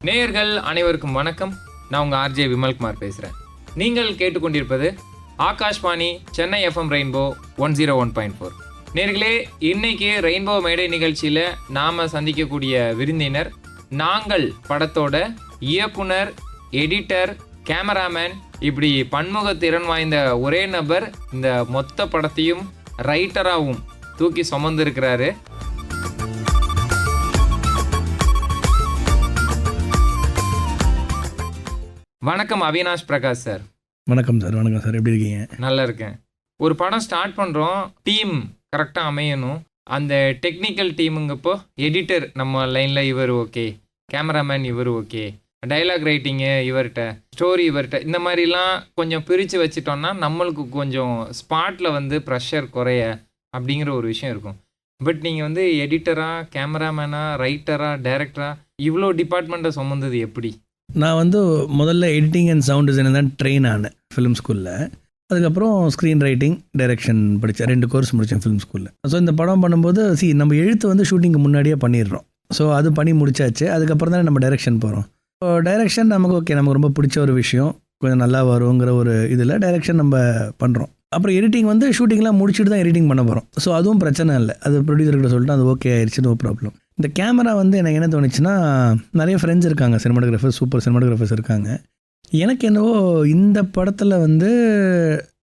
நேயர்கள் அனைவருக்கும் வணக்கம். நான் உங்கள் ஆர்ஜே விமல்குமார் பேசுகிறேன். நீங்கள் கேட்டுக்கொண்டிருப்பது ஆகாஷ்வாணி சென்னை எஃப்எம் ரெயின்போ 101.4. நேயர்களே, இன்னைக்கு ரெயின்போ மேடை நிகழ்ச்சியில் நாம் சந்திக்கக்கூடிய விருந்தினர் நாங்கள் படத்தோட இயக்குனர், எடிட்டர், கேமராமேன், இப்படி பன்முக திறன் வாய்ந்த ஒரே நபர் இந்த மொத்த படத்தையும் ரைட்டராகவும் தூக்கி சுமந்திருக்கிறாரு. வணக்கம் அவினாஷ் பிரகாஷ் சார். வணக்கம் சார். வணக்கம் சார், எப்படி இருக்கீங்க? நல்லா இருக்கேன். ஒரு படம் ஸ்டார்ட் பண்ணுறோம், டீம் கரெக்டாக அமையணும். அந்த டெக்னிக்கல் டீமுங்கப்போ எடிட்டர் நம்ம லைனில் இவர் ஓகே, கேமராமேன் இவர் ஓகே, டைலாக் ரைட்டிங்கு இவர்கிட்ட, ஸ்டோரி இவர்கிட்ட, இந்த மாதிரிலாம் கொஞ்சம் பிரித்து வச்சிட்டோம்னா நம்மளுக்கு கொஞ்சம் ஸ்பாட்டில் வந்து ப்ரெஷர் குறைய அப்படிங்கிற ஒரு விஷயம் இருக்கும். பட் நீங்கள் எடிட்டராக, கேமராமேனாக, ரைட்டராக, டைரக்டராக இவ்வளோ டிபார்ட்மெண்ட்டை சுமந்தது எப்படி? நான் முதல்ல எடிட்டிங் அண்ட் சவுண்ட் டிசைன் தான் ட்ரெயின் ஆனேன் ஃபிலிம் ஸ்கூலில். அதுக்கப்புறம் ஸ்க்ரீன் ரைட்டிங், டைரெக்ஷன் படித்தேன். 2 கோர்ஸ் முடித்தேன் ஃபிலிம் ஸ்கூலில். ஸோ இந்த படம் பண்ணும்போது நம்ம எழுத்து ஷூட்டிங்க்கு முன்னாடியே பண்ணிடுறோம். ஸோ அது பண்ணி முடிச்சாச்சு. அதுக்கப்புறம் தான் நம்ம டைரெக்ஷன் போகிறோம். ஸோ டைரெக்ஷன் நமக்கு ஓகே, நமக்கு ரொம்ப பிடிச்ச ஒரு விஷயம், கொஞ்சம் நல்லா வருங்கிற ஒரு இதில் டைரெக்ஷன் நம்ம பண்ணுறோம். அப்புறம் எடிட்டிங் ஷூட்டிங்லாம் முடிச்சுட்டு தான் எடிட்டிங் பண்ண போகிறோம். ஸோ அதுவும் பிரச்சனை இல்லை. அது ப்ரொடியூசர்கிட்ட சொல்லிட்டு அது ஓகே ஆயிடுச்சு, நோ ப்ராப்ளம். இந்த கேமரா எனக்கு என்ன தோணுச்சுன்னா, நிறைய ஃப்ரெண்ட்ஸ் இருக்காங்க, சினிமாட்டோகிராஃபர்ஸ், சூப்பர் சினிமாட்டோகிராஃபர்ஸ் இருக்காங்க. எனக்கு என்னவோ இந்த படத்தில்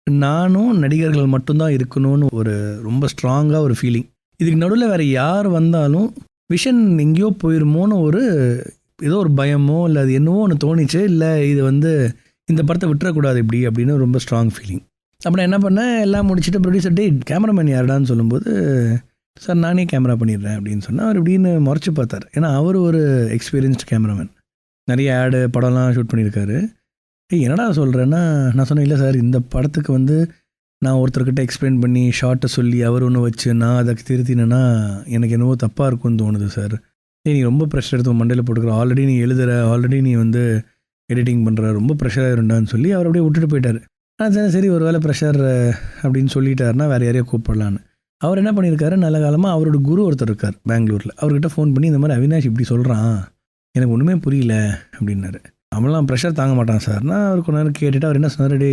நானும் நடிகர்கள் மட்டும்தான் இருக்கணும்னு ஒரு ரொம்ப ஸ்ட்ராங்காக ஒரு ஃபீலிங். இதுக்கு நடுவில் வேறு யார் வந்தாலும் விஷன் எங்கேயோ போயிருமோன்னு ஏதோ ஒரு பயமோ இல்லை அது என்னவோ ஒன்று தோணிச்சு. இல்லை இது இந்த படத்தை விட்டுறக்கூடாது இப்படி அப்படின்னு ரொம்ப ஸ்ட்ராங் ஃபீலிங். அப்புறம் என்ன பண்ணேன், எல்லாம் முடிச்சுட்டு ப்ரொடியூசர் கேமராமேன் யாருடான்னு சொல்லும்போது, சார் நானே கேமரா பண்ணிடுறேன் அப்படின்னு சொன்னால் அவர் இப்படின்னு முறைச்சி பார்த்தார். ஏன்னா அவர் ஒரு எக்ஸ்பீரியன்ஸ்டு கேமராமேன், நிறைய ஆடு படம்லாம் ஷூட் பண்ணியிருக்காரு. என்னடா சொல்கிறேன்னா, நான் சொன்னேன், இல்லை சார் இந்த படத்துக்கு நான் ஒருத்தர்கிட்ட எக்ஸ்பிளைன் பண்ணி ஷார்ட்டை சொல்லி அவர் ஒன்று வச்சு நான் அதை திருத்தினேன்னா எனக்கு என்னவோ தப்பாக இருக்கும்னு தோணுது சார். நீ ரொம்ப ப்ரெஷர் எடுத்து மண்டையில் போட்டுக்கிற, ஆல்ரெடி நீ எழுதுகிற, ஆல்ரெடி நீ எடிட்டிங் பண்ணுற, ரொம்ப ப்ரெஷராக இருந்தான்னு சொல்லி அவர் அப்படியே விட்டுட்டு போயிட்டார். சரி ஒரு வேளை ப்ரெஷர் அப்படின்னு சொல்லிட்டாருன்னா வேறு யாரையோ கூப்பிடலான்னு. அவர் என்ன பண்ணியிருக்காரு, நல்ல காலமாக அவரோட குரு ஒருத்தர் இருக்கார் பெங்களூரில். அவர்கிட்ட ஃபோன் பண்ணி இந்த மாதிரி அவினாஷ் இப்படி சொல்கிறான், எனக்கு ஒன்றுமே புரியல அப்படின்னாரு. அவன்லாம் ப்ரெஷர் தாங்க மாட்டான் சார். நான் அவர் கொஞ்ச நேரம் கேட்டுட்டு அவர் என்ன சொன்னார், டே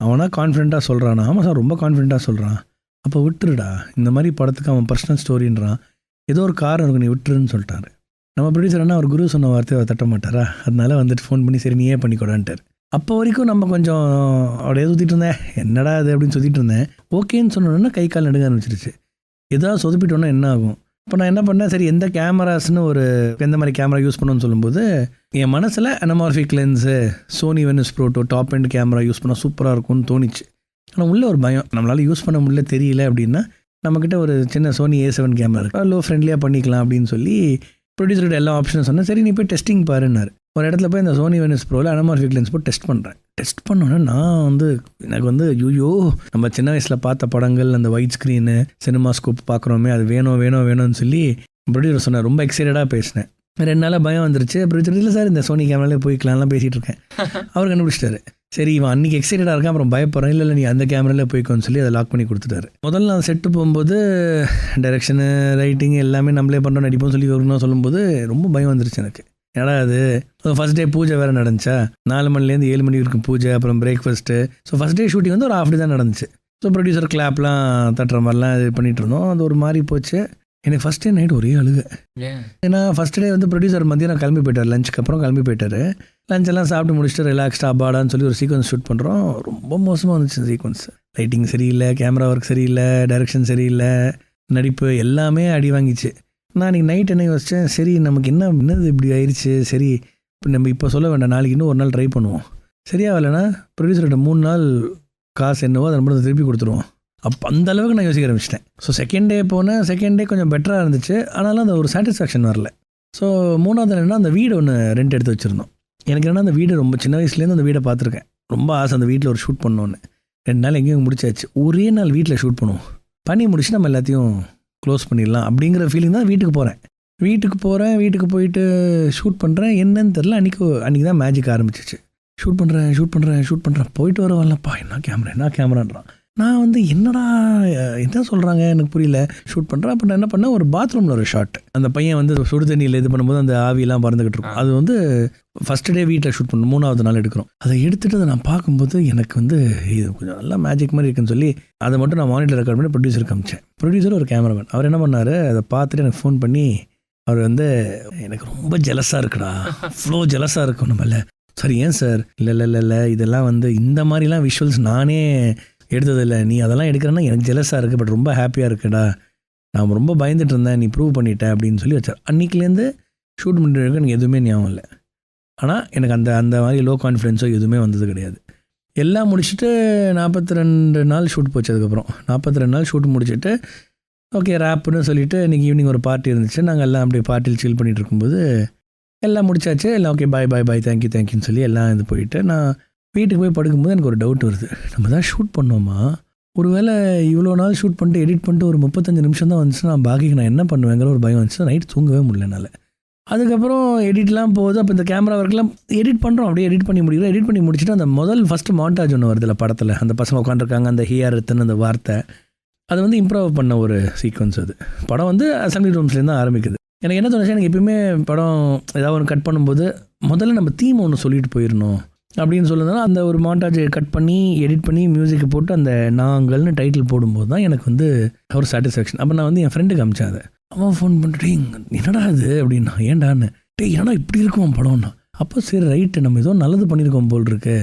அவனா கான்ஃபிடென்ட்டாக சொல்கிறானா? ஆமாம் சார், ரொம்ப கான்ஃபிடென்ட்டாக சொல்கிறான். அப்போ விட்டுருடா, இந்த மாதிரி படத்துக்கு அவன் பர்சனல் ஸ்டோரின்றான், ஏதோ ஒரு காரணம் இருக்கு, நீ விட்டுருன்னு சொல்லிட்டாரு. நம்ம ப்ரொடியூசர்னா அவர் குரு சொன்ன வார்த்தையை அவர் தட்ட மாட்டாரா? அதனால ஃபோன் பண்ணி சரி நீயே பண்ணிக்கூடான்ட்டார். அப்போ வரைக்கும் நம்ம கொஞ்சம் அப்படியே சுற்றிட்டு இருந்தேன், என்னடா அது அப்படின்னு சுற்றிட்டு இருந்தேன். ஓகேன்னு சொன்னோன்னா கை கால் நடுங்க ஆரம்பிச்சிருச்சு. ஏதாவது சொதப்பிட்டோன்னா என்ன ஆகும்? இப்போ நான் என்ன பண்ணேன், சரி எந்த கேமராஸ்னு எந்த மாதிரி கேமரா யூஸ் பண்ணணும்னு சொல்லும்போது என் மனசில் அனமார்ஃபிக் லென்ஸு, சோனி வெனிஸ் ப்ரோ2 டாப் எண்ட் கேமரா யூஸ் பண்ணால் சூப்பராக இருக்கும்னு தோணிச்சு. ஆனால் உள்ளே ஒரு பயம், நம்மளால் யூஸ் பண்ண முடியல தெரியல அப்படின்னா நம்மக்கிட்ட ஒரு சின்ன சோனி A7 கேமரா இருக்குது, லோ ஃப்ரெண்ட்லியாக பண்ணிக்கலாம் அப்படின்னு சொல்லி ப்ரொடியூசர்கிட்ட எல்லா ஆப்ஷனும் சொன்னேன். சரி நீ போய் டெஸ்டிங் பாருன்னாரு. ஒரு இடத்துல போய் இந்த சோனி வெனிஸ் ப்ரோவில் அனமார்ஃபிக் லென்ஸ் போட்டு டெஸ்ட் பண்ணுறேன். டெஸ்ட் பண்ணோன்னே நான் எனக்கு ஐயோ, நம்ம சின்ன வயசில் பார்த்த படங்கள், அந்த ஒயிட் ஸ்க்ரீனு சினிமா ஸ்கோப் பார்க்குறோமே, அது வேணும்னு சொல்லி ப்ரொடியூசர் சொன்னேன். ரொம்ப எக்ஸைட்டடாக பேசினேன். 2 நாளாக பயம் வந்துருச்சு. ப்ரொடியூசர் இல்லை சார் இந்த சோனி கேமராலே போய்க்கலாம்லாம் பேசிகிட்டு இருக்கேன். அவர் கண்டுபிடிச்சிட்டாரு. சரி இவன் அன்றைக்கி எக்ஸைட்டடாக இருக்கான், அப்புறம் பயப்படுறேன், இல்லை நீ அந்த கேமராலே போய்க்கோன்னு சொல்லி அதை லாக் பண்ணி கொடுத்துட்டாரு. முதல்ல நான் செட்டு போகும்போது டைரெக்ஷனு, ரைட்டிங் எல்லாமே நம்மளே பண்ணுறோம், நடிப்போம் சொல்லி வரணும்னு சொல்லும்போது ரொம்ப பயம் வந்துருச்சு எனக்கு. ஏன்னா அது ஃபஸ்ட் டே பூஜை வேறு நடந்துச்சா, 4 மணிலேருந்து 7 மணி வரைக்கும் பூஜை, அப்புறம் breakfast. So first day shooting ஒரு ஹாஃப் டே தான் நடந்துச்சு. ஸோ ப்ரொடியூசர் கிளாப்லாம் தட்டுற மாதிரிலாம் இது பண்ணிகிட்டு இருந்தோம். அது ஒரு மாதிரி போச்சு. எனக்கு ஃபஸ்ட் டே நைட் ஒரே அழுகு. ஏன்னா ஃபஸ்ட் டே ப்ரொடியூசர் மதியம் கிளம்பி போயிட்டார், லஞ்சுக்கு அப்புறம் கிளம்பி போயிட்டார். லஞ்செல்லாம் சாப்பிட்டு முடிச்சுட்டு ரிலாக்ஸ்டாக அபாடான்னு சொல்லி ஒரு சீக்வன்ஸ் ஷூட் பண்ணுறோம். ரொம்ப மோசமாக வந்துச்சு சீக்வன்ஸ். லைட்டிங் சரியில்லை, கேமரா ஒர்க் சரியில்லை, டைரெக்ஷன் சரியில்லை, நடிப்பு எல்லாமே அடி வாங்கிச்சு. நான் இன்றைக்கி நைட் என்ன யோசித்தேன், சரி நமக்கு என்னது இப்படி ஆயிடுச்சு, சரி இப்போ நம்ம இப்போ சொல்ல வேண்டாம், நாளைக்கு இன்னும் ஒரு நாள் ட்ரை பண்ணுவோம், சரியாகலைன்னா ப்ரொடியூசர்கிட்ட 3 நாள் காசு என்னவோ அதை நம்ம திருப்பி கொடுத்துருவோம். அப்போ அந்த அளவுக்கு நான் யோசிக்க ஆரம்பிச்சிட்டேன். ஸோ செகண்ட் டே போனேன். செகண்ட் டே கொஞ்சம் பெட்டராக இருந்துச்சு, ஆனாலும் அந்த ஒரு சாட்டிஸ்ஃபேக்ஷன் வரல. ஸோ 3ஆவது என்னென்னா, அந்த வீடு ஒன்று ரெண்ட் எடுத்து வச்சுருந்தோம். எனக்கு என்னென்னா அந்த வீடு ரொம்ப சின்ன வயசுலேருந்து அந்த வீடை பார்த்துருக்கேன், ரொம்ப ஆசை அந்த வீட்டில் ஒரு ஷூட் பண்ணோன்னு. 2 நாள் எங்கேயும் முடிச்சாச்சு. ஒரே நாள் வீட்டில் ஷூட் பண்ணுவோம், பண்ணி முடிச்சு நம்ம எல்லாத்தையும் க்ளோஸ் பண்ணிடலாம் அப்படிங்கிற ஃபீலிங் தான். வீட்டுக்கு போகிறேன், வீட்டுக்கு போயிட்டு ஷூட் பண்ணுறேன். என்னன்னு தெரில, அன்றைக்கி தான் மேஜிக் ஆரம்பிச்சிச்சு. ஷூட் பண்ணுறேன், போயிட்டு வரலப்பா, என்ன கேமரான்றான். நான் வந்து என்னடா என்ன சொல்கிறாங்க எனக்கு புரியல. ஷூட் பண்ணுறேன். அப்போ நான் என்ன பண்ணேன், ஒரு பாத்ரூமில் ஒரு ஷாட். அந்த பையன் வந்து சுடு தண்ணியில் இது பண்ணும்போது அந்த ஆவியெல்லாம் பறந்துக்கிட்டு இருக்கும். அது வந்து ஃபஸ்ட் டே வீட்டில் ஷூட் பண்ணணும், 3வது நாள் எடுக்கிறோம். அதை எடுத்துகிட்டு அதை நான் பார்க்கும்போது எனக்கு வந்து இது கொஞ்சம் நல்லா மேஜிக் மாதிரி இருக்குன்னு சொல்லி அதை மட்டும் நான் மானிட்டர் ரெக்கார்ட் பண்ணி ப்ரொடியூசருக்கு அமிச்சேன். ப்ரொடியூசர் ஒரு கேமராமேன். அவர் என்ன பண்ணார், அதை பார்த்துட்டு எனக்கு ஃபோன் பண்ணி அவர் வந்து எனக்கு ரொம்ப ஜெலஸாக இருக்குடா, அவ்வளோ ஜெலஸாக இருக்கும் நம்மள. சார் ஏன் சார்? இல்லை இதெல்லாம் வந்து இந்த மாதிரிலாம் விஷுவல்ஸ் நானே எடுத்ததில்லை, நீ அதெல்லாம் எடுக்கிறேன்னா எனக்கு ஜெலஸாக இருக்குது, பட் ரொம்ப ஹாப்பியாக இருக்குடா, நான் ரொம்ப பயந்துட்டு இருந்தேன், நீ ப்ரூவ் பண்ணிட்ட அப்படின்னு சொல்லி வச்சார். அன்றைக்கிலேருந்து ஷூட் பண்ணிட்டு எனக்கு எதுவுமே ஞாபகம் இல்லை. ஆனால் எனக்கு அந்த மாதிரி லோ கான்ஃபிடென்ஸோ எதுவுமே வந்தது கிடையாது. எல்லாம் முடிச்சுட்டு 42 நாள் ஷூட் போச்சு. அதுக்கப்புறம் 42 நாள் ஷூட் முடிச்சுட்டு ஓகே ரேப்புன்னு சொல்லிவிட்டு இன்றைக்கி ஈவினிங் ஒரு பார்ட்டி இருந்துச்சு. நாங்கள் எல்லாம் அப்படியே பார்ட்டியில் சில் பண்ணிகிட்டு இருக்கும்போது எல்லாம் முடிச்சாச்சு. எல்லாம் ஓகே பாய் தேங்க்யூன்னு சொல்லி எல்லாம் இது போயிட்டு நான் வீட்டுக்கு போய் படுக்கும்போது எனக்கு ஒரு டவுட் வருது. நம்ம தான் ஷூட் பண்ணோமா, ஒருவேளை இவ்வளோ நாள் ஷூட் பண்ணிட்டு எடிட் பண்ணிட்டு ஒரு 35 நிமிஷம் தான் வந்துச்சு, நான் பாக்கிக்கு நான் என்ன பண்ணுவேங்கிற ஒரு பயம் வந்துச்சு. நைட் தூங்கவே முடியல என்னால். அதுக்கப்புறம் எடிட்லாம் போகுது. அப்போ இந்த கேமரா ஒர்க்லாம் எடிட் பண்ணுறோம், அப்படியே எடிட் பண்ணி முடிக்கிறோம். எடிட் பண்ணி முடிச்சுட்டு அந்த ஃபஸ்ட்டு மாண்டாஜ் ஒன்று வருதுல்ல படத்தில், அந்த பசங்க உட்காந்துருக்காங்க, அந்த ஹியர் எத்துன்னு அந்த வார்த்தை, அது வந்து இம்ப்ரூவ் பண்ண ஒரு சீக்வன்ஸ். அது படம் வந்து அசம்பிளி ரூம்ஸ்லேருந்து தான் ஆரம்பிக்குது. எனக்கு என்ன தோணுச்சு, எனக்கு எப்பயுமே படம் ஏதாவது ஒன்று கட் பண்ணும்போது முதல்ல நம்ம தீம் ஒன்று சொல்லிட்டு போயிடணும் அப்படின்னு சொல்லுறதுனால அந்த ஒரு மாண்டாஜ் கட் பண்ணி எடிட் பண்ணி மியூசிக்கை போட்டு அந்த நாங்கள்னு டைட்டில் போடும்போது தான் எனக்கு வந்து ஒரு சாட்டிஸ்ஃபேக்ஷன். அப்போ நான் வந்து என் ஃப்ரெண்டுக்கு அமிச்சேன். அதை அவன் ஃபோன் பண்ணிட்டு என்னடா இது அப்படின்னா, ஏன்டான்னு ஏன்னா இப்படி இருக்கும் படம்னா. அப்போ சரி ரைட்டு, நம்ம ஏதோ நல்லது பண்ணியிருக்கோம் போல் இருக்கு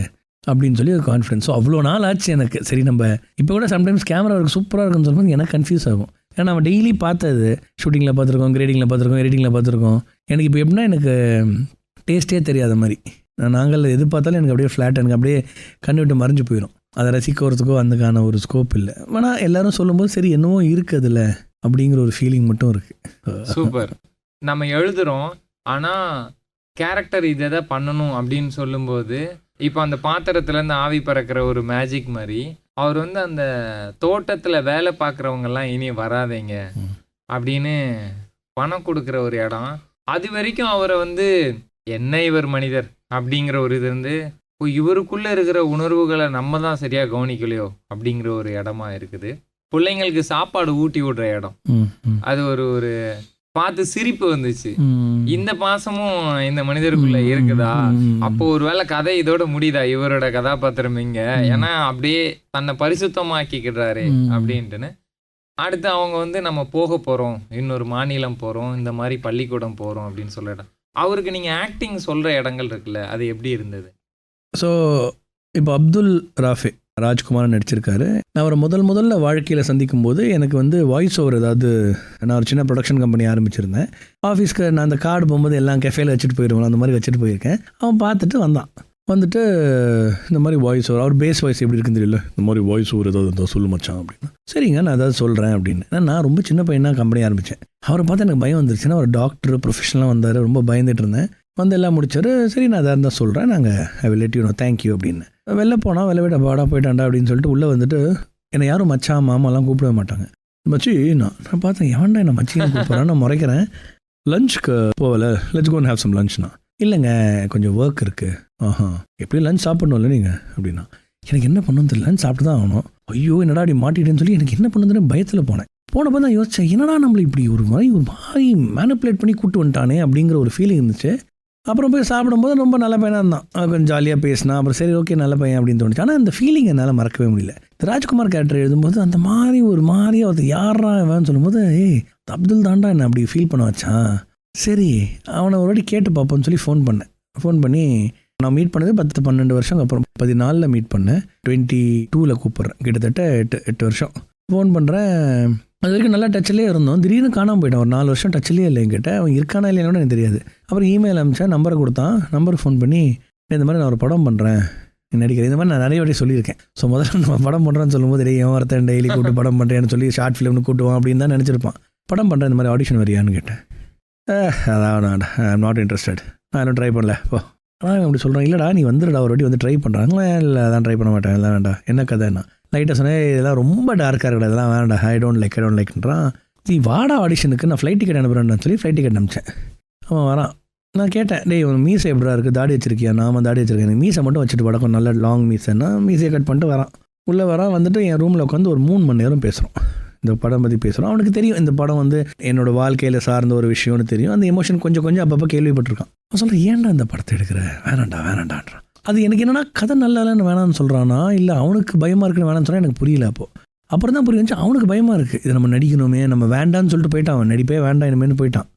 அப்படின்னு சொல்லி ஒரு கான்ஃபிடன்ஸ். ஸோ அவ்வளோ நாள் ஆச்சு எனக்கு. சரி நம்ம இப்போ கூட சம்டைம்ஸ் கேமரா இருக்கு சூப்பராக இருக்குன்னு சொல்லும்போது எனக்கு கன்ஃபியூஸ் ஆகும். ஏன்னா நம்ம டெய்லி பார்த்தது ஷூட்டிங்கில் பார்த்துருக்கோம், கிரேடிங்கில் பார்த்துருக்கோம், எடிட்டிங்கில் பார்த்துருக்கோம். எனக்கு இப்போ எப்படின்னா எனக்கு டேஸ்ட்டே தெரியாத மாதிரி நாங்கள் எது பார்த்தாலும் எனக்கு அப்படியே ஃப்ளாட், எனக்கு அப்படியே கண்ணு விட்டு மறைஞ்சு போயிடும். அதை ரசிக்கிறதுக்கோ அதுக்கான ஒரு ஸ்கோப் இல்லை. ஆனால் எல்லோரும் சொல்லும்போது சரி என்னவோ இருக்குது அதில் அப்படிங்கிற ஒரு ஃபீலிங் மட்டும் இருக்குது. சூப்பர். நம்ம எழுதுகிறோம், ஆனால் கேரக்டர் இதை தான் பண்ணணும் அப்படின்னு சொல்லும்போது இப்போ அந்த பாத்திரத்துலேருந்து ஆவி பறக்கிற ஒரு மேஜிக் மாதிரி அவர் வந்து அந்த தோட்டத்தில் வேலை பார்க்குறவங்கெல்லாம் இனி வராதீங்க அப்படின்னு பணம் கொடுக்குற ஒரு இடம். அது வரைக்கும் அவரை வந்து என்ன இவர் மனிதர் அப்படிங்கிற ஒரு இது இருந்து இவருக்குள்ளே இருக்கிற உணர்வுகளை நம்ம தான் சரியாக கவனிக்கலையோ அப்படிங்கிற ஒரு இடமா இருக்குது. பிள்ளைங்களுக்கு சாப்பாடு ஊட்டி விடுற இடம், அது ஒரு பார்த்து சிரிப்பு வந்துச்சு. இந்த பாசமும் இந்த மனிதருக்குள்ள இருக்குதா? அப்போ ஒருவேளை கதை இதோட முடியுதா இவரோட கதாபாத்திரம் இங்க? ஏன்னா அப்படியே தன்னை பரிசுத்தமாக்கிக்கிறாரு அப்படின்ட்டுன்னு. அடுத்து அவங்க வந்து நம்ம போக போறோம், இன்னொரு மாநிலம் போறோம், இந்த மாதிரி பள்ளிக்கூடம் போறோம் அப்படின்னு சொல்ற இடம். அவருக்கு நீங்க ஆக்டிங் சொல்ற இடங்கள் இருக்குல்ல, அது எப்படி இருந்தது? ஸோ இப்போ அப்துல் ராஃபே ராஜ்குமார் நடிச்சிருக்காரு. நான் அவரை முதல்ல வாழ்க்கையில் சந்திக்கும் போது எனக்கு வந்து வாய்ஸ் ஓவர், அதாவது நான் ஒரு சின்ன ப்ரொடக்ஷன் கம்பெனி ஆரம்பிச்சிருந்தேன். ஆஃபீஸ்க்கு நான் அந்த கார்டு போகும்போது எல்லாம் கெஃபேல வச்சுட்டு போயிடுவோம், அந்த மாதிரி வச்சுட்டு போயிருக்கேன். அவன் பார்த்துட்டு வந்துட்டு இந்த மாதிரி வாய்ஸ் ஓவர், அவர் பேஸ் வாய்ஸ் எப்படி இருக்குன்னு தெரியல, இந்த மாதிரி வாய்ஸ் ஓவர் ஏதாவது இருந்தால் சொல்லு மச்சான் அப்படின்னு. சரிங்க நான் ஏதாவது சொல்கிறேன் அப்படின்னு. நான் ரொம்ப சின்ன பையனாக கம்பெனி ஆரம்பித்தேன். அவரை பார்த்து எனக்கு பயம் வந்துருச்சுன்னா, ஒரு டாக்டர் ப்ரொஃபஷனலாக வந்தார், ரொம்ப பயந்துட்டு இருந்தேன். வந்து எல்லாம் முடிச்சார். சரி நான் எதாக இருந்தால் சொல்கிறேன், நாங்கள் I will let you know, thank you அப்படின்னு. வெளில போனால் வெளில விட பாடா போயிட்டாண்டா அப்படின்னு சொல்லிட்டு உள்ளே வந்துட்டு என்னை யாரும் மச்சான் மாமாலாம் கூப்பிடவே மாட்டாங்க. மச்சி நான் பார்த்தேன், எவன்டா என்ன மச்சின்னு கூப்பிட்றேன். நான் முறைக்கிறேன், லஞ்சுக்கு போகல, let's go and have some லஞ்ச்னா. இல்லைங்க கொஞ்சம் ஒர்க் இருக்குது. எப்படியும் லஞ்ச் சாப்பிட்ணும்ல நீங்கள் அப்படின்னா. எனக்கு என்ன பண்ணணும் தெரியல, லஞ்ச் சாப்பிட்டு தான் ஆகணும். ஐயோ என்னடா அப்படி மாட்டிட்டேன்னு சொல்லி எனக்கு என்ன பண்ணுறதுன்னு பயத்தில் போனப்போ தான் யோசித்தேன், என்னடா நம்மளை இப்படி ஒரு மாதிரி மேனிப்புலேட் பண்ணி கூப்பிட்டு வந்துட்டானே அப்படிங்கிற ஒரு ஃபீலிங் இருந்துச்சு. அப்புறம் போய் சாப்பிடும்போது ரொம்ப நல்ல பையனாக இருந்தான், கொஞ்சம் ஜாலியாக பேசினா. அப்புறம் சரி ஓகே நல்ல பையன் அப்படின்னு தோணுச்சு. ஆனால் அந்த ஃபீலிங் என்னால் மறக்கவே முடியல. ராஜ்குமார் கேரக்டர் எழுதும்போது அந்த மாதிரி ஒரு மாதிரியாக ஒருத்தர் யாரா வேணும்னு சொல்லும்போது அப்துல் தாண்டா என்ன அப்படி ஃபீல் பண்ண வச்சான். சரி அவனை ஒரு வாட்டி கேட்டு பார்ப்போம்னு சொல்லி ஃபோன் பண்ணி நான் மீட் பண்ணது 10-12 வருஷம் அப்புறம் 14 மீட் பண்ணேன். 22 கூப்பிட்றேன், கிட்டத்தட்ட 8 வருஷம் ஃபோன் பண்ணுறேன். அது வரைக்கும் நல்லா டச்சிலே இருந்தோம். திடீர்னு காணாமல் போயிட்டான். ஒரு 4 வருஷம் டச்சிலே இல்லை என்கிட்ட. அவன் இருக்கானா இல்லைன்னு எனக்கு தெரியாது. அப்புறம் இமெயில் அனுப்பிச்சா, நம்பரை கொடுத்தான். நம்பருக்கு ஃபோன் பண்ணி இந்த மாதிரி நான் ஒரு படம் பண்ணுறேன் நடிக்கிறேன், இந்த மாதிரி நான் நிறைய வாட்டி சொல்லியிருக்கேன். ஸோ முதல்ல நம்ம படம் பண்ணுறேன்னு சொல்லும்போது என் ஒருத்தன் டெய்லி கூப்பிட்டு படம் பண்ணுறேன்னு சொல்லி ஷார்ட் ஃபிலிம்னு கூட்டுவான் அப்படின்னு தான் நினச்சிருப்பான். படம் பண்ணுறேன், இந்த மாதிரி ஆடிஷன் வரியான்னு கேட்டேன். அதான் ஐம் நாட் இன்ட்ரெஸ்டட், நான் இன்னும் ட்ரை பண்ணல போ. ஆனால் அப்படி சொல்கிறேன், இல்லைடா நீ வந்துடுடா ஒரு வாட்டி வந்து ட்ரை பண்ணுறாங்களா? இல்லை அதான் ட்ரை பண்ண மாட்டேன், எல்லாம் வேண்டாம். என்ன கதைன்னா லைட்டாக சொன்னேன், இதெல்லாம் ரொம்ப டார்க்காக இருக்கடா, இதெல்லாம் வேண்டாம், ஐ டோன்ட் லைக்ன்றான். நீ வாடா ஆடிஷனுக்கு, நான் ஃப்ளைட் டிக்கெட் அனுப்புகிறேன்னு சொல்லி ஃப்ளைட் டிக்கெட் அனுப்பிச்சேன். அவன் வரான். நான் கேட்டேன், டேய் உன் மீசை எப்படா இருக்குது, தாடி வச்சிருக்கியா? நாம தாடி வச்சிருக்கேன், எனக்கு மீசை மட்டும் வச்சுட்டு வடக்கும் நல்ல லாங் மீசைன்னா மீசையை கட் பண்ணிட்டு வரான். உள்ளே வரான். வந்துட்டு என் ரூமில் உட்காந்து ஒரு 3 மணி நேரம் பேசுகிறோம். இந்த படம் பற்றி பேசுகிறோம். அவனுக்கு தெரியும் இந்த படம் வந்து என்னோடய வாழ்க்கையில் சார்ந்த ஒரு விஷயம்னு தெரியும். அந்த எமோஷன் கொஞ்சம் கொஞ்சம் அப்பப்போ கேள்விப்பட்டிருக்கான். அவன் சொல்கிறேன், ஏன்டா இந்த படத்தை எடுக்கிற, வேணாண்டான்றான். அது எனக்கு என்னென்னா கதை நல்லா இல்லைன்னு வேணான்னு சொல்கிறானா, இல்லை அவனுக்கு பயமாக இருக்குன்னு வேணான்னு சொன்னால் எனக்கு புரியல. அப்புறம் தான் புரிஞ்சு அவனுக்கு பயமாக இருக்குது, இது நம்ம நடிக்கணுமே, நம்ம வேண்டான்னு சொல்லிட்டு போயிட்டான். அவன் நடிப்பே வேண்டாம் இனிமேனு போயிட்டான்.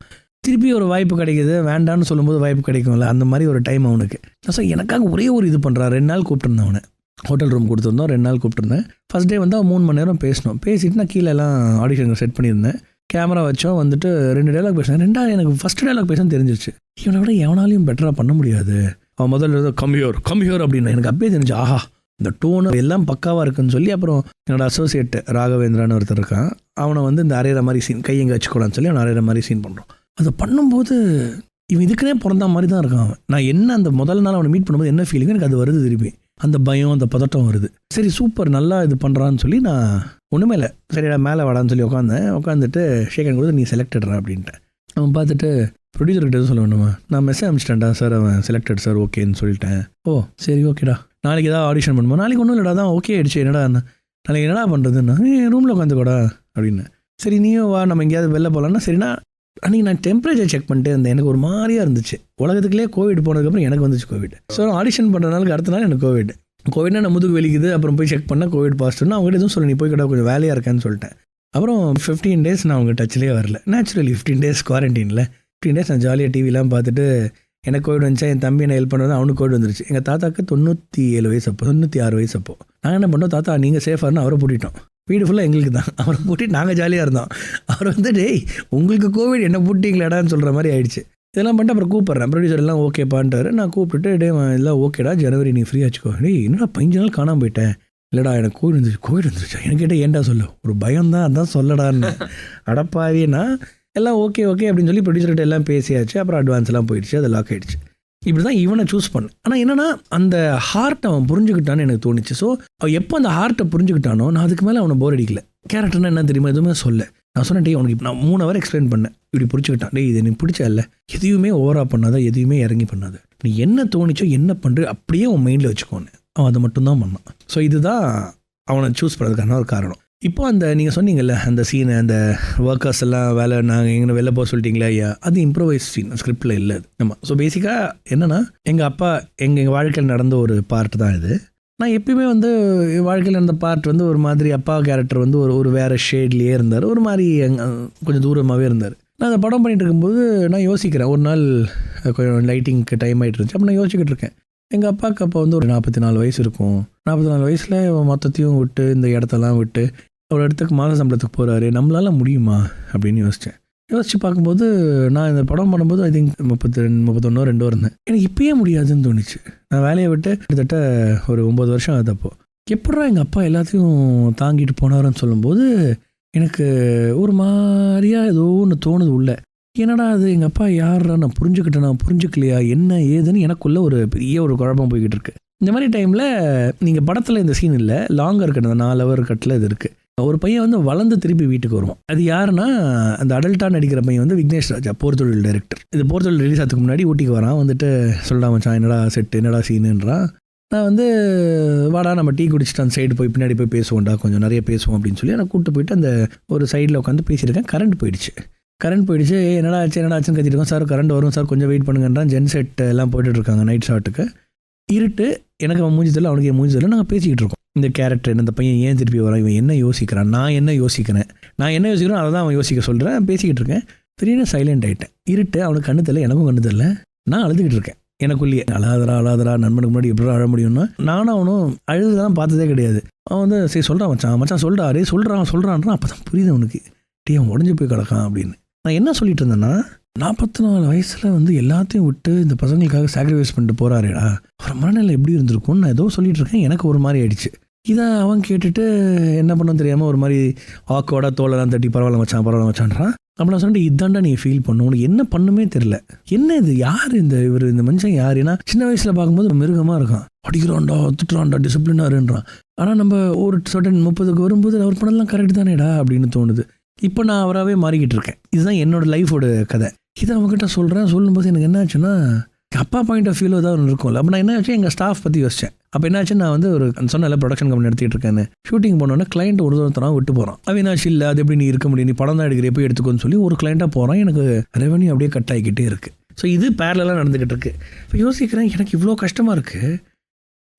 திருப்பி ஒரு வாய்ப்பு கிடைக்கிது, வேண்டான்னு சொல்லும்போது வாய்ப்பு கிடைக்கும்ல, அந்த மாதிரி ஒரு டைம் அவனுக்கு. ஸோ எனக்காக ஒரே ஒரு இது பண்ணுறான். 2 நாள் கூப்பிட்டுருந்தேன் அவனை. ஹோட்டல் ரூம் கொடுத்துருந்தோம், 2 நாள் கூப்பிட்டுருந்தேன். ஃபஸ்ட் டே வந்து அவன் 3 மணி நேரம் பேசணும். பேசிட்டு நான் கீழே எல்லாம் ஆடிஷனுக்கு செட் பண்ணியிருந்தேன். கேமரா வச்சோம். வந்துட்டு 2 டைலாக் பேசினேன். 2வது எனக்கு ஃபஸ்ட் டைலாக் பேசணும்னு தெரிஞ்சிருச்சு. இவனை விட எவனாலையும் பெட்டராக பண்ண முடியாது. அவன் முதல்ல கம்யூர் அப்படின்னு எனக்கு அப்பயே தெரிஞ்சு, ஆஹா இந்த டோனு எல்லாம் பக்காவாக இருக்குன்னு சொல்லி அப்புறம் என்னோடய அசோசியேட் ராகவேந்திரான்னு ஒருத்தர் இருக்கான். அவனை வந்து இந்த அரைகிற மாதிரி சீன், கையங்க வச்சுக்கூடான்னு சொல்லி அவனை அரைகிற மாதிரி சீன் பண்ணுறோம். அதை பண்ணும்போது இவன் இதுக்குனே பிறந்த மாதிரி தான் இருக்கான் அவன். நான் என்ன அந்த முதல் நாள் அவனை மீட் பண்ணும்போது என்ன ஃபீலிங் எனக்கு அது வருது, திருப்பி அந்த பயம் அந்த பதட்டம் வருது. சரி சூப்பர் நல்லா இது பண்ணுறான்னு சொல்லி நான் ஒன்றுமே இல்லை, சரிடா மேலே வாடான்னு சொல்லி உட்காந்துட்டு ஷேக் கொடுத்து நீ செலக்டட்ரா அப்படின்ட்டேன். அவன் பார்த்துட்டு ப்ரொடியூசர்கிட்ட எதுவும் சொல்ல வேணுமா, நான் மெசேஜ் அனுப்பிச்சிட்டேன்டா சார், அவன் செலக்டட் சார் ஓகேன்னு சொல்லிட்டேன். ஓ சரி ஓகேடா, நாளைக்கு ஏதாவது ஆடிஷன் பண்ணுமா, நாளைக்கு ஒன்றும் இல்லைடா தான் ஓகே ஆயிடுச்சு, என்னடா நாளைக்கு என்னடா பண்ணுறதுன்னா என் ரூமில் உட்காந்துக்கூடா அப்படின்னு. சரி நீயும் வா நம்ம எங்கேயாவது வெளில போகலான்னா. சரிண்ணா அன்றைக்கி நான் டெம்பரேச்சர் செக் பண்ணிட்டே இருந்தேன். எனக்கு ஒரு மாதிரியாக இருந்துச்சு. உலகத்துக்குள்ளே கோவிட் போனதுக்கப்புறம் எனக்கு வந்துச்சு கோவிட். ஸோ ஆடிஷன் பண்ணுற நாளுக்கு அடுத்த நாள் எனக்கு கோவிட்னா நான் முதுகு வெளிக்குது. அப்புறம் போய் செக் பண்ணால் கோவிட் பாசிட்டிவ்னா அவங்ககிட்ட எதுவும் சொல்லி நீ போய் கடை கொஞ்சம் வேலையாக இருக்கேன்னு சொல்லிட்டேன். அப்புறம் 15 days நான் அவங்க டச்சிலே வரல. நேச்சுரலி 15 days குவாரண்டைனில் 15 days நான் ஜாலியாக டிவிலாம் பார்த்துட்டு எனக்கு கோவிட் வந்துச்சா, என் தம்பி என்ன ஹெல்ப் பண்ணுறது, அவனுக்கு கோவிட் வந்துருச்சு. எங்கள் தாத்தாக்கு 97 வயசு அப்போ, 96 வயசு அப்போ. நாங்கள் என்ன பண்ணோம், தாத்தா நீங்கள் சேஃபாக அவரை பூட்டிட்டோம். வீடு ஃபுல்லாக எங்களுக்கு தான். அவரை பூட்டிட்டு நாங்கள் ஜாலியாக இருந்தோம். அவர் வந்து டேய் உங்களுக்கு கோவிட் என்ன பூட்டிங்களாடான்னு சொல்கிற மாதிரி ஆயிடுச்சு. இதெல்லாம் பண்ணிட்டு அப்புறம் கூப்பிட்றேன், ப்ரொடியூசர் எல்லாம் ஓகே பண்ணிட்டாரு. நான் கூப்பிட்டுட்டு டே எல்லாம் ஓகேடா ஜனவரி நீ ஃப்ரீ ஆச்சுக்கோ. டேய் என்னடா 15 நாள் காணாமல் போயிட்டேன். இல்லைடா எனக்கு கோவிட் வந்துருச்சா, எனக்கு கேட்டால் ஏன்டா சொல்லு, ஒரு பயம் தான் அதான் சொல்லடான்னு. அடப்பாவின்னா எல்லாம் ஓகே அப்படின்னு சொல்லி ப்ரொடியூசர்கிட்ட எல்லாம் பேசியாச்சு. அப்புறம் அட்வான்ஸ்லாம் போயிடுச்சு, அது லாக் ஆகிடுச்சு. இப்படி தான் இவனை சூஸ் பண்ணேன். ஆனால் என்னென்னா அந்த ஹார்ட்டை அவன் புரிஞ்சுக்கிட்டான்னு எனக்கு தோணுச்சு. ஸோ அவன் எப்போ அந்த ஹார்ட்டை புரிஞ்சுக்கிட்டானோ நான் அதுக்கு மேலே அவனை போர் அடிக்கல. கேரக்டர்னா என்ன தெரியுமா, எதுவுமே சொல்ல. நான் சொன்னேன் டே அவனுக்கு நான் 3 hour எக்ஸ்பிளைன் பண்ணேன். இப்படி பிடிச்சிக்கிட்டான். டே இது எனக்கு பிடிச்சா இல்லை, எதையுமே ஓவராக பண்ணாத, எதையுமே இறங்கி பண்ணாத, நீ என்ன தோணிச்சோ என்ன பண்ணுற அப்படியே அவன் மைண்டில் வச்சுக்கோன்னு. அவன் அதை மட்டும்தான் பண்ணான். ஸோ இதுதான் அவனை சூஸ் பண்ணுறதுக்கான ஒரு காரணம். இப்போ அந்த நீங்கள் சொன்னீங்கல்ல அந்த சீனு, அந்த ஒர்க்கர்ஸ் எல்லாம் வேலை நாங்கள் எங்கே வெளில போக சொல்லிட்டீங்களா ஐயா, அது இம்ப்ரோவைஸ் சீன், ஸ்கிரிப்டில் இல்லை அது. ஆமாம். ஸோ பேசிக்காக என்னென்னா எங்கள் அப்பா எங்கள் வாழ்க்கையில் நடந்த ஒரு பார்ட் தான் இது. நான் எப்பயுமே வந்து வாழ்க்கையில் இருந்த பார்ட் வந்து ஒரு மாதிரி அப்பா கேரக்டர் வந்து ஒரு வேறு ஷேட்லேயே இருந்தார், ஒரு மாதிரி கொஞ்சம் தூரமாகவே இருந்தார். நான் அந்த படம் பண்ணிகிட்டு இருக்கும்போது நான் யோசிக்கிறேன், ஒரு நாள் கொஞ்சம் லைட்டிங்க்கு டைம் ஆகிட்டு இருந்துச்சு. அப்போ நான் யோசிச்சுக்கிட்டு இருக்கேன், எங்கள் அப்பாவுக்கு அப்போ வந்து ஒரு 44 வயசு இருக்கும். 44 வயசில் மொத்தத்தையும் விட்டு இந்த இடத்தெல்லாம் விட்டு ஒரு இடத்துக்கு மாத சம்பளத்துக்கு போகிறாரு, நம்மளால முடியுமா அப்படின்னு யோசித்து பார்க்கும்போது நான் இந்த படம் பண்ணும்போது ஐ திங்க் 31 இருந்தேன். எனக்கு இப்பயே முடியாதுன்னு தோணுச்சு. நான் வேலையை விட்டு கிட்டத்தட்ட ஒரு 9 வருஷம் ஆகுது. அப்போ எப்படா எங்கள் அப்பா எல்லாத்தையும் தாங்கிட்டு போனாருன்னு சொல்லும்போது எனக்கு ஒரு மாதிரியாக ஏதோ ஒன்று தோணுது உள்ள. என்னடா அது எங்கள் அப்பா யாரா, நான் புரிஞ்சுக்கலையா என்ன ஏதுன்னு எனக்குள்ளே ஒரு பெரிய ஒரு குழப்பம் போய்கிட்டு இருக்கு. இந்த மாதிரி டைமில் நீங்கள் படத்தில் இந்த சீன் இல்லை, லாங்கர் கட், அந்த 4 hour கட்டில் இது இருக்குது. ஒரு பையன் வந்து வளர்ந்து திருப்பி வீட்டுக்கு வருவான். அது யாருன்னா அந்த அடல்ட்டாக நடிக்கிற பையன் வந்து விக்னேஷ் ராஜா, போர்த்தொழில் டைரக்டர். இது போர்த்தொழில் ரிலீஸ் ஆகிறதுக்கு முன்னாடி ஊட்டிக்கு வரான். வந்துட்டு சொல்லலாம் மச்சான் என்னடா செட்டு என்னடா சீனுன்றான். நான் வந்து வாடா நம்ம டீ குடிச்சிட்டு அந்த சைடு போய் பின்னாடி போய் பேசுவோம்டா, கொஞ்சம் நிறைய பேசுவோம் அப்படின்னு சொல்லி நான் கூப்பிட்டு போயிட்டு அந்த ஒரு சைடில் உட்காந்து பேசியிருக்கேன். கரண்ட் போயிடுச்சு. என்னடா ஆச்சுன்னு கத்திட்டு இருக்கோம். சார் கரண்ட் வரும் சார் கொஞ்சம் வெயிட் பண்ணுங்கன்றான். ஜென் செட் எல்லாம் போய்ட்டு இருக்காங்க நைட் ஷாட்டுக்கு. இருட்டு, எனக்கு அவன் மூஞ்சி தெரியல, அவனுக்கு என் மூஞ்சி தெரியல. நாங்கள் பேசிக்கிட்டு இருக்கோம். இந்த கேரக்டர் என்ன, இந்த பையன் ஏன் திருப்பி வரான், இவன் என்ன யோசிக்கிறான், நான் என்ன யோசிக்கிறேன் அதை தான் அவன் யோசிக்க சொல்கிறேன். பேசிக்கிட்டு இருக்கேன். திடீர்னு சைலண்ட் ஆகிட்டேன். இருட்டு, அவனுக்கு கண்ணு தெரியல, எனக்கும் கண்ணு தெரியல. நான் அழுதுகிட்டு இருக்கேன். எனக்குள்ளேயே அழாதரா நண்பனுக்கு முன்னாடி எப்படி அழ முடியும்னா, நானும் அவனும் அழுதுதான் பார்த்ததே கிடையாது. அவன் வந்து சரி சொல்கிறான் மச்சான் சொல்கிறா ரே சொல்கிறான்றான். அப்போ தான் புரியுது அவனுக்கு, அவன் உடஞ்சி போய் கிடக்கான் அப்படின்னு. நான் என்ன சொல்லிட்டு இருந்தேன்னா, 44 வயசில் வந்து எல்லாத்தையும் விட்டு இந்த பசங்களுக்காக சாக்ரிஃபைஸ் பண்ணிட்டு போகிறாரேடா, அவர் மனநிலை எப்படி இருந்திருக்கும்னு நான் ஏதோ சொல்லிட்டு இருக்கேன். எனக்கு ஒரு மாதிரி ஆயிடுச்சு. இதை அவன் கேட்டுட்டு என்ன பண்ணணும் தெரியாமல் ஒரு மாதிரி ஆக்கோட தோலெல்லாம் தட்டி பரவாயில்ல மச்சான்றான். அப்போ நான் சொன்னேன், இதாண்டா நீ ஃபீல் பண்ணணும், உனக்கு என்ன பண்ணுமே தெரில, என்ன இது யார் இந்த மனுஷன் யார்? ஏன்னா சின்ன வயசில் பார்க்கும்போது மிருகமாக இருக்கான், அடிக்கிறான்டா திட்டுறான்டா டிசிப்ளினாருன்றான். ஆனால் நம்ம ஒரு சர்டன் 30க்கு வரும்போது அவர் பண்ணலாம் கரெக்ட் தானேடா அப்படின்னு தோணுது. இப்போ நான் அவராகவே மாறிக்கிட்டு இருக்கேன். இதுதான் என்னோடய லைஃபோட கதை. இதை அவங்ககிட்ட சொல்லும்போது எனக்கு என்ன ஆச்சுன்னா, அப்பா பாயிண்ட் ஆஃப் வியூவில் தான் ஒன்று இருக்கும்ல. அப்போ நான் என்ன ஆச்சு, எங்கள் ஸ்டாஃப் பற்றி யோசித்தேன். அப்போ என்னாச்சு, நான் வந்து ஒரு சொன்ன ப்ரொடக்ஷன் கம்பெனி நடத்திட்டு இருக்கேன்னு, ஷூட்டிங் போனோன்னே கிளைண்ட் ஒரு தூரத்தரம் விட்டு போகிறான். அவினாஷ் இல்லை, அது எப்படி நீ இருக்க முடியும், நீ படம் தான் எடுக்கிற, போய் எடுத்துக்கோன்னு சொல்லி ஒரு கிளைண்ட்டாக போகிறான். எனக்கு ரெவன்யூ அப்படியே கட் ஆகிக்கிட்டே இருக்குது. ஸோ இது பேரலாக நடந்துக்கிட்டு இருக்கு. இப்போ யோசிக்கிறேன், எனக்கு இவ்வளோ கஷ்டமாக இருக்குது,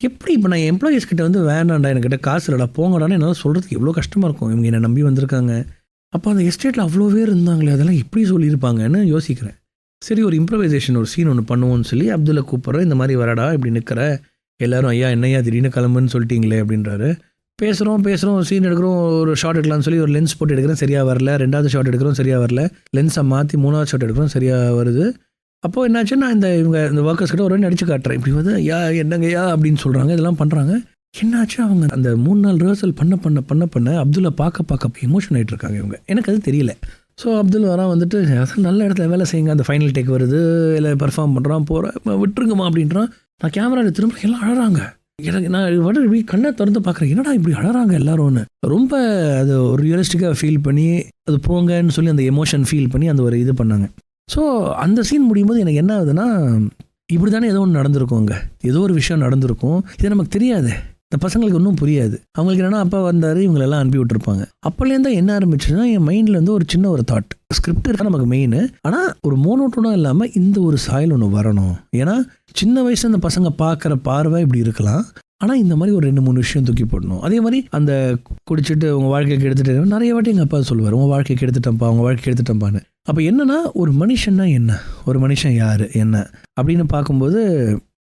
எப்படி இப்போ நான் எம்ப்ளாயீஸ் கிட்ட வந்து வேணாண்டா, என்கிட்ட காசு இல்லைடா போங்கடான்னு என்னால் சொல்கிறதுக்கு எவ்வளோ கஷ்டமாக இருக்கும். இவங்க என்னை நம்பி வந்திருக்காங்க, அப்போ அந்த எஸ்டேட்டில் அவ்வளோ பேர் இருந்தாங்களே, அதெல்லாம் எப்படி சொல்லியிருப்பாங்கன்னு யோசிக்கிறேன். சரி, ஒரு இம்ப்ரவைசேஷன், ஒரு சீன் ஒன்று பண்ணுவோன்னு சொல்லி அப்துல்லை கூப்பிட்றேன். இந்த மாதிரி வரடா, இப்படி நிற்கிற எல்லோரும், ஐயா என்னையா திடீர்னு கிளம்புன்னு சொல்லிட்டீங்களே அப்படின்றாரு. பேசுகிறோம் சீன் எடுக்கிறோம், ஒரு ஷார்ட் எடுக்கலாம்னு சொல்லி ஒரு லென்ஸ் போட்டு எடுக்கிறேன், சரியாக வரல. ரெண்டாவது ஷார்ட் எடுக்கிறோம், சரியாக வரல. லென்ஸை மாற்றி மூணாவது ஷார்ட் எடுக்கிறோம், சரியாக வருது. அப்போது என்னாச்சு, நான் இந்த ஒர்க்கர்ஸ் கிட்ட ஒரு நடிச்சு காட்டுறேன். இப்படி வந்து யா என்னங்கய்யா அப்படின்னு சொல்கிறாங்க, இதெல்லாம் பண்ணுறாங்க. என்னாச்சு, அவங்க அந்த 3 நாள் ரிஹர்சல் பண்ண அப்துல்லை பார்க்க எமோஷன் ஆகிட்டு இருக்காங்க இவங்க. எனக்கு அது தெரியல. ஸோ அப்துல் வரான், வந்துட்டு நல்ல இடத்துல வேலை செய்யுங்க, அந்த ஃபைனல் டேக் வருது, இல்லை பெர்ஃபார்ம் பண்ணுறான், போகிறேன், விட்டுருங்கம்மா அப்படின்றான். நான் கேமராவில் திரும்ப எல்லாம் அழறாங்க. எனக்கு நான் இப்படி கண்ணை திறந்து பார்க்குறேன், என்னடா இப்படி அழறாங்க எல்லாரும்னு. ரொம்ப அது ஒரு ரியலிஸ்டிக்காக ஃபீல் பண்ணி அது போங்கன்னு சொல்லி அந்த எமோஷன் ஃபீல் பண்ணி அந்த ஒரு இது பண்ணாங்க. ஸோ அந்த சீன் முடியும் போது எனக்கு என்ன ஆகுதுன்னா, இப்படி தானே ஏதோ ஒன்று நடந்திருக்கும், ஏதோ ஒரு விஷயம் நடந்திருக்கும், இது நமக்கு தெரியாது, இந்த பசங்களுக்கு ஒன்றும் புரியாது. அவங்களுக்கு என்னென்னா அப்பா வந்தார், இவங்களெல்லாம் அனுப்பி விட்டுருப்பாங்க. அப்போலேருந்து என்ன ஆரம்பிச்சுன்னா, என் மைண்டில் வந்து ஒரு சின்ன ஒரு தாட், ஸ்கிரிப்ட் தான் நமக்கு மெயின், ஆனால் ஒரு மோனோட்டோனாக இல்லாமல் இந்த ஒரு சாயல் ஒன்று வரணும். ஏன்னா சின்ன வயசுல அந்த பசங்க பார்க்குற பார்வை இப்படி இருக்கலாம், ஆனால் இந்த மாதிரி ஒரு 2-3 விஷயம் தூக்கி போடணும். அதே மாதிரி அந்த குடிச்சிட்டு உங்கள் வாழ்க்கைக்கு எடுத்துகிட்டு நிறைய வாட்டி எங்கள் அப்பா சொல்லுவார், உங்கள் வாழ்க்கைக்கு எடுத்துட்டேன்ப்பா, உங்கள் வாழ்க்கைக்கு எடுத்துட்டேன்ப்பான்னு. அப்போ என்னென்னா, ஒரு மனுஷன்னா என்ன, ஒரு மனுஷன் யார் என்ன அப்படின்னு பார்க்கும்போது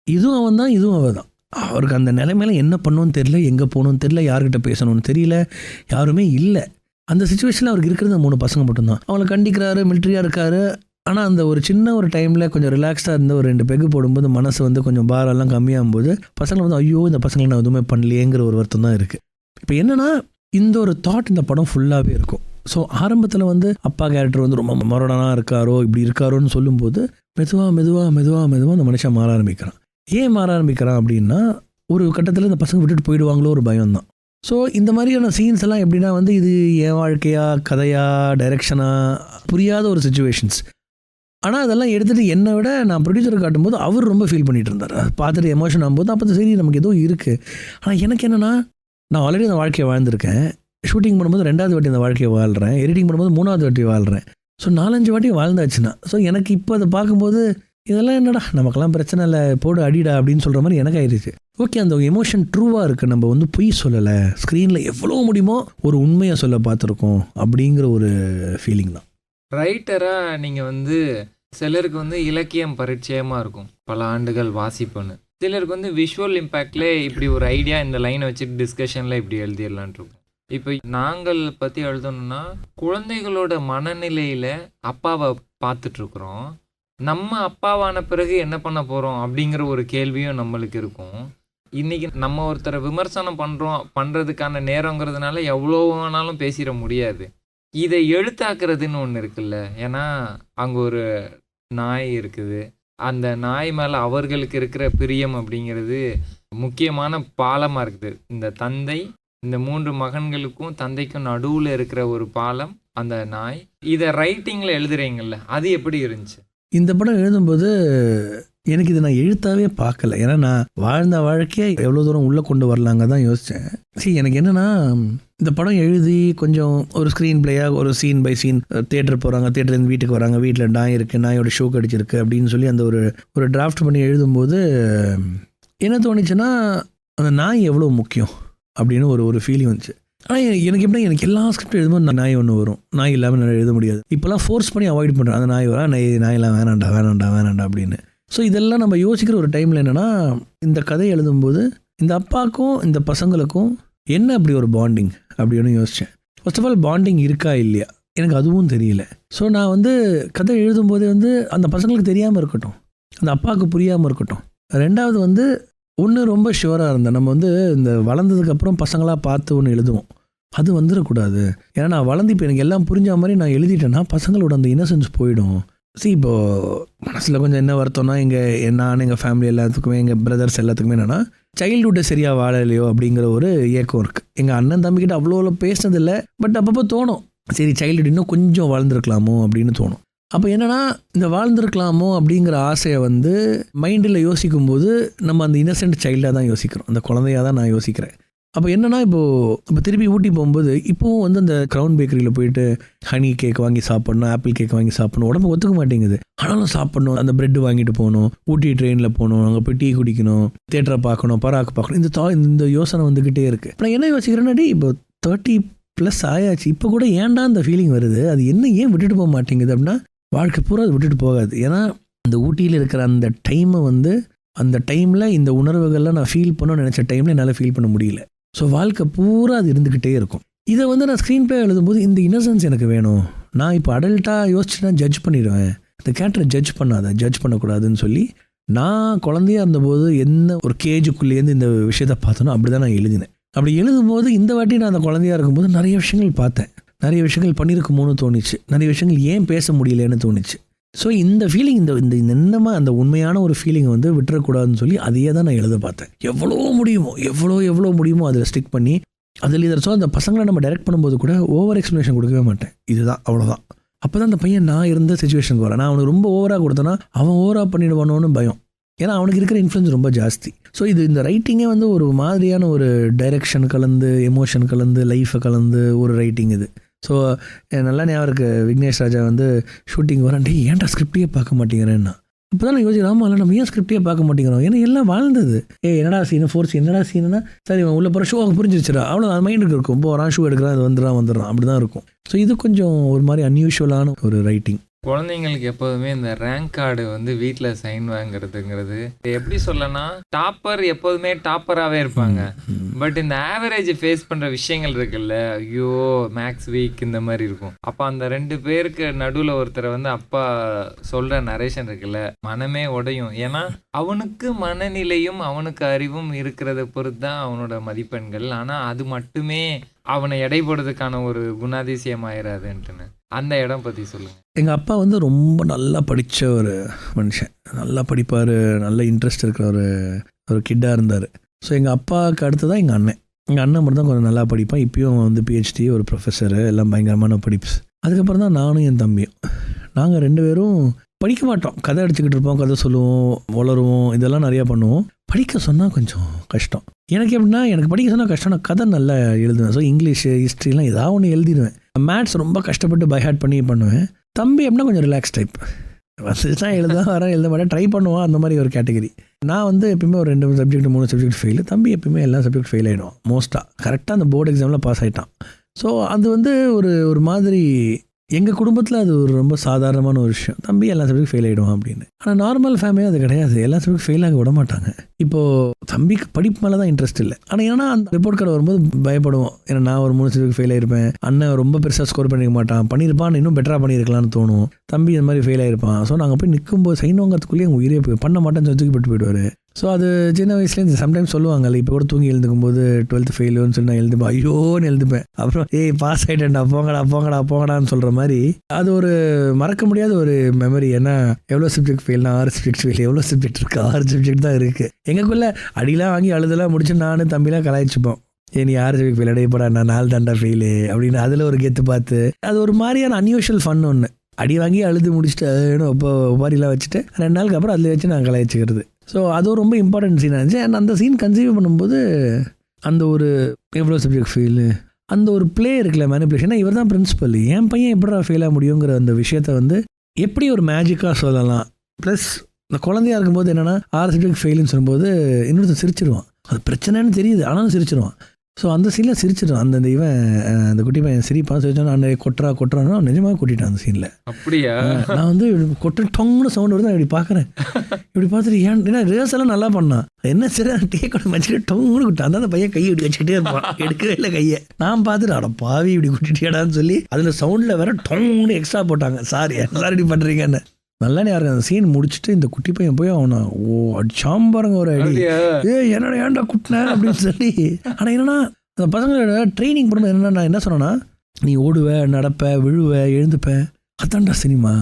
இதுவும் அவன் தான், இதுவும் அவன் தான். அவருக்கு அந்த நிலைமையில என்ன பண்ணணும்னு தெரியல, எங்கே போகணும்னு தெரியல, யார்கிட்ட பேசணும்னு தெரியல, யாருமே இல்லை. அந்த சுச்சுவேஷனில் அவருக்கு இருக்கிறது 3 பசங்க மட்டும்தான். அவங்களை கண்டிக்கிறாரு, மிலிட்ரியாக இருக்காரு. ஆனால் அந்த ஒரு சின்ன ஒரு டைமில் கொஞ்சம் ரிலாக்ஸ்டாக இருந்து ஒரு 2 பெக்கு போடும்போது மனசு வந்து கொஞ்சம் பாரெல்லாம் கம்மியாகும் போது பசங்களை வந்து ஐயோ இந்த பசங்களை நான் எதுவுமே பண்ணலையேங்கிற ஒரு வருத்தம் தான் இருக்குது. இப்போ என்னென்னா, இந்த ஒரு தாட் இந்த படம் ஃபுல்லாகவே இருக்கும். ஸோ ஆரம்பத்தில் வந்து அப்பா கேரக்டர் வந்து ரொம்ப மொரடனாக இருக்காரோ, இப்படி இருக்காரோன்னு சொல்லும்போது மெதுவாக அந்த மனுஷன் மாற ஆரம்பிக்கிறான். ஏன் மாற ஆரம்பிக்கிறான் அப்படின்னா, ஒரு கட்டத்தில் இந்த பசங்க விட்டுட்டு போயிடுவாங்களோ ஒரு பயம் தான். ஸோ இந்த மாதிரியான சீன்ஸ் எல்லாம் எப்படின்னா வந்து, இது என் வாழ்க்கையா, கதையா, டைரக்ஷனா, புரியாத ஒரு சுச்சுவேஷன்ஸ். ஆனால் அதெல்லாம் எடுத்துகிட்டு என்னை விட நான் ப்ரொடியூசரை காட்டும்போது அவர் ரொம்ப ஃபீல் பண்ணிகிட்டு இருந்தார். பார்த்துட்டு எமோஷன் ஆகும்போது அப்போ சரி நமக்கு ஏதோ இருக்குது. ஆனால் எனக்கு என்னென்னா, நான் ஆல்ரெடி அந்த வாழ்க்கையை வாழ்ந்திருக்கேன். ஷூட்டிங் பண்ணும்போது 2வது வாட்டி அந்த வாழ்க்கையை வாழ்கிறேன், எடிட்டிங் பண்ணும்போது 3வது வாட்டி வாழ்கிறேன். ஸோ 4-5 வாட்டி வாழ்ந்தாச்சுன்னா, ஸோ எனக்கு இப்போ அதை பார்க்கும்போது இதெல்லாம் என்னடா நமக்கெல்லாம் பிரச்சனை இல்லை, போடு அடிடா அப்படின்னு சொல்கிற மாதிரி எனக்கு ஆயிடுச்சு. ஓகே, அந்த எமோஷன் ட்ரூவாக இருக்குது, நம்ம வந்து பொய் சொல்லலை, ஸ்க்ரீனில் எவ்வளோ முடியுமோ ஒரு உண்மையை சொல்ல பார்த்துருக்கோம் அப்படிங்கிற ஒரு ஃபீலிங் தான். ரைட்டராக நீங்கள் வந்து சிலருக்கு வந்து இலக்கியம் பரிச்சயமாக இருக்கும், பல ஆண்டுகள் வாசிப்புன்னு. சிலருக்கு வந்து விஷுவல் இம்பேக்ட்லேயே இப்படி ஒரு ஐடியா, இந்த லைனை வச்சுட்டு டிஸ்கஷனில் இப்படி எழுதிடலான் இருக்கும். இப்போ நாங்கள் பற்றி எழுதணும்னா, குழந்தைகளோட மனநிலையில் அப்பாவை பார்த்துட்ருக்குறோம். நம்ம அப்பாவான பிறகு என்ன பண்ண போகிறோம் அப்படிங்கிற ஒரு கேள்வியும் நம்மளுக்கு இருக்கும். இன்றைக்கி நம்ம ஒருத்தரை விமர்சனம் பண்ணுறதுக்கான நேரங்கிறதுனால எவ்வளோ வேணாலும் பேசிட முடியாது. இதை எழுத்தாக்குறதுன்னு ஒன்று இருக்குல்ல, ஏன்னா அங்கே ஒரு நாய் இருக்குது, அந்த நாய் மேலே அவர்களுக்கு இருக்கிற பிரியம் அப்படிங்கிறது முக்கியமான பாலமாக இருக்குது. இந்த தந்தை, இந்த 3 மகன்களுக்கும் தந்தைக்கும் நடுவில் இருக்கிற ஒரு பாலம் அந்த நாய். இதை ரைட்டிங்கில் எழுதுறீங்கல்ல, அது எப்படி இருந்துச்சு? இந்த படம் எழுதும்போது எனக்கு இது நான் எழுத்தாவே பார்க்கல, ஏன்னா நான் வாழ்ந்த வாழ்க்கையை எவ்வளோ தூரம் உள்ளே கொண்டு வரலாங்க தான் யோசித்தேன். சரி, எனக்கு என்னென்னா, இந்த படம் எழுதி கொஞ்சம் ஒரு ஸ்க்ரீன் பிளேயாக ஒரு சீன் பை சீன் தியேட்டர் போகிறாங்க, தியேட்டர்லேருந்து வீட்டுக்கு வராங்க, வீட்டில் நாய் இருக்குது, நாயோட ஷோ கடிச்சிருக்கு அப்படின்னு சொல்லி அந்த ஒரு டிராஃப்ட் பண்ணி எழுதும்போது என்ன தோணுச்சுன்னா, அந்த நாய் எவ்வளோ முக்கியம் அப்படின்னு ஒரு ஃபீலிங் வந்துச்சு. ஆனால் எனக்கு எப்படின்னா, எனக்கு எல்லா ஸ்கிரிப்ட் எழுதும்போது நாய் ஒன்று வரும், நாய் இல்லாமல் நான் எழுத முடியாது. இப்போலாம் ஃபோர்ஸ் பண்ணி அவாய்ட் பண்ணுறேன், அந்த நாய் வரா, நாயெல்லாம் வேணாண்டா அப்படின்னு. ஸோ இதெல்லாம் நம்ம யோசிக்கிற ஒரு டைமில் என்னென்னா, இந்த கதை எழுதும்போது இந்த அப்பாவுக்கும் இந்த பசங்களுக்கும் என்ன அப்படி ஒரு பாண்டிங் அப்படின்னு யோசித்தேன். ஃபர்ஸ்ட் ஆஃப் ஆல் பாண்டிங் இருக்கா இல்லையா எனக்கு அதுவும் தெரியல. ஸோ நான் வந்து கதை எழுதும்போது வந்து அந்த பசங்களுக்கு தெரியாமல் இருக்கட்டும், அந்த அப்பாவுக்கு புரியாமல் இருக்கட்டும். 2வது வந்து ஒன்று ரொம்ப ஷுவராக இருந்தேன், நம்ம வந்து இந்த வளர்ந்ததுக்கப்புறம் பசங்களாக பார்த்து ஒன்று எழுதுவோம், அது வந்துடக்கூடாது. ஏன்னா நான் வளர்ந்து இப்போ எனக்கு எல்லாம் புரிஞ்ச மாதிரி நான் எழுதிட்டேன்னா பசங்களோட அந்த இன்னசென்ஸ் போயிடும். இப்போது மனசில் கொஞ்சம் என்ன வருத்தம்னா, எங்கள் ஃபேமிலி எல்லாத்துக்குமே, எங்கள் பிரதர்ஸ் எல்லாத்துக்குமே என்னென்னா, சைல்டுஹுட்டை சரியாக வாழலையோ அப்படிங்கிற ஒரு ஏக்கம் இருக்குது. எங்கள் அண்ணன் தம்பிக்கிட்ட அவ்வளோ பேசினதில்லை, பட் அப்பப்போ தோணும், சரி சைல்டுஹுட் இன்னும் கொஞ்சம் வளர்ந்துருக்கலாமோ அப்படின்னு தோணும். அப்போ என்னென்னா இந்த வாழ்ந்திருக்கலாமோ அப்படிங்கிற ஆசையை வந்து மைண்டில் யோசிக்கும்போது நம்ம அந்த இன்னசென்ட் சைல்டாக தான் யோசிக்கிறோம், அந்த குழந்தையாக தான் நான் யோசிக்கிறேன். அப்போ என்னென்னா இப்போ திருப்பி ஊட்டி போகும்போது இப்போவும் வந்து அந்த க்ரௌன் பேக்கரியில் போயிட்டு ஹனி கேக் வாங்கி சாப்பிட்ணும், ஆப்பிள் கேக் வாங்கி சாப்பிட்ணும், உடம்பு ஒத்துக்க மாட்டேங்குது. ஆனாலும் சாப்பிட்ணும், அந்த பிரெட் வாங்கிட்டு போகணும், ஊட்டி ட்ரெயினில் போகணும், அங்கே போய் டீ குடிக்கணும், தேட்டரை பார்க்கணும், பராக்கு பார்க்கணும், இந்த யோசனை வந்துக்கிட்டே இருக்குது. நான் என்ன யோசிக்கிறேன்னா, இப்போ 30+ ஆயாச்சு, இப்போ கூட ஏன்டா அந்த ஃபீலிங் வருது, அது என்ன ஏன் விட்டுட்டு போக மாட்டேங்குது அப்படின்னா, வாழ்க்கை பூரா அது விட்டுட்டு போகாது. ஏன்னா அந்த ஊட்டியில் இருக்கிற அந்த டைமை வந்து அந்த டைமில் இந்த உணர்வுகள்லாம் நான் ஃபீல் பண்ணணும்னு நினச்ச டைமில் என்னால் ஃபீல் பண்ண முடியல. ஸோ வாழ்க்கை பூரா அது இருந்துக்கிட்டே இருக்கும். இதை வந்து நான் ஸ்க்ரீன் ப்ளே எழுதும்போது இந்த இன்னசென்ஸ் எனக்கு வேணும். நான் இப்போ அடல்ட்டாக யோசிச்சுன்னா ஜட்ஜ் பண்ணிடுவேன், இந்த கேரக்டரை ஜட்ஜ் பண்ணக்கூடாதுன்னு சொல்லி நான் குழந்தையாக இருந்தபோது என்ன ஒரு கேஜுக்குள்ளேருந்து இந்த விஷயத்தை பார்த்தோன்னா அப்படி தான் நான் எழுதினேன். அப்படி எழுதும்போது இந்த வாட்டி நான் அந்த குழந்தையாக இருக்கும்போது நிறைய விஷயங்கள் பார்த்தேன், நிறைய விஷயங்கள் பண்ணியிருக்குமோன்னு தோணுச்சு, நிறைய விஷயங்கள் ஏன் பேச முடியலன்னு தோணுச்சு. ஸோ இந்த ஃபீலிங் இந்த என்னமாக அந்த உண்மையான ஒரு ஃபீலிங்கை வந்து விட்டுறக்கூடாதுன்னு சொல்லி அதையே தான் நான் எழுத பார்த்தேன். எவ்வளோ முடியுமோ அதில் ஸ்டிக் பண்ணி அதில் இதில். ஸோ அந்த பசங்களை நம்ம டைரக்ட் பண்ணும்போது கூட ஓவர் எக்ஸ்ப்ளனேஷன் கொடுக்கவே மாட்டேன், இதுதான் அவ்வளோதான். அப்போ தான் அந்த பையன் நான் இருந்த சிச்சுவேஷனுக்கு வரேன். நான் அவனுக்கு ரொம்ப ஓவராக கொடுத்தேன்னா அவன் ஓவராக பண்ணிடுவானோன்னு பயம், ஏன்னா அவனுக்கு இருக்கிற இன்ஃப்ளூயன்ஸ் ரொம்ப ஜாஸ்தி. ஸோ இந்த ரைட்டிங்கே வந்து ஒரு மாதிரியான ஒரு டைரெக்ஷன் கலந்து, எமோஷன் கலந்து, லைஃப்பை கலந்து ஒரு ரைட்டிங் இது. ஸோ நல்லா ஞாபகம் இருக்குது, விக்னேஷ் ராஜா வந்து ஷூட்டிங் வரேன், ஏன்டா ஸ்கிரிப்டே பார்க்க மாட்டேங்கிறேன்னா. இப்போ தான் நான் யோசிக்கிறேன், ஆமாம் இல்லை நம்ம ஏன் ஸ்கிரிப்டே பார்க்க மாட்டேங்கிறோம், ஏன்னா எல்லாம் வாழ்ந்தது. என்னடா சீனு, ஃபோர்ஸ் என்னடா சீனுன்னா சரி உள்ள போகிற ஷோ அவங்க புரிஞ்சிருச்சுடா, அவ்வளோ அது மைண்டுக்கு இருக்கும். போகிறான், ஷூ எடுக்கிறான், அது வந்துடுறான் அப்படி தான் இருக்கும். ஸோ இது கொஞ்சம் ஒரு மாதிரி அன்யூஷுவலான ஒரு ரைட்டிங். குழந்தைங்களுக்கு எப்போதுமே இந்த ரேங்க் கார்டு வந்து வீட்டில் சைன் வாங்குறதுங்கிறது எப்படி சொல்லனா, டாப்பர் எப்போதுமே டாப்பராகவே இருப்பாங்க. பட் இந்த ஆவரேஜ் ஃபேஸ் பண்ணுற விஷயங்கள் இருக்குல்ல, ஐயோ மேக்ஸ் வீக் இந்த மாதிரி இருக்கும். அப்போ அந்த 2 பேருக்கு நடுவில் ஒருத்தரை வந்து அப்பா சொல்கிற நரேஷன் இருக்குல்ல, மனமே உடையும். ஏன்னா அவனுக்கு மனநிலையும் அவனுக்கு அறிவும் இருக்கிறத பொறுத்து தான் அவனோட மதிப்பெண்கள். ஆனால் அது மட்டுமே அவனை எடை போடுறதுக்கான ஒரு குணாதிசயம் ஆயிடாதுன்ட்டுன்னு அந்த இடம் பற்றி சொல்லுங்கள். எங்கள் அப்பா வந்து ரொம்ப நல்லா படித்த ஒரு மனுஷன், நல்லா படிப்பார், நல்ல இன்ட்ரெஸ்ட் இருக்கிற ஒரு கிட்டாக இருந்தார். ஸோ எங்கள் அப்பாவுக்கு அடுத்து தான் எங்கள் அண்ணன் மட்டும் தான் கொஞ்சம் நல்லா படிப்பான். இப்போயும் வந்து PhD, ஒரு ப்ரொஃபஸரு, எல்லாம் பயங்கரமான படிப்ஸ். அதுக்கப்புறம் தான் நானும் என் தம்பியும், நாங்கள் 2 பேரும் படிக்க மாட்டோம், கதை அடிச்சுக்கிட்டு இருப்போம், கதை சொல்லுவோம், வளருவோம், இதெல்லாம் நிறையா பண்ணுவோம். படிக்க சொன்னால் கொஞ்சம் கஷ்டம். எனக்கு எப்படின்னா, எனக்கு படிக்க சொன்னால் கஷ்டம், நான் கதை நல்லா எழுதுவேன். ஸோ இங்கிலீஷு, ஹிஸ்ட்ரிலாம் ஏதாவது ஒன்று எழுதிடுவேன். மேத்ஸ் ரொம்ப கஷ்டப்பட்டு பைஹார்ட் பண்ணி பண்ணுவேன். தம்பி எப்படின்னா கொஞ்சம் ரிலாக்ஸ் டைப், வந்துச்சுன்னா எழுத மாட்டேன், ட்ரை பண்ணுவான், அந்த மாதிரி ஒரு கேட்டகரி. நான் வந்து எப்பயுமே ஒரு 2 சப்ஜெக்ட் 3 சப்ஜெக்ட் ஃபெயில், தம்பி எப்பயுமே எல்லா சப்ஜெக்ட் ஃபெயில் ஆகிடுவான் மோஸ்ட்டாக. கரெக்டாக அந்த போர்டு எக்ஸாமில் பாஸ் ஆகிட்டான். ஸோ அது வந்து ஒரு மாதிரி எங்கள் குடும்பத்தில் அது ஒரு ரொம்ப சாதாரணமான ஒரு விஷயம், தம்பி எல்லா சப்ஜெக்ட் ஃபெயில் ஆகிடுவான் அப்படின்னு. ஆனால் நார்மல் ஃபேமிலியாக அது கிடையாது, எல்லா சப்ஜெக்ட் ஃபெயில் ஆக விட மாட்டாங்க. இப்போது தம்பிக்கு படிப்பு மேலே தான் இன்ட்ரெஸ்ட் இல்லை. ஆனால் ஏன்னா அந்த ரிப்போர்ட் கார்டு வரும்போது பயப்படுவோம், ஏன்னா நான் ஒரு 3 சப்ஜெக்ட் ஃபெயில் ஆகிருப்பேன், அண்ணன் ரொம்ப பெருசாக ஸ்கோர் பண்ணிக்க மாட்டான், பண்ணியிருப்பான் இன்னும் பெட்டராக பண்ணியிருக்கலாம்னு தோணும், தம்பி இந்த மாதிரி ஃபெயில் ஆகிருப்பான். ஸோ நாங்கள் போய் நிற்கும்போது சைன் வாங்கிறதுக்குள்ளேயே எங்கள் உயிரே போய் பண்ண மாட்டேன்னு தூக்கி போட்டு போயிடுவார். ஸோ அது சின்ன வயசுலேருந்து சம்டைம்ஸ் சொல்லுவாங்கல்ல, இப்போ கூட தூங்கி எழுந்துக்கும் போது 12th ஃபெயிலுன்னு சொல்லி நான் எழுதுப்பேன், ஐயோன்னு எழுதுப்பேன். அப்புறம் பாஸ் ஆகிட்டேன்டா போங்கடான்னு சொல்கிற மாதிரி அது ஒரு மறக்க முடியாத ஒரு மெமரி. ஏன்னா எவ்வளோ சப்ஜெக்ட் ஃபெயில்னா 6 சப்ஜெக்ட் ஃபெயில், எவ்வளோ சப்ஜெக்ட் இருக்குது, 6 சப்ஜெக்ட் தான் இருக்குது. எங்களுக்குள்ள அடிலாம் வாங்கி அழுதெல்லாம் முடிச்சு நான் தம்பிலாம் கலாய்ச்சிப்போம், நீ 6 சப்ஜெக்ட் ஃபெயில் அடையப்படா, நான் 4 தாண்டா ஃபெயிலு அப்படின்னு. அதில் ஒரு கெத்து பார்த்து அது ஒரு மாதிரியான அன்யூஷுவல் ஃபன் ஒன்று. அடி வாங்கி அழுது முடிச்சுட்டு அப்போ மாதிரிலாம் வச்சுட்டு 2 நாளுக்கு அப்புறம் அதில் வச்சு நான் கலாய்ச்சிக்கிறது. ஸோ அதுவும் ரொம்ப இம்பார்ட்டன்ட் சீனாக இருந்துச்சு. அண்ட் அந்த சீன் கன்சீவ் பண்ணும்போது அந்த ஒரு எவ்வளோ சப்ஜெக்ட் ஃபெயிலு, அந்த ஒரு ப்ளே இருக்குல்ல, மேனிப்புலேஷன், இவர் தான் பிரின்சிபல், என் பையன் எப்படா ஃபெயில் ஆக முடியுங்கிற அந்த விஷயத்த வந்து எப்படி ஒரு மேஜிக்காக சொல்லலாம். ப்ளஸ் இந்த குழந்தையாக இருக்கும்போது என்னென்னா 6 சப்ஜெக்ட் ஃபெயிலுன்னு சொல்லும்போது இன்னொருத்தர் சிரிச்சிடுவான், அது பிரச்சனைன்னு தெரியுது ஆனாலும் சிரிச்சிடுவான். ஸோ அந்த சீனில் சிரிச்சிடும், அந்த இவன் அந்த குட்டி பையன் சிரிப்பான், சிரிச்சோன்னா அந்த கொட்டுறான்னா நிஜமாக கொட்டிட்டான் அந்த சீனில். அப்படியா? நான் வந்து கொட்டு டொங்குன்னு சவுண்ட் வருது, இப்படி பார்க்குறேன், இப்படி பார்த்துட்டு ஏன்னா ரிஹர்சலாம் நல்லா பண்ணான், என்ன சரி டேக்கோட மச்சிட்டு டொங்குன்னு கொட்டான். அந்த பையன் கையை இப்படி வச்சுக்கிட்டே இருப்பான், எடுக்கவே இல்லை கையை. நான் பார்த்துட்டு அட பாவி இப்படி கொட்டிட்டியாடான்னு சொல்லி அதில் சவுண்டில் வேற டொங்குன்னு எக்ஸ்ட்ரா போட்டாங்க. சாரி இப்படி பண்ணுறீங்கன்னு. நல்லா யாருக்கு அந்த சீன் முடிச்சுட்டு இந்த குட்டி பையன் போய் அவனை அடிச்சாம் பாருங்க ஒரு அடி, என்னடா ஏன்டா குட்டினேன் அப்படின்னு சொல்லி. ஆனால் என்னன்னா அந்த பசங்களோட ட்ரைனிங் பண்ணும்போது என்னன்னா, நான் என்ன சொன்னேன்னா, நீ ஓடுவ, நடப்ப, விழுவ, எழுந்துப்ப, அதான்டா சினிமா.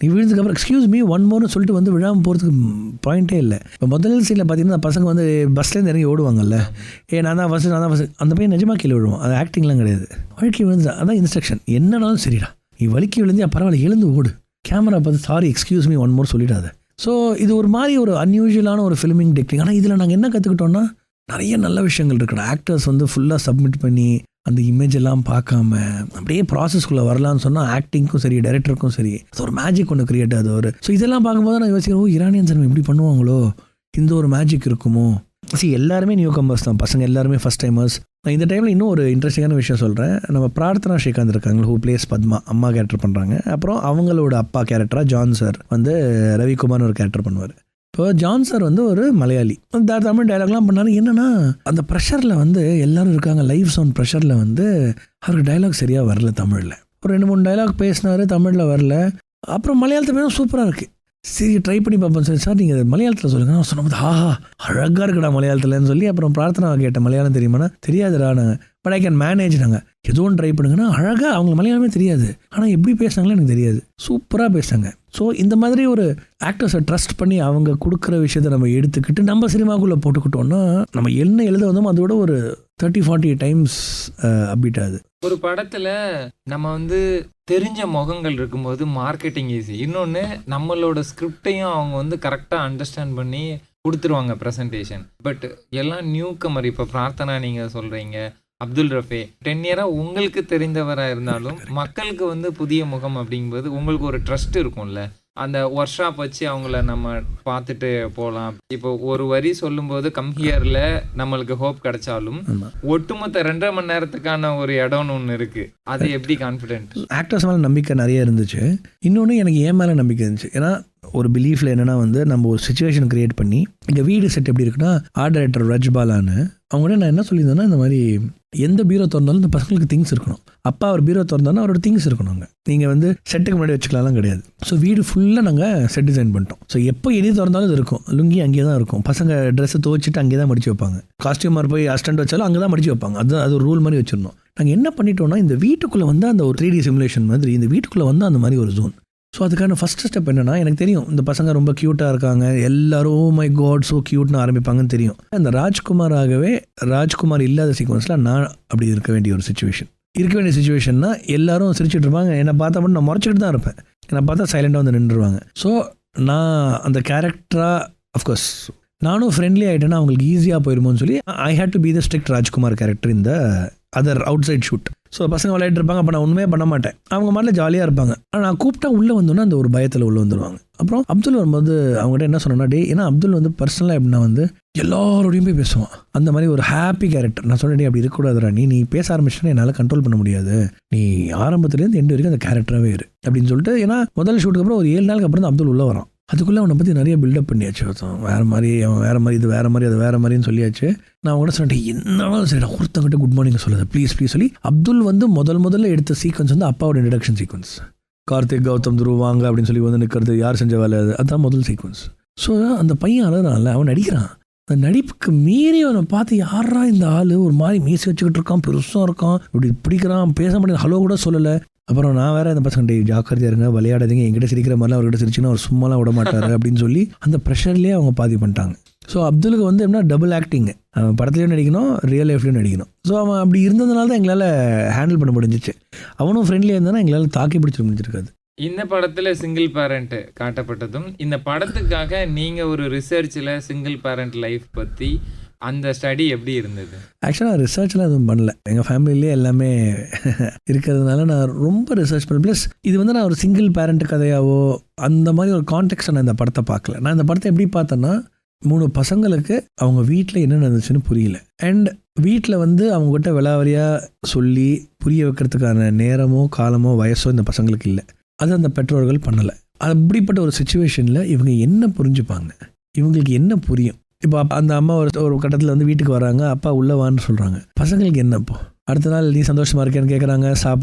நீ விழுந்ததுக்கப்புறம் எக்ஸ்கியூஸ் மீ 1 மோர்னு சொல்லிட்டு வந்து விழாமல் போகிறதுக்கு பாயிண்ட்டே இல்லை. இப்போ முதல் சீனில் பார்த்தீங்கன்னா பசங்க வந்து பஸ்லேருந்து இறங்கி ஓடுவாங்கல்ல, நான் தான் ஃபஸ்ட்டு, அந்த பையன் நிஜமாக கீழே விழுவான், அது ஆக்டிங்லாம் கிடையாது, வழுக்கி விழுந்துட்டான், அதான் இன்ஸ்ட்ரக்ஷன். என்னன்னாலும் சரிடா, நீ வலிக்கி விழுந்தியா பரவாயில்ல, எழுந்து ஓடு, கேமரா பார்த்து sorry excuse me one more சொல்லிடாத. ஸோ இது ஒரு மாதிரி ஒரு அன்யூஷுவலான ஒரு ஃபிலிமிங் டெக்னிக். ஆனால் இதில் நாங்கள் என்ன கற்றுக்கிட்டோன்னா நிறைய நல்ல விஷயங்கள் இருக்கணும். ஆக்டர்ஸ் வந்து ஃபுல்லாக சப்மிட் பண்ணி அந்த இமேஜ் எல்லாம் பார்க்காம அப்படியே ப்ராசஸ்குள்ளே வரலான்னு சொன்னால் ஆக்டிங்க்கும் சரி டைரக்டருக்கும் சரி அது ஒரு மேஜிக் ஒன்று கிரியேட் ஆகுது ஒரு. ஸோ இதெல்லாம் பார்க்கும்போது நான் யோசிக்கிறேன், இரானியன் சினிமா இப்படி பண்ணுவாங்களோ, இந்த ஒரு மேஜிக் இருக்குமோ. எல்லாருமே நியூ கம்பர்ஸ் தான், பசங்க எல்லாருமே ஃபஸ்ட் டைமர்ஸ். நான் இந்த டைமில் இன்னும் ஒரு இன்ட்ரெஸ்டிங்கான விஷயம் சொல்கிறேன். நம்ம பிரார்த்தனா ஸ்ரீகாந்த் இருக்காங்க, ஹூ பிளேஸ் பத்மா, அம்மா கேரக்டர் பண்ணுறாங்க. அப்புறம் அவங்களோட அப்பா கேரக்டராக ஜான் சார் வந்து ரவிக்குமார்னு ஒரு கேரக்டர் பண்ணுவார். இப்போ ஜான் சார் வந்து ஒரு மலையாளி, தமிழ் டைலாக்லாம் பண்ணார். என்னென்னா அந்த ப்ரெஷரில் வந்து எல்லோரும் இருக்காங்க, லைவ் சவுண்ட் ப்ரெஷரில் வந்து அவருக்கு டைலாக் சரியாக வரல. தமிழில் ஒரு 2-3 டைலாக் பேசினார், தமிழில் வரல. அப்புறம் மலையாளத்தில் பேச சூப்பராக இருக்குது. சரி ட்ரை பண்ணி பார்ப்போம் சார். சார் நீங்கள் மலையாளத்தில் சொல்லுங்கள். நான் சொன்னபோது ஆஹா அழகாக இருக்குடா மலையாளத்தில்னு சொல்லி அப்புறம் பிரார்த்தனா கேட்டேன், மலையாளம் தெரியுமாண்ணா? தெரியாதுடா நாங்கள், பட் ஐ கேன் மேனேஜ். நாங்கள் ஏதோ ஒன்று ட்ரை பண்ணுங்கன்னா அழகாக அவங்களுக்கு மலையாளமே தெரியாது, ஆனால் எப்படி பேசுனாங்களே எனக்கு தெரியாது, சூப்பராக பேசுகிறாங்க. ஸோ இந்த மாதிரி ஒரு ஆக்டர்ஸை ட்ரஸ்ட் பண்ணி அவங்க கொடுக்குற விஷயத்த நம்ம எடுத்துக்கிட்டு நம்ம சினிமாக்குள்ளே போட்டுக்கிட்டோன்னா நம்ம என்ன எழுத வந்தோமோ அதோட ஒரு 30-40 டைம்ஸ் அப்டேட் ஆகுது. ஒரு படத்தில் நம்ம வந்து தெரிஞ்ச முகங்கள் இருக்கும்போது மார்க்கெட்டிங் ஈஸி. இன்னொன்று நம்மளோட ஸ்கிரிப்டையும் அவங்க வந்து கரெக்டாக அண்டர்ஸ்டாண்ட் பண்ணி கொடுத்துருவாங்க ப்ரெசன்டேஷன். பட் எல்லாம் நியூ கமர். இப்போ பிரார்த்தனா நீங்கள் சொல்கிறீங்க, அப்துல் ரஃபே 10 இயராக உங்களுக்கு தெரிந்தவராக இருந்தாலும் மக்களுக்கு வந்து புதிய முகம் அப்படிங்கும்போது உங்களுக்கு ஒரு ட்ரஸ்ட் இருக்கும்ல. அந்த ஒர்க் ஷாப் வச்சு அவங்கள நம்ம பார்த்துட்டு போகலாம். இப்போ ஒரு வரி சொல்லும்போது கம்ஹியரில் நம்மளுக்கு ஹோப் கிடைச்சாலும் ஒட்டுமொத்த 2.5 மணி நேரத்துக்கான ஒரு இடம்னு ஒன்று இருக்குது. அது எப்படி கான்ஃபிடென்ட்? ஆக்டர்ஸ் மேலே நம்பிக்கை நிறைய இருந்துச்சு. இன்னொன்று எனக்கு என் மேலே நம்பிக்கை இருந்துச்சு. ஏன்னா ஒரு பிலீஃபில் என்னென்னா வந்து நம்ம ஒரு சுச்சுவேஷன் க்ரியேட் பண்ணி இங்கே வீடு செட் எப்படி இருக்குன்னா, ஆர்ட் டைரக்டர் ரஜ்பாலான்னு அவங்கள்ட்ட நான் என்ன சொல்லியிருந்தேன்னா, இந்த மாதிரி எந்த பீரோ திறந்தாலும் இந்த பசங்களுக்கு திங்ஸ் இருக்கணும். அப்பா அவர் பீரோ திறந்தாலும் அவரோட திங்ஸ் இருக்கணும். அங்கே நீங்கள் வந்து செட்டுக்கு முன்னாடி வச்சுக்கலாம்லாம் கிடையாது. ஸோ வீடு ஃபுல்லாக நாங்கள் செட் டிசைன் பண்ணிட்டோம். ஸோ எப்போ எது திறந்தாலும் இது இருக்கும். லுங்கி அங்கேயே தான் இருக்கும். பசங்க ட்ரெஸ்ஸை துவச்சிட்டு அங்கேயே தான் மடிச்சு வைப்பாங்க. காஸ்டியூமர் போய் அசிஸ்டன்ட் வச்சாலும் அங்கே தான் மடிச்சு வைப்பாங்க. அது ஒரு ரூல் மாதிரி வச்சிருந்தோம். நாங்கள் என்ன பண்ணிட்டோம்னா, இந்த வீட்டுக்குள்ளே வந்து அந்த ஒரு 3D சிமுலேஷன் மாதிரி இந்த வீட்டுக்குள்ளே வந்து அந்த மாதிரி ஒரு ஜோன். ஸோ அதுக்கான ஃபஸ்ட்டு ஸ்டெப் என்னென்னா, எனக்கு தெரியும் இந்த பசங்க ரொம்ப க்யூட்டாக இருக்காங்க, எல்லோரும் ஓ மை காட் ஸோ க்யூட்னு ஆரம்பிப்பாங்கன்னு தெரியும். இந்த ராஜ்குமார் இல்லாத சீக்வன்ஸில் நான் அப்படி இருக்க வேண்டிய சுச்சுவேஷன்னா எல்லாரும் சிரிச்சுட்டு இருப்பாங்க. என்னை பார்த்தா மட்டும் நான் முறைச்சிக்கிட்டு தான் இருப்பேன். என்னை பார்த்தா சைலண்டாக வந்து நின்றுருவாங்க. ஸோ நான் அந்த கேரக்டராக அஃப்கோர்ஸ் நானும் ஃப்ரெண்ட்லி ஆகிட்டேன்னா அவங்களுக்கு ஈஸியாக போயிருமோன்னு சொல்லி I hate to be the strict Rajkumar character இந்த other outside shoot. So பசங்க விளையாட்டு இருப்பாங்க, அப்போ நான் ஒன்றுமே பண்ண மாட்டேன், அவங்க மாதிரில ஜாலியாக இருப்பாங்க. ஆனால் நான் கூப்பிட்டா உள்ளே வந்தோன்னா அந்த ஒரு பயத்தில் உள்ளே வந்துடுவாங்க. அப்புறம் அப்துல் வரும்போது அவங்ககிட்ட என்ன சொன்னேன்னா, ஏன்னா அப்துல் வந்து பர்சனலாக எப்படின்னா வந்து எல்லாரோடையும் போய் பேசுவான். அந்த மாதிரி ஒரு ஹாப்பி கேரக்டர். நான் சொன்னேன், அப்படி இருக்கக்கூடாதுடா, நீ பேச ஆரம்பிச்சுன்னா என்னால் கண்ட்ரோல் பண்ண முடியாது, நீ ஆரம்பத்துலேருந்து எண்டு வரைக்கும் அந்த கேரக்டராகவே இரு அப்படின்னு சொல்லிட்டு. ஏன்னா முதல் ஷூட்டுக்கு அப்புறம் ஒரு 7 நாளுக்கு அப்புறம் தான் அப்துல் உள்ளே வரான். அதுக்குள்ளே அவனை பற்றி நிறைய பில்டப் பண்ணியாச்சு. வேறு மாதிரி, அவன் வேறு மாதிரி, இது வேறு மாதிரி, அது வேறு மாதிரின்னு சொல்லியாச்சு. நான் கூட சொன்னேன், என்னாலும் சரி ஒருத்தங்கிட்ட குட் மார்னிங் சொல்லுது ப்ளீஸ் சொல்லி. அப்துல் வந்து முதல்ல எடுத்த சீக்வன்ஸ் வந்து அப்பாவோட இன்ட்ரடக்ஷன் சீக்வன்ஸ். கார்த்திக் கௌதம் துருவ வாங்க அப்படின்னு சொல்லி வந்து நிற்கிறது, யார் செஞ்ச வேலை அதுதான் முதல் சீக்வன்ஸ். ஸோ அந்த பையன் அழகான்ல, அவன் நடிக்கிறான். அந்த நடிப்புக்கு மீறி அவனை பார்த்து யாரா இந்த ஆள் ஒரு மாதிரி மீசி வச்சுக்கிட்டு இருக்கான், பெருசாக இருக்கான், இப்படி பிடிக்கிறான், பேச மாட்டேன், ஹலோ கூட சொல்லலை. அப்புறம் நான் வேறு இந்த பசங்க ஜாக்கிரதையாக இருங்க, விளையாடாதீங்க, என்கிட்ட சிரிக்கிற மாதிரிலாம் அவர்கிட்ட சிரிச்சுன்னா அவர் சும்மாலாம் விட மாட்டார் அப்படின்னு சொல்லி அந்த ப்ரெஷர்லேயே அவங்க பாதி பண்ணிட்டாங்க. ஸோ அப்துலுக்கு வந்து எப்படின்னா டபுள் ஆக்டிங்கு, அவன் படத்துலையும் நடிக்கணும், ரியல் லைஃப்லையும் நடிக்கணும். ஸோ அவன் அப்படி இருந்ததுனால தான் எங்களால் ஹேண்டில் பண்ண முடிஞ்சிச்சு. அவனும் ஃப்ரெண்ட்லியாக இருந்தானா எங்களால் தாக்கி பிடிச்சி முடிஞ்சிருக்காது. இந்த படத்தில் சிங்கிள் பேரண்ட் காட்டப்பட்டதும், இந்த படத்துக்காக நீங்கள் ஒரு ரிசர்ச்சில் சிங்கிள் பேரண்ட் லைஃப் பற்றி அந்த ஸ்டடி எப்படி இருந்தது? ஆக்சுவலாக ரிசர்ச்லாம் எதுவும் பண்ணல. எங்கள் ஃபேமிலியிலே எல்லாமே இருக்கிறதுனால நான் ரொம்ப ரிசர்ச் பண்ணல. ப்ளஸ் இது வந்து நான் ஒரு சிங்கிள் பேரண்ட் கதையாவோ அந்த மாதிரி ஒரு கான்டெக்ஸ்ட்டை நான் இந்த படத்தை பார்க்கல. நான் இந்த படத்தை எப்படி பார்த்தேன்னா, 3 பசங்களுக்கு அவங்க வீட்டில் என்ன நடந்துச்சுன்னு புரியல. அண்ட் வீட்டில் வந்து அவங்ககிட்ட விலாவரியாக சொல்லி புரிய வைக்கிறதுக்கான நேரமோ காலமோ வயசோ இந்த பசங்களுக்கு இல்லை. அது அந்த பெற்றோர்கள் பண்ணலை. அப்படிப்பட்ட ஒரு சுச்சுவேஷனில் இவங்க என்ன புரிஞ்சுப்பாங்க, இவங்களுக்கு என்ன புரியும்? இப்போ அந்த அம்மா ஒரு கட்டத்தில் வந்து வீட்டுக்கு வராங்க, அப்பா உள்ளே வான்னு சொல்கிறாங்க. பசங்களுக்கு என்னப்போ அடுத்த நாள் நீ சந்தோஷமாக இருக்கேன்னு கேட்குறாங்க,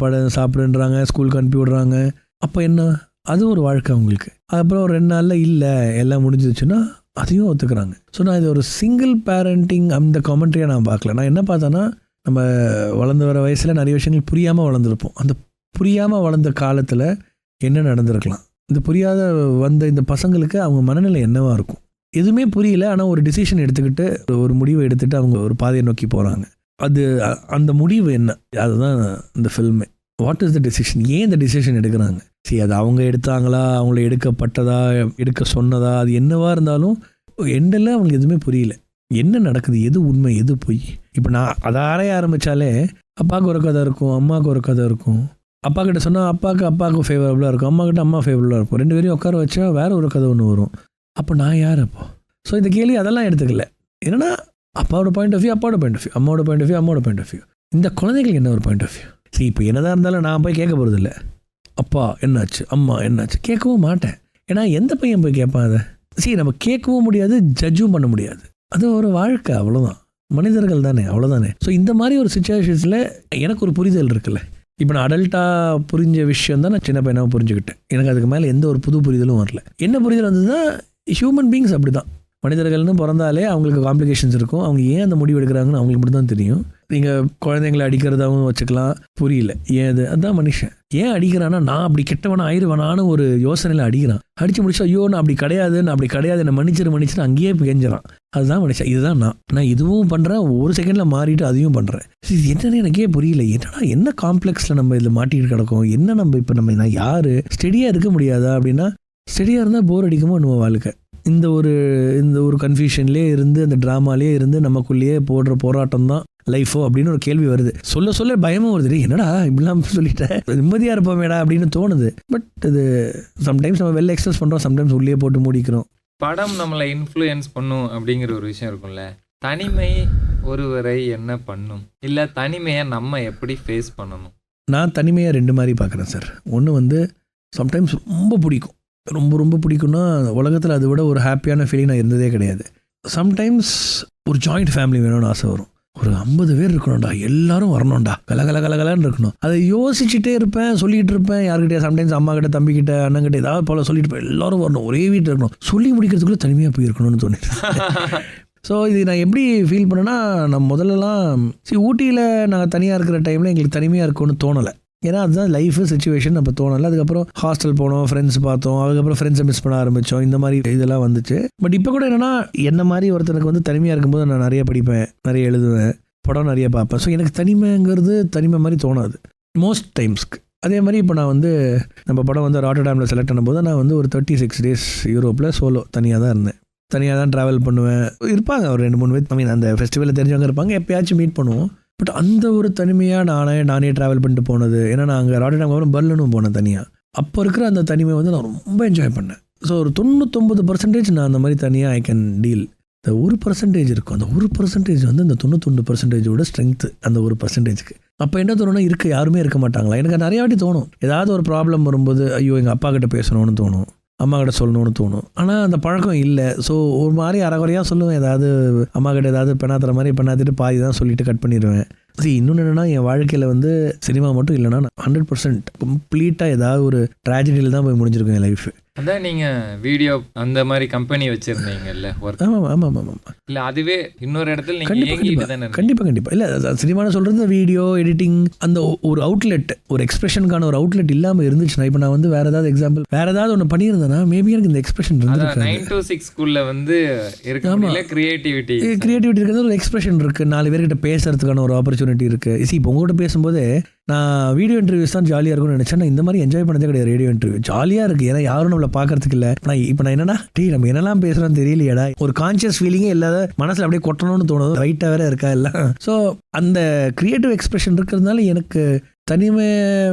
சாப்பிடுன்றாங்க, ஸ்கூலுக்கு அனுப்பி விடுறாங்க. அப்போ என்ன, அது ஒரு வாழ்க்கை அவங்களுக்கு. அதுக்கப்புறம் ஒரு 2 நாளில் இல்லை எல்லாம் முடிஞ்சிச்சுன்னா அதையும் ஒத்துக்கிறாங்க. ஸோ நான் இது ஒரு சிங்கிள் பேரண்டிங் அந்த காமெண்ட்ரியாக நான் பார்க்கல. நான் என்ன பார்த்தேன்னா, நம்ம வளர்ந்து வர வயசில் நிறைய விஷயங்கள் புரியாமல் வளர்ந்துருப்போம். அந்த புரியாமல் வளர்ந்த காலத்தில் என்ன நடந்திருக்கலாம், இந்த புரியாத வந்த இந்த பசங்களுக்கு அவங்க மனநிலை என்னவாக இருக்கும், எதுவுமே புரியல. ஆனால் ஒரு டிசிஷன் எடுத்துக்கிட்டு ஒரு முடிவை எடுத்துகிட்டு அவங்க ஒரு பாதையை நோக்கி போகிறாங்க. அது அந்த முடிவு என்ன, அதுதான் இந்த ஃபில்மே. வாட் இஸ் த டிசிஷன், ஏன் இந்த டிசிஷன் எடுக்கிறாங்க, சரி, அது அவங்க எடுத்தாங்களா, அவங்கள எடுக்கப்பட்டதா, எடுக்க சொன்னதா, அது என்னவா இருந்தாலும் எண்டெல்லாம் அவங்களுக்கு எதுவுமே புரியல. என்ன நடக்குது, எது உண்மை, எது பொய். இப்போ நான் அதை ஆராய ஆரம்பித்தாலே அப்பாவுக்கு ஒரு கதை இருக்கும், அம்மாவுக்கு ஒரு கதை இருக்கும். அப்பா கிட்ட சொன்னால் அப்பாவுக்கு ஃபேவரபுளாக இருக்கும், அம்மா கிட்ட அம்மா ஃபேவரபுளாக இருக்கும். 2 பேரையும் உட்கார வச்சா வேற ஒரு கதை ஒன்று வரும். அப்போ நான் யார் அப்போ? ஸோ இந்த கேள்வி அதெல்லாம் எடுத்துக்கல. என்னன்னா அப்பாவோட பாயிண்ட் ஆஃப் வியூ அப்பாவோட பாயிண்ட் ஆஃப் வியூ, அம்மாவோட பாயிண்ட் ஆஃப் வியூ அம்மாவோட பாயிண்ட் ஆஃப் வியூ. இந்த குழந்தைங்களுக்கு என்ன ஒரு பாயிண்ட் ஆஃப் வியூ? சரி, இப்போ என்னதான் இருந்தாலும் நான் போய் கேட்க போகிறது இல்லை, அப்பா என்னாச்சு, அம்மா என்னாச்சு, கேட்கவும் மாட்டேன். ஏன்னா எந்த பையன் போய் கேட்பான் அதை? சரி, நம்ம கேட்கவும் முடியாது, ஜட்ஜும் பண்ண முடியாது. அது ஒரு வாழ்க்கை, அவ்வளோதான். மனிதர்கள் தானே, அவ்வளோதானே. ஸோ இந்த மாதிரி ஒரு சுச்சுவேஷன்ஸில் எனக்கு ஒரு புரிதல் இருக்குல்ல. இப்போ நான் அடல்ட்டாக புரிஞ்ச விஷயம் தான் நான் சின்ன பையனாக புரிஞ்சுக்கிட்டேன். எனக்கு அதுக்கு மேலே எந்த ஒரு புது புரிதலும் வரல. என்ன புரிதல் வந்ததுன்னா, ஹியூமன் பீயிங்ஸ் அப்படி தான். மனிதர்கள்னு பிறந்தாலே அவங்களுக்கு காம்ப்ளிகேஷன்ஸ் இருக்கும். அவங்க ஏன் அந்த முடிவு எடுக்கிறாங்கன்னு அவங்களுக்கு மட்டும் தான் தெரியும். நீங்கள் குழந்தைங்களை அடிக்கிறதாகவும் வச்சுக்கலாம், புரியல ஏன் அதுதான் மனுஷன் ஏன் அடிக்கிறான்னா, நான் அப்படி கெட்டவனா ஆயிடுவேனான்னு ஒரு யோசனையில் அடிக்கிறான். அடித்து முடிச்சா ஐயோ நான் அப்படி கிடையாது, என்னை மன்னிச்சிட்டு அங்கேயே கெஞ்சிறான். அதுதான் மனுஷன். இதுதான் நான் இதுவும் பண்ணுறேன், ஒரு செகண்டில் மாறிட்டு அதையும் பண்ணுறேன். இது என்னன்னு எனக்கே புரியல. என்ன காம்ப்ளெக்ஸில் நம்ம இதில் மாட்டிக்கிட்டு கிடக்கும், என்ன நம்ம நான் யார், ஸ்டெடியாக இருக்க முடியாதா? அப்படின்னா ஸ்டெடியாக இருந்தால் போர் அடிக்குமோ நம்ம வாழ்க்கை. இந்த ஒரு கன்ஃபியூஷன்லேயே இருந்து, அந்த ட்ராமாலேயே இருந்து நமக்குள்ளேயே போடுற போராட்டம் தான் லைஃபோ அப்படின்னு ஒரு கேள்வி வருது. சொல்ல பயமும் வருது. என்னடா இப்படிலாம் சொல்லிட்டேன், நிம்மதியாக இருப்போமேடா அப்படின்னு தோணுது. பட் இது சம்டைம்ஸ் நம்ம வெளில எக்ஸ்பிரஸ் பண்ணுறோம், சம்டைம்ஸ் உள்ளே போட்டு மூடிக்கிறோம். படம் நம்மளை இன்ஃப்ளூயன்ஸ் பண்ணும் அப்படிங்கிற ஒரு விஷயம் இருக்கும்ல. தனிமை ஒருவரை என்ன பண்ணும், இல்லை தனிமையை நம்ம எப்படி ஃபேஸ் பண்ணணும்? நான் தனிமையாக 2 மாதிரி பார்க்குறேன் சார். ஒன்று சம்டைம்ஸ் ரொம்ப பிடிக்கும், ரொம்ப பிடிக்கும்னா உலகத்தில் அதை விட ஒரு ஹாப்பியான ஃபீலிங் நான் இருந்ததே கிடையாது. சம்டைம்ஸ் ஒரு ஜாயிண்ட் ஃபேமிலி வேணும்னு ஆசை வரும். ஒரு 50 பேர் இருக்கணும்டா, எல்லாரும் வரணும்டா, கலகலன்னு இருக்கணும். அதை யோசிச்சுட்டே இருப்பேன், சொல்லிகிட்டு இருப்பேன் யாருக்கிட்டே. சம்டைம்ஸ் அம்மா கிட்ட, தம்பிக்கிட்ட, அண்ணங்கிட்ட ஏதாவது போல சொல்லிட்டு இருப்பேன். எல்லாரும் வரணும், ஒரே வீட்டில் இருக்கணும். சொல்லி முடிக்கிறதுக்குள்ளே தனிமையாக போயிருக்கணும்னு தோணுது. ஸோ இது நான் எப்படி ஃபீல் பண்ணேன்னா, நான் முதல்லலாம் ஊட்டியில் நாங்கள் தனியாக இருக்கிற டைமில் எங்களுக்கு தனிமையாக இருக்கும்னு தோணலை. ஏன்னா அதுதான் லைஃபு சிச்சுவேஷன், அப்போ தோணலை. அதுக்கப்புறம் ஹாஸ்டல் போனோம், ஃப்ரெண்ட்ஸ் பார்த்தோம், அதுக்கப்புறம் ஃப்ரெண்ட்ஸை மிஸ் பண்ண ஆரம்பித்தோம். இந்த மாதிரி இதெல்லாம் வந்துச்சு. பட் இப்போ கூட என்னென்னா, என்ன மாதிரி ஒருத்தனுக்கு தனிமையாக இருக்கும்போது நான் நிறைய படிப்பேன், நிறைய எழுதுவேன், படம் நிறைய பார்ப்பேன். ஸோ எனக்கு தனிமைங்கிறது தனிமை மாதிரி தோணாது மோஸ்ட் டைம்ஸ்க்கு. அதே மாதிரி இப்போ நான் நம்ம படம் ராட்டர்டாமில் செலக்ட் பண்ணும்போது நான் ஒரு 36 days யூரோப்பில் சோலோ தனியாக தான் இருந்தேன். தனியாக தான் ட்ராவல் பண்ணுவேன். இருப்பாங்க ஒரு 2-3 பேர், அந்த ஃபெஸ்டிவலில் தெரிஞ்சவங்க இருப்பாங்க, எப்பயாச்சும் மீட் பண்ணுவோம். பட் அந்த ஒரு தனிமையாக நானே ட்ராவல் பண்ணிட்டு போனது. ஏன்னா நான் அங்கே ராட்டர்டாம் அப்புறம் பெர்லினும் போனேன் தனியாக. அப்போ இருக்கிற அந்த தனிமை நான் ரொம்ப என்ஜாய் பண்ணேன். ஸோ ஒரு 99% நான் அந்த மாதிரி தனியாக ஐ கேன் டீல். இந்த 1% இருக்கும், அந்த 1% அந்த 99%ஓட ஸ்ட்ரென்த்து அந்த 1%க்கு. அப்போ என்ன தோணுன்னா, யாருமே இருக்க மாட்டாங்களா? எனக்கு நிறைய வாட்டி தோணும், ஏதாவது ஒரு ப்ராப்ளம் வரும்போது ஐயோ எங்கள் அப்பா கிட்ட பேசணும்னு தோணும், அம்மா கிட்ட சொல்லணும்னு தோணும். ஆனால் அந்த பழக்கம் இல்லை. ஸோ ஒரு மாதிரி அரைகுறையாக சொல்லுவேன். ஏதாவது அம்மா கிட்ட ஏதாவது பெண்ணாத்துற மாதிரி பெண்ணாத்திட்டு பாதி தான் சொல்லிட்டு கட் பண்ணிடுவேன். சரி, இன்னொன்று என்னென்னா, என் வாழ்க்கையில் சினிமா மட்டும் இல்லைனா 100% கம்ப்ளீட்டாக ஏதாவது ஒரு ட்ராஜடியில் தான் போய் முடிஞ்சிருக்கும் என் லைஃப். அதான் நீங்கள் வீடியோ அந்த மாதிரி கம்பெனி வச்சுருந்தீங்கல்ல. ஆமாம். இல்லை அதுவே இன்னொரு இடத்துல நீங்கள் கண்டிப்பாக இல்லை சினிமான்னு சொல்கிறது வீடியோ எடிட்டிங், அந்த ஒரு அவுட்லெட், ஒரு எக்ஸ்பிரஷனுக்கான ஒரு அவுட்லெட் இல்லாமல் இருந்துச்சுன்னா, இப்போ நான் வேறு ஏதாவது எக்ஸாம்பிள் வேறு ஏதாவது ஒன்று பண்ணியிருந்தேன்னா மேபி எனக்கு இந்த எக்ஸ்பிரஷன் இருந்துருக்கு. 9 to 6 ஸ்கூலில் கிரியேட்டிவிட்டி இருக்கிறது, ஒரு எக்ஸ்பிரஷன் இருக்குது, 4 பேர்கிட்ட பேசுறதுக்கான ஒரு ஆப்பர்ச்சுனிட்டி இருக்குது. இப்போ உங்கள்கிட்ட பேசும்போது நான் வீடியோ இன்டர்வியூஸ் தான் ஜாலியாக இருக்கும்னு நினச்சேன். நான் இந்த மாதிரி என்ஜாய் பண்ணதே கிடையாது. ரேடியோ இன்டர்வியூ ஜாலியாக இருக்குது, ஏன்னா யாரும் நம்மளை பார்க்கறதுக்கு இல்லை. இப்போ நான் என்னன்னா, நம்ம என்னெல்லாம் பேசுகிறோன்னு தெரியலையடா, ஒரு கான்ஷியஸ் ஃபீலிங்கே இல்லாத மனசில் அப்படியே கொட்டணும்னு தோணுது, ரைட்டாக வேற இருக்கா எல்லாம். ஸோ அந்த க்ரியேட்டிவ் எக்ஸ்பிரஷன் இருக்கிறதுனால எனக்கு தனிமை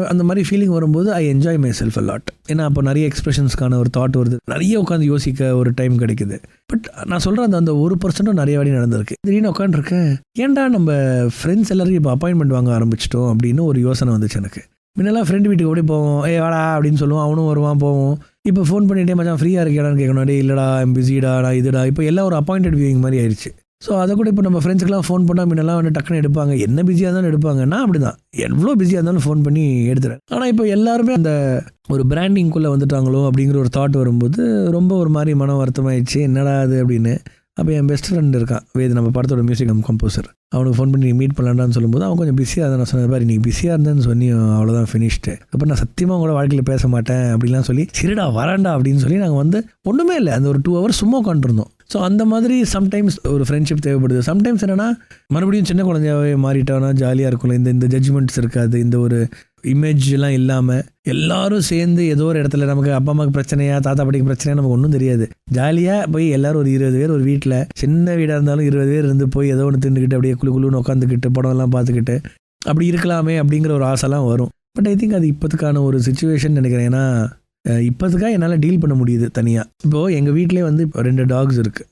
அந்த மாதிரி ஃபீலிங் வரும்போது I enjoy my self a lot. ஏன்னா அப்போ நிறைய எக்ஸ்பிரஷன்ஸ்க்கான ஒரு தாட் வருது, நிறைய உட்காந்து யோசிக்க ஒரு டைம் கிடைக்குது. பட் நான் சொல்கிறேன், அந்த 1% நிறைய வாடி நடந்திருக்கு. திடீர்னு உட்காந்துருக்கேன், ஏன்டா நம்ம ஃப்ரெண்ட்ஸ் எல்லாரும் இப்போ அப்பாயின்மெண்ட் வாங்க ஆரம்பிச்சிட்டோம் அப்படின்னு ஒரு யோசனை வந்துச்சு எனக்கு. முன்னெல்லாம் ஃப்ரெண்டு வீட்டுக்கு ஓடி போவோம், வாடா அப்படின்னு சொல்லுவோம், அவனும் வருவான், போவோம். இப்போ ஃபோன் பண்ணிட்டே மச்சான் ஃப்ரீயாக இருக்கேடான்னு கேட்கணும், இல்லைடா பிஸிடா நான் இதுடா. இப்போ எல்லாம் ஒரு அப்பாயிண்டட் வியூவிங் மாதிரி ஆயிடுச்சு. ஸோ அதை கூட இப்போ நம்ம ஃப்ரெண்ட்ஸுக்கெலாம் ஃபோன் பண்ணால் முன்னெல்லாம் டக்குன்னு எடுப்பாங்க, என்ன பிஸியாக இருந்தாலும் எடுப்பாங்க. நான் அப்படி தான், எவ்வளோ பிஸியாக இருந்தாலும் ஃபோன் பண்ணி எடுத்துறேன். ஆனால் இப்போ எல்லாருமே அந்த ஒரு பிராண்டிங்குள்ளே வந்துட்டாங்களோ அப்படிங்கிற ஒரு தாட் வரும்போது ரொம்ப ஒரு மாதிரி மன வருத்தமாயிடுச்சு, என்னடா அது அப்படின்னு. அப்போ என் பெஸ்ட் ஃப்ரெண்ட் இருக்கான் வேது, நம்ம படத்தோட மியூசிக் கம்போசர். அவனுக்கு ஃபோன் பண்ணி மீட் பண்ணலான்னு சொல்லும்போது அவன் கொஞ்சம் பிஸியாக இருந்தால் நான் சொன்னது பாரு, நீ பிஸியாக இருந்தேன்னு சொன்னி அவ்வளோதான் ஃபினிஷ்டு. அப்புறம் நான் சத்தியமாக உங்களோட வாழ்க்கையில் பேச மாட்டேன் அப்படிலாம் சொல்லி, சரிடா வரேன்டா அப்படின்னு சொல்லி நாங்கள் ஒன்றுமே இல்லை, அந்த ஒரு 2 hours சும்மா உட்காந்துருந்தோம். ஸோ அந்த மாதிரி சம்டைம்ஸ் ஒரு ஃப்ரெண்ட்ஷிப் தேவைப்படுது. சம்டைம்ஸ் என்னென்னா, மறுபடியும் சின்ன குழந்தையாவே மாறிட்டானா ஜாலியாக இருக்கும்ல, இந்த ஜட்ஜ்மெண்ட்ஸ் இருக்காது, இந்த ஒரு இமேஜ்லாம் இல்லாமல் எல்லாரும் சேர்ந்து ஏதோ ஒரு இடத்துல நமக்கு அப்பா அம்மாவுக்கு பிரச்சனையா தாத்தா பாட்டிக்கு பிரச்சனையா நமக்கு ஒன்றும் தெரியாது. ஜாலியாக போய் எல்லாரும் ஒரு 20 பேர் ஒரு வீட்டில், சின்ன வீடாக இருந்தாலும் 20 பேர் இருந்து போய் ஏதோ ஒன்று தின்னுக்கிட்டு அப்படியே குழுன்னு உட்காந்துக்கிட்டு படம்லாம் பார்த்துக்கிட்டு அப்படி இருக்கலாமே அப்படிங்கிற ஒரு ஆசைலாம் வரும். பட் ஐ திங்க் அது இப்போதுக்கான ஒரு சுச்சுவேஷன் நினைக்கிறேன். ஏன்னா இப்போதுக்காக என்னால் டீல் பண்ண முடியுது தனியாக. இப்போது எங்கள் வீட்டிலே வந்து 2 டாக்ஸ் இருக்குது.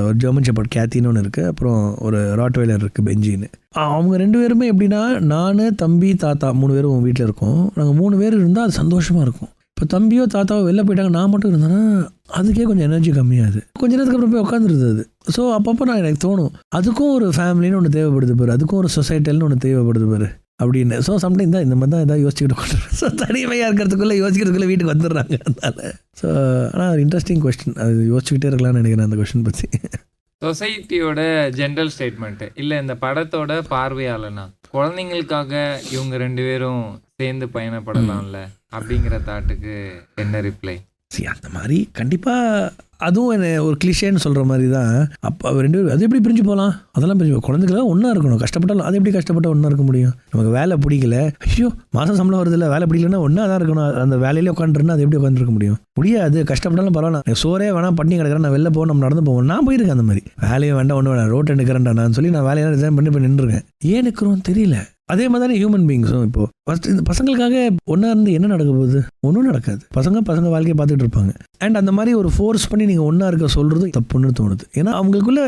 ஒரு ஜெர்மன் ஷெப்பர்ட் கேத்தின்னு ஒன்று இருக்குது, அப்புறம் ஒரு ராட்வைலர் இருக்குது பெஞ்சின்னு. அவங்க 2 பேருமே எப்படின்னா, நான் தம்பி தாத்தா 3 பேரும் வீட்டில் இருக்கோம். நாங்கள் 3 பேர் இருந்தால் அது சந்தோஷமாக இருக்கும். இப்போ தம்பியோ தாத்தாவோ வெளில போயிட்டாங்க, நான் மட்டும் இருந்தேன்னா அதுக்கே கொஞ்சம் எனர்ஜி கம்மியாகுது. கொஞ்ச நேரத்துக்கு அப்புறம் போய் உட்காந்துருது அது. ஸோ அப்பப்போ எனக்கு தோணும், அதுக்கும் ஒரு ஃபேமிலின்னு ஒன்று தேவைப்படுது பாரு, அதுக்கும் ஒரு சொசைட்டின்னு ஒன்று தேவைப்படுது பாரு அப்படின்னு. ஸோ சம்டைம் தான் இந்த மாதிரி தான் எதாவது யோசிச்சுக்கிட்டு கொண்டுறேன். ஸோ தனிமையாக இருக்கிறதுக்குள்ளே யோசிக்கிறதுக்குள்ளே வீட்டுக்கு வந்துடுறாங்க அதனால். ஸோ ஆனால் அது இன்ட்ரெஸ்டிங் கொஸ்டின், அது யோசிச்சுக்கிட்டே இருக்கலாம்னு நினைக்கிறேன் அந்த கொஸ்டின் பற்றி. சொசைட்டியோட ஜென்ரல் ஸ்டேட்மெண்ட்டு இல்லை இந்த படத்தோட பார்வையாளனா குழந்தைங்களுக்காக இவங்க 2 பேரும் சேர்ந்து பயணப்படலாம்ல அப்படிங்கிற தாட்டுக்கு என்ன ரிப்ளை? சரி, அந்த மாதிரி கண்டிப்பாக அதுவும் என்ன ஒரு கிளிஷேன்னு சொல்கிற மாதிரி தான். அப்போ 2 பேரும் அது எப்படி பிரிஞ்சு போகலாம், அதெல்லாம் பிரிஞ்சு குழந்தைங்களாம் ஒன்றா இருக்கணும். கஷ்டப்பட்டாலும் அது எப்படி கஷ்டப்பட்டால் ஒன்றா இருக்க முடியும்? நமக்கு வேலை பிடிக்கல, ஐயோ மாதம் சம்பளம் வருது இல்லை, வேலை பிடிக்கலன்னா ஒன்றா தான் இருக்கணும். அந்த வேலையிலே உட்காந்துருன்னா அது எப்படி உட்காந்துருக்க முடியும்? முடியாது. கஷ்டப்பட்டாலும் பரவாயில்ல, சோறே வேணாம் பண்ணி கிடக்கிறேன், நான் வெளில போக நம்ம நடந்து போவோம். நான் போயிருக்கேன் அந்த மாதிரி. வேலையை வேண்டாம் ஒன்று வேணாம், ரோட்டை நிற்கிறேன்டா நான் சொல்லி நான் வேலையெல்லாம் ரிசைன் பண்ணி போய் நின்றுருக்கேன். ஏன் நிற்கிறோம் தெரியல. அதே மாதிரி தானே ஹியூமன் பீயிங்ஸும். இப்போ ஃபஸ்ட் இந்த பசங்களுக்காக ஒன்றா இருந்து என்ன நடக்க போகுது? ஒன்றும் நடக்காது. பசங்க வாழ்க்கையை பார்த்துட்டு இருப்பாங்க. அண்ட் அந்த மாதிரி ஒரு ஃபோர்ஸ் பண்ணி நீங்கள் ஒன்றா இருக்க சொல்கிறது தப்புன்னு தோணுது. ஏன்னா அவங்களுக்குள்ள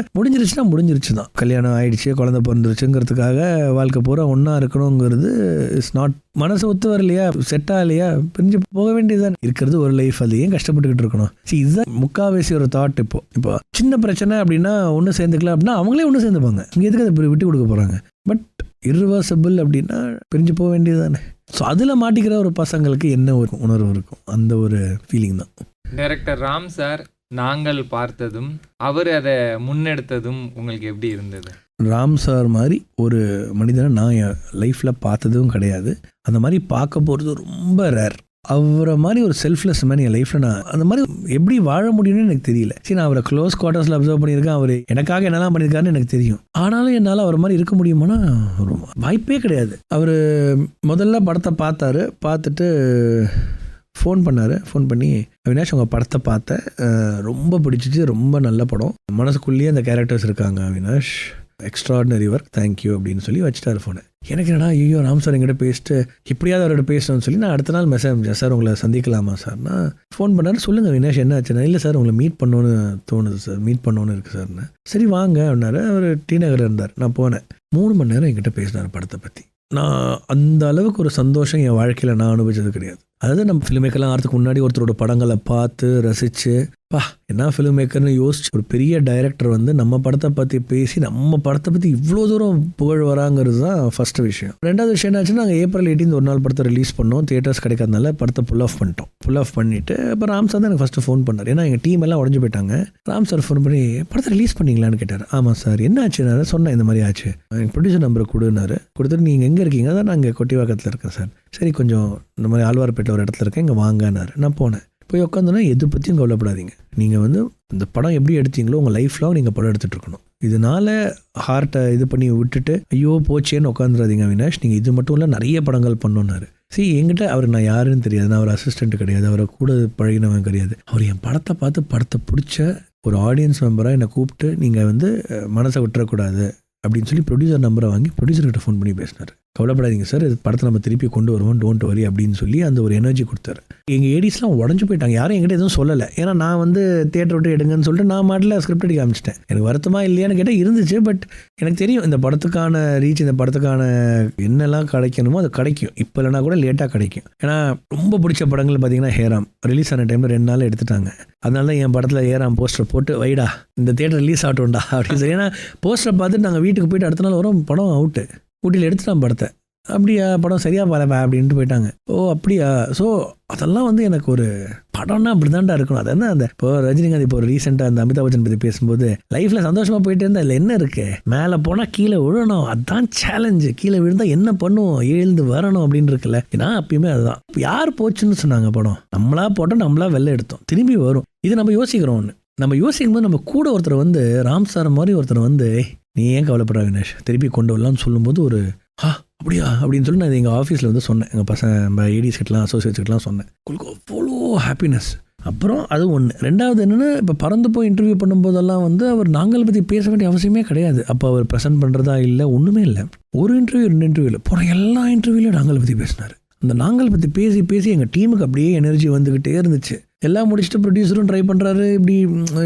முடிஞ்சிருச்சு தான். கல்யாணம் ஆயிடுச்சு, குழந்தை பிறந்துருச்சுங்கிறதுக்காக வாழ்க்கை பூரா ஒன்றா இருக்கணுங்கிறது இஸ் நாட். மனசு ஒத்து வரலையா, செட் ஆகலையா, பிரிஞ்சு போக வேண்டியதுதான். இருக்கிறது ஒரு லைஃப், அது ஏன் கஷ்டப்பட்டுக்கிட்டு இருக்கணும்? இதுதான் முக்கால்வாசி ஒரு தாட். இப்போ சின்ன பிரச்சனை அப்படின்னா ஒன்று சேர்ந்துக்கலாம் அப்படின்னா அவங்களே ஒன்று சேர்ந்துப்பாங்க. இங்கே எதுக்கு அதை விட்டு கொடுக்க போகிறாங்க? பட் irreversible அப்படின்னா பிரிஞ்சு போக வேண்டியது தானே. ஸோ அதில் மாட்டிக்கிற ஒரு பசங்களுக்கு என்ன ஒரு உணர்வு இருக்கும், அந்த ஒரு ஃபீலிங் தான். டைரக்டர் ராம் சார் நாங்கள் பார்த்ததும் அவர் அதை முன்னெடுத்ததும் உங்களுக்கு எப்படி இருந்தது? ராம் சார் மாதிரி ஒரு மனிதனை நான் என் லைஃப்பில் பார்த்ததும் கிடையாது. அந்த மாதிரி பார்க்க போகிறது ரொம்ப ரேர். அவரை மாதிரி ஒரு செல்ஃப்லெஸ் மேன் என் லைஃப்பில் நான் அந்த மாதிரி எப்படி வாழ முடியும்னு எனக்கு தெரியல. சரி, நான் அவரை க்ளோஸ் குவார்ட்டர்ஸில் அப்சர்வ் பண்ணியிருக்கேன். அவர் எனக்காக என்னெல்லாம் பண்ணியிருக்காருன்னு எனக்கு தெரியும். ஆனாலும் என்னால் அவர் மாதிரி இருக்க முடியுமானா வாய்ப்பே கிடையாது. அவர் முதல்ல படத்தை பார்த்துட்டு ஃபோன் பண்ணி, அவினாஷ் உங்கள் படத்தை பார்த்தேன், ரொம்ப பிடிச்சிச்சு, ரொம்ப நல்ல படம், மனசுக்குள்ளேயே அந்த கேரக்டர்ஸ் இருக்காங்க அவினாஷ், எக்ஸ்ட்ராடினரி ஒர்க், தேங்க்யூ அப்படின்னு சொல்லி வச்சுட்டாரு ஃபோனை. எனக்கு என்னடா ஐயோ ராம் சார் எங்கிட்ட பேசிட்டு எப்படியாவது அவர்கிட்ட பேசணும்னு சொல்லி நான் அடுத்த நாள் மெசேஜ் அனுப்பிச்சேன். சார் உங்களை சந்திக்கலாமா சார்? நான் ஃபோன் பண்ணாரு, சொல்லுங்கள் வினேஷ் என்ன ஆச்சுன்னா, இல்லை சார் உங்களை மீட் பண்ணணுன்னு தோணுது சார், மீட் பண்ணணுன்னு இருக்குது சார்னு. சரி வாங்க அப்படின்னாரு. அவர் டி நகரில் இருந்தார். நான் போனேன். 3 மணி நேரம் என்கிட்ட பேசினார் படத்தை பற்றி. நான் அந்த அளவுக்கு ஒரு சந்தோஷம் என் வாழ்க்கையில் நான் அனுபவிச்சது கிடையாது. அதாவது நம்ம ஃபிலிம் மேக்கர்லாம் ஆகிறதுக்கு முன்னாடி ஒருத்தரோட படங்களை பார்த்து ரசித்து என்ன ஃபிலிம் மேக்கர்னு யோசிச்சு ஒரு பெரிய டைரக்டர் வந்து நம்ம படத்தை பற்றி பேசி நம்ம படத்தை பற்றி இவ்வளோ தூரம் புகழ் வராங்கிறது தான் ஃபஸ்ட்டு விஷயம். 2வது விஷயம் என்னாச்சுன்னா, நாங்கள் April 18 ஒரு நாள் படத்தை ரிலீஸ் பண்ணோம். தியேட்டர்ஸ் கிடைக்காதனால படத்தை புல் ஆஃப் பண்ணிவிட்டு அப்போ ராம் சார் தான் எனக்கு ஃபஸ்ட்டு ஃபோன் பண்ணார். ஏன்னா எங்கள் டீம் எல்லாம் உடஞ்சு போயிட்டாங்க. ராம் சார் ஃபோன் பண்ணி படத்தை ரிலீஸ் பண்ணிங்களான்னு கேட்டார். ஆமாம் சார். என்ன ஆச்சுனாரு. சொன்னேன் இந்த மாதிரி ஆச்சு, எனக்கு ப்ரொடியூசர் நம்பரை கொடுனாரு. கொடுத்துட்டு நீங்கள் எங்கே இருக்கீங்க? அதான் நான் இங்கே கொட்டிவாக்கத்தில் இருக்கேன் சார். சரி கொஞ்சம் இந்த மாதிரி ஆழ்வார்பேட்டில் ஒரு இடத்துல இருக்கேன், இங்கே வாங்கினார். நான் போனேன். போய் உட்காந்தோன்னா எது பற்றியும் கவலைப்படாதீங்க, நீங்கள் வந்து இந்த படம் எப்படி எடுத்தீங்களோ உங்கள் லைஃப்லாம் நீங்கள் படம் எடுத்துகிட்டு இருக்கணும். இதனால் ஹார்ட்டை இது பண்ணி விட்டுட்டு ஐயோ போச்சேன்னு உட்காந்துடாதீங்க அவினாஷ், நீங்கள் இது மட்டும் இல்லை நிறைய படங்கள் பண்ணோன்னாரு. சரி, என்கிட்ட அவர் நான் யாருன்னு தெரியாது, நான் அவர் அசிஸ்டண்ட் கிடையாது, அவரை கூட பழகினவன் கிடையாது. அவர் என் படத்தை பார்த்து படத்தை பிடிச்ச ஒரு ஆடியன்ஸ் மெம்பராக என்னை கூப்பிட்டு நீங்கள் வந்து மனசை விட்டுறக்கூடாது அப்படின்னு சொல்லி ப்ரொடியூசர் நம்பரை வாங்கி ப்ரொடியூசர்கிட்ட ஃபோன் பண்ணி பேசினார். கவலைப்படாதீங்க சார், இது படத்தை நம்ம திருப்பி கொண்டு வருவோம், டோன்ட் வரி அப்படின்னு சொல்லி அந்த ஒரு எனர்ஜி கொடுத்தாரு. எங்கள் ஏடிஸ்லாம் உடஞ்சு போயிட்டாங்க. யாரும் என்கிட்ட எதுவும் சொல்லலை. ஏன்னா நான் வந்து தியேட்டர் விட்டு எடுங்கன்னு சொல்லிட்டு நான் மாட்டில் ஸ்கிரிப்ட் அடிக்க ஆரம்பிச்சிட்டேன். எனக்கு வருத்தமா இல்லையான்னு கேட்டால் இருந்துச்சு. பட் எனக்கு தெரியும் இந்த படத்துக்கான ரீச், இந்த படத்துக்கான என்னெல்லாம் கிடைக்கணுமோ அது கிடைக்கும். இப்போ இல்லைனா கூட லேட்டாக கிடைக்கும். ஏன்னா ரொம்ப பிடிச்ச படங்கள் பார்த்தீங்கன்னா ஹேராம் ரிலீஸ் ஆன டைமில் 2 நாள் எடுத்துட்டாங்க. அதனால தான் என் படத்தில் ஹேராம் போஸ்டர் போட்டு வைடா இந்த தியேட்டர் ரிலீஸ் ஆகட்டும்டா அப்படின்னு சொல்லி. ஏன்னா போஸ்டரை பார்த்துட்டு நாங்கள் வீட்டுக்கு போயிட்டு அடுத்த நாள் வரும் படம் அவுட்டு, ஊட்டியில் எடுத்துட்டான் படத்தை. அப்படியா, படம் சரியாக பாருப்பா அப்படின்ட்டு போயிட்டாங்க. ஓ அப்படியா. ஸோ அதெல்லாம் வந்து எனக்கு ஒரு படம்னா அப்படி தான்டா இருக்கணும். அது என்ன அந்த இப்போ ரஜினிகாந்த் இப்போ ரீசெண்டாக அந்த அமிதாப் பச்சன் பற்றி பேசும்போது லைஃப்பில் சந்தோஷமாக போயிட்டு இருந்தால் அதில் என்ன இருக்குது, மேலே போனால் கீழே விழணும், அதுதான் சேலஞ்சு, கீழே விழுந்தால் என்ன பண்ணுவோம், எழுந்து வரணும் அப்படின்னு இருக்குல்ல. ஏன்னா அப்பயுமே அதுதான். யார் போச்சுன்னு சொன்னாங்க, படம் நம்மளா போட்டோம், நம்மளா வெளில எடுத்தோம், திரும்பி வரும். இது நம்ம யோசிக்கிறோம். ஒன்று நம்ம யோசிக்கும் போது நம்ம கூட ஒருத்தர் வந்து ராம் சார் மாதிரி ஒருத்தர் வந்து நீ ஏன் கவலைப்படுற வினேஷ் திருப்பி கொண்டு வரலாம்னு சொல்லும்போது ஒரு அப்படியா அப்படின்னு சொல்லி நான் எங்கள் ஆஃபீஸில் வந்து சொன்னேன், எங்கள் பசங்க நம்ம ஏடிஸ்கிட்டலாம் அசோசியேட்ஸ்கிட்டலாம் சொன்னேன். உங்களுக்கு அவ்வளோ ஹாப்பினஸ். அப்புறம் அது ஒன்று. ரெண்டாவது என்னென்னா, இப்போ பறந்து போய் இன்டர்வியூ பண்ணும்போதெல்லாம் வந்து அவர் நாங்கள் பற்றி பேச வேண்டிய அவசியமே கிடையாது. அப்போ அவர் ப்ரெசென்ட் பண்ணுறதா இல்லை, ஒன்றுமே இல்லை. ஒரு இன்டர்வியூ 2 இன்டர்வியூவில் போகிற எல்லா இன்டர்வியூலையும் நாங்கள் பற்றி பேசினார். அந்த நாங்கள் பற்றி பேசி பேசி எங்கள் டீமுக்கு அப்படியே எனர்ஜி வந்துக்கிட்டே இருந்துச்சு. எல்லாம் முடிச்சுட்டு ப்ரொடியூசரும் ட்ரை பண்ணுறாரு, இப்படி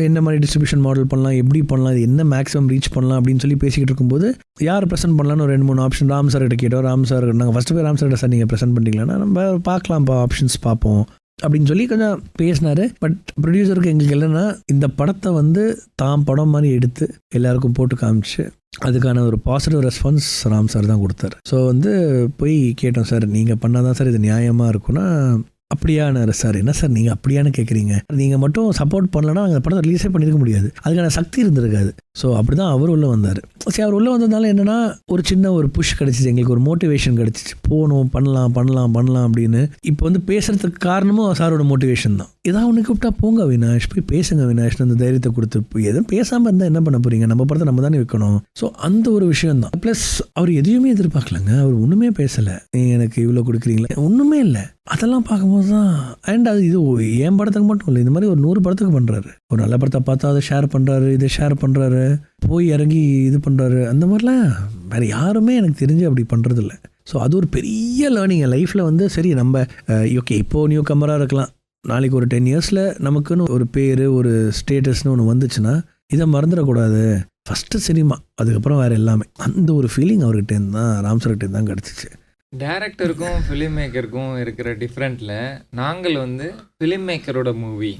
என்ன மாதிரி டிஸ்ட்ரிபியூஷன் மாடல் பண்ணலாம், எப்படி பண்ணலாம், இது என்ன மேக்ஸிமம் ரீச் பண்ணலாம் அப்படின்னு சொல்லி பேசிக்கிட்டு இருக்கும்போது யார் ப்ரெசென்ட் பண்ணலான்னு ஒரு 2-3 ஆப்ஷன் ராம் சார் கிட்ட கேட்டோம். ராம் சார் நாங்கள் ஃபஸ்ட்டு போய் ராம் சார் சார் நீங்கள் ப்ரெசென்ட் பண்ணிட்டீங்களா, நம்ம பார்க்கலாம்ப்பா, ஆப்ஷன்ஸ் பார்ப்போம் அப்படின்னு சொல்லி கொஞ்சம் பேசினார். பட் ப்ரொடியூசருக்கு எங்களுக்கு இல்லைன்னா இந்த படத்தை வந்து தான் படம் மாதிரி எடுத்து எல்லாருக்கும் போட்டு காமிச்சு அதுக்கான ஒரு பாசிட்டிவ் ரெஸ்பான்ஸ் ராம் சார் தான் கொடுத்தாரு. ஸோ வந்து போய் கேட்டோம், சார் நீங்கள் பண்ணால் தான் சார் இது நியாயமாக இருக்கும்னா, அப்படியான சார் என்ன சார் நீங்கள் அப்படியானு கேட்குறீங்க, நீங்கள் மட்டும் சப்போர்ட் பண்ணலன்னா அந்த படத்தை ரிலீஸே பண்ணியிருக்க முடியாது, அதுக்கான சக்தி இருந்திருக்காது. ஸோ அப்படி தான் அவர் உள்ளே வந்தார். சரி, அவர் உள்ளே வந்ததுனால என்னென்னா ஒரு சின்ன ஒரு புஷ் கிடச்சிச்சு, எங்களுக்கு ஒரு மோட்டிவேஷன் கிடச்சிச்சு, போகணும் பண்ணலாம் பண்ணலாம் பண்ணலாம் அப்படின்னு. இப்போ வந்து பேசுகிறதுக்கு காரணமும் சாரோட மோட்டிவேஷன் தான். ஏதாவது ஒன்று கூப்பிட்டா போங்க அவினாஷ், போய் பேசுங்க அவினாஷ்னு அந்த தைரியத்தை கொடுத்து, எதுவும் பேசாமல் இருந்தால் என்ன பண்ண போகிறீங்க, நம்ம படத்தை நம்ம தானே வைக்கணும். ஸோ அந்த ஒரு விஷயம் தான். ப்ளஸ் அவர் எதையுமே எதிர்பார்க்கலங்க, அவர் ஒன்றுமே பேசலை, எனக்கு இவ்வளோ கொடுக்குறீங்களே, ஒன்றுமே இல்லை. அதெல்லாம் பார்க்கும்போது தான் அண்ட் அது இது என் படத்துக்கு மட்டும் இல்லை, இந்த மாதிரி ஒரு 100 படத்துக்கு பண்ணுறாரு. ஒரு நல்ல படத்தை பார்த்தா அதை ஷேர் பண்ணுறாரு, இதை ஷேர் பண்ணுறாரு, போய் இறங்கி இது பண்ணுறாரு. அந்த மாதிரிலாம் வேறு யாருமே எனக்கு தெரிஞ்சு அப்படி பண்ணுறதில்ல. ஸோ அது ஒரு பெரிய லேர்னிங் என் லைஃப்பில் வந்து. சரி, நம்ம ஓகே இப்போது நியூ கமராக இருக்கலாம், நாளைக்கு ஒரு 10 இயர்ஸில் நமக்குன்னு ஒரு பேர், ஒரு ஸ்டேட்டஸ்னு ஒன்று வந்துச்சுன்னா இதை மறந்துடக்கூடாது. ஃபஸ்ட்டு சினிமா, அதுக்கப்புறம் வேறு எல்லாமே. அந்த ஒரு ஃபீலிங் அவர்கிட்டேருந்து தான், ராம் சார்கிட்டேருந்து தான் கிடச்சிச்சு. டேரக்டருக்கும் ஃபிலிம் மேக்கருக்கும் இருக்கிற டிஃப்ரெண்ட்டில் நாங்கள் வந்து ஃபிலிம் மேக்கரோட மூவி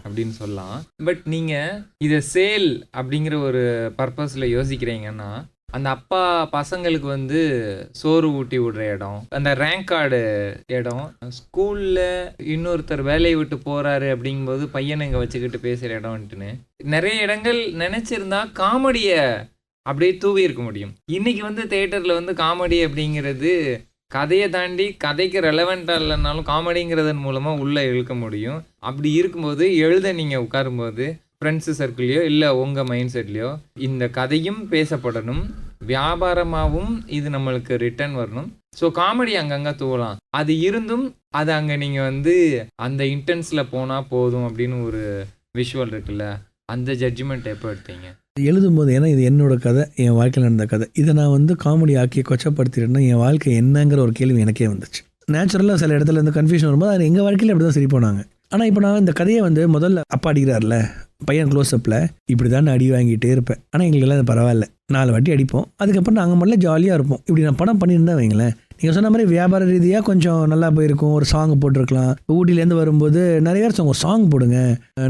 அப்படின்னு சொல்லலாம். பட் நீங்கள் இதை சேல் அப்படிங்கிற ஒரு பர்பஸில் யோசிக்கிறீங்கன்னா, அந்த அப்பா பசங்களுக்கு வந்து சோறு ஊட்டி விடுற இடம், அந்த ரேங்க் கார்டு இடம், ஸ்கூலில் இன்னொருத்தர் வேலையை விட்டு போகிறாரு அப்படிங்கும்போது பையனை இங்கே வச்சுக்கிட்டு பேசுகிற இடம்ட்டுன்னு நிறைய இடங்கள் நினச்சிருந்தா காமெடியை அப்படியே தூவி இருக்க முடியும். இன்னைக்கு வந்து தியேட்டரில் வந்து காமெடி அப்படிங்கிறது கதையை தாண்டி கதைக்கு ரெலவெண்ட்டாக இல்லைனாலும் காமெடிங்கிறதன் மூலமாக உள்ளே இழுக்க முடியும். அப்படி இருக்கும்போது எழுத நீங்கள் உட்காரும்போது ஃப்ரெண்ட்ஸு சர்க்கிள்லையோ இல்லை உங்கள் மைண்ட் செட்லேயோ இந்த கதையும் பேசப்படணும், வியாபாரமாகவும் இது நம்மளுக்கு ரிட்டர்ன் வரணும். ஸோ காமெடி அங்கங்கே தூவலாம். அது இருந்தும் அது அங்கே நீங்கள் வந்து அந்த இன்டென்ஸில் போனால் போதும் அப்படின்னு ஒரு விஷுவல் இருக்குல்ல, அந்த ஜட்ஜ்மெண்ட் எப்போ எடுத்தீங்க? எழுதும்போது, ஏன்னா இது என்னோட கதை, என் வாழ்க்கையில் நடந்த கதை, இதை நான் வந்து காமெடி ஆக்கி கொச்சப்படுத்திட்டேன்னா என் வாழ்க்கை என்னங்கிற ஒரு கேள்வி எனக்கே வந்துச்சு. நேச்சுரலாக சில இடத்துல இருந்து கன்ஃபியூஷன் வரும்போது அது எங்கள் வாழ்க்கையில் அப்படி தான் சரி போனாங்க. ஆனால் இப்போ நான் இந்த கதையை வந்து முதல்ல அப்பா அடிக்கிறார்ல பையன் க்ளோஸ்அப்பில், இப்படி தான் அடி வாங்கிட்டே இருப்பேன். ஆனால் எங்களுக்கெல்லாம் பரவாயில்ல, 4 வாட்டி அடிப்போம், அதுக்கப்புறம் நாங்கள் மட்டும் ஜாலியாக இருப்போம். இப்படி நான் படம் பண்ணியிருந்தேன் வைங்களேன், நீங்கள் சொன்ன மாதிரி வியாபார ரீதியாக கொஞ்சம் நல்லா போயிருக்கும். ஒரு சாங் போட்டிருக்கலாம். ஊட்டிலேருந்து வரும்போது நிறைய பேர் ஒரு சாங் போடுங்க,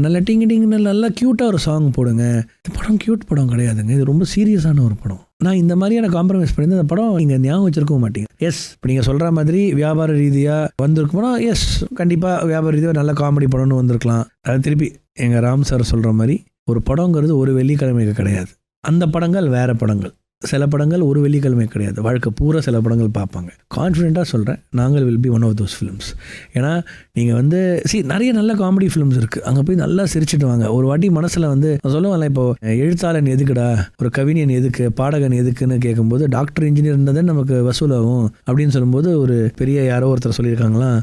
நல்லா டிங்கு டிங்குன்னு நல்லா க்யூட்டாக ஒரு சாங் போடுங்க. இந்த படம் க்யூட் படம் கிடையாதுங்க, இது ரொம்ப சீரியஸான ஒரு படம். நான் இந்த மாதிரியான காம்ப்ரமைஸ் பண்ணி அந்த படம் நீங்கள் ஞாபகம் வச்சிருக்கவும் மாட்டீங்க. எஸ், இப்போ நீங்கள் சொல்கிற மாதிரி வியாபார ரீதியாக வந்திருக்கும்னா எஸ் கண்டிப்பாக வியாபார ரீதியாக நல்ல காமெடி படம்னு வந்திருக்கலாம். அது திருப்பி எங்கள் ராம் சார் சொல்கிற மாதிரி ஒரு படங்கிறது ஒரு வெள்ளிக்கிழமைக்கு கிடையாது. அந்த படங்கள் வேறு படங்கள். சில படங்கள் ஒரு வெள்ளிக்கிழமை கிடையாது, வாழ்க்கை பூரா சில படங்கள் பார்ப்பாங்க. கான்ஃபிடென்ட்டாக சொல்கிறேன், நாங்கள் will be one of those films. ஏன்னா நீங்கள் வந்து நிறைய நல்ல காமெடி ஃபிலிம்ஸ் இருக்குது, அங்கே போய் நல்லா சிரிச்சுட்டு வாங்க. ஒரு வாட்டி மனசில் வந்து சொல்லுவாங்கல்ல, இப்போ எழுத்தாளன் எதுக்குடா, ஒரு கவிஞன் எதுக்கு, பாடகன் எதுக்குன்னு கேட்கும்போது டாக்டர் இன்ஜினியர் இருந்ததே நமக்கு வசூலாகும் அப்படின்னு சொல்லும்போது ஒரு பெரிய யாரோ ஒருத்தர் சொல்லியிருக்காங்களாம்,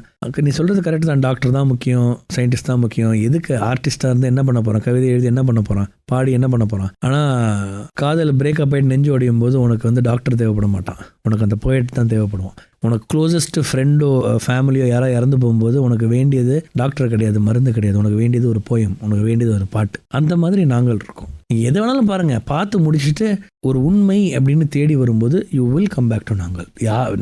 நீ சொல்கிறது கரெக்ட் தான், டாக்டர் தான் முக்கியம், சயின்டிஸ்ட் தான் முக்கியம், எதுக்கு ஆர்டிஸ்டாக இருந்து என்ன பண்ண போகிறான், கவிதை எழுதி என்ன பண்ண போகிறான், பாடி என்ன பண்ண போகிறான். ஆனால் காதல் பிரேக்கப் ஆகிட்டு நெஞ்சு ஒடியும் போது உனக்கு வந்து டாக்டர் தேவைப்பட மாட்டான், உனக்கு அந்த போயட் தான் தேவைப்படுவான். உனக்கு க்ளோசஸ்ட் ஃப்ரெண்டோ ஃபேமிலியோ யாராவது இறந்து போகும்போது உனக்கு வேண்டியது டாக்டர் கிடையாது, மருந்து கிடையாது, உனக்கு வேண்டியது ஒரு போயம், உனக்கு வேண்டியது ஒரு பாட்டு. அந்த மாதிரி நாங்கள் இருக்கோம். நீங்கள் எது வேணாலும் பாருங்கள், பார்த்து முடிச்சுட்டு ஒரு உண்மை அப்படின்னு தேடி வரும்போது you will come back to நாங்கள்.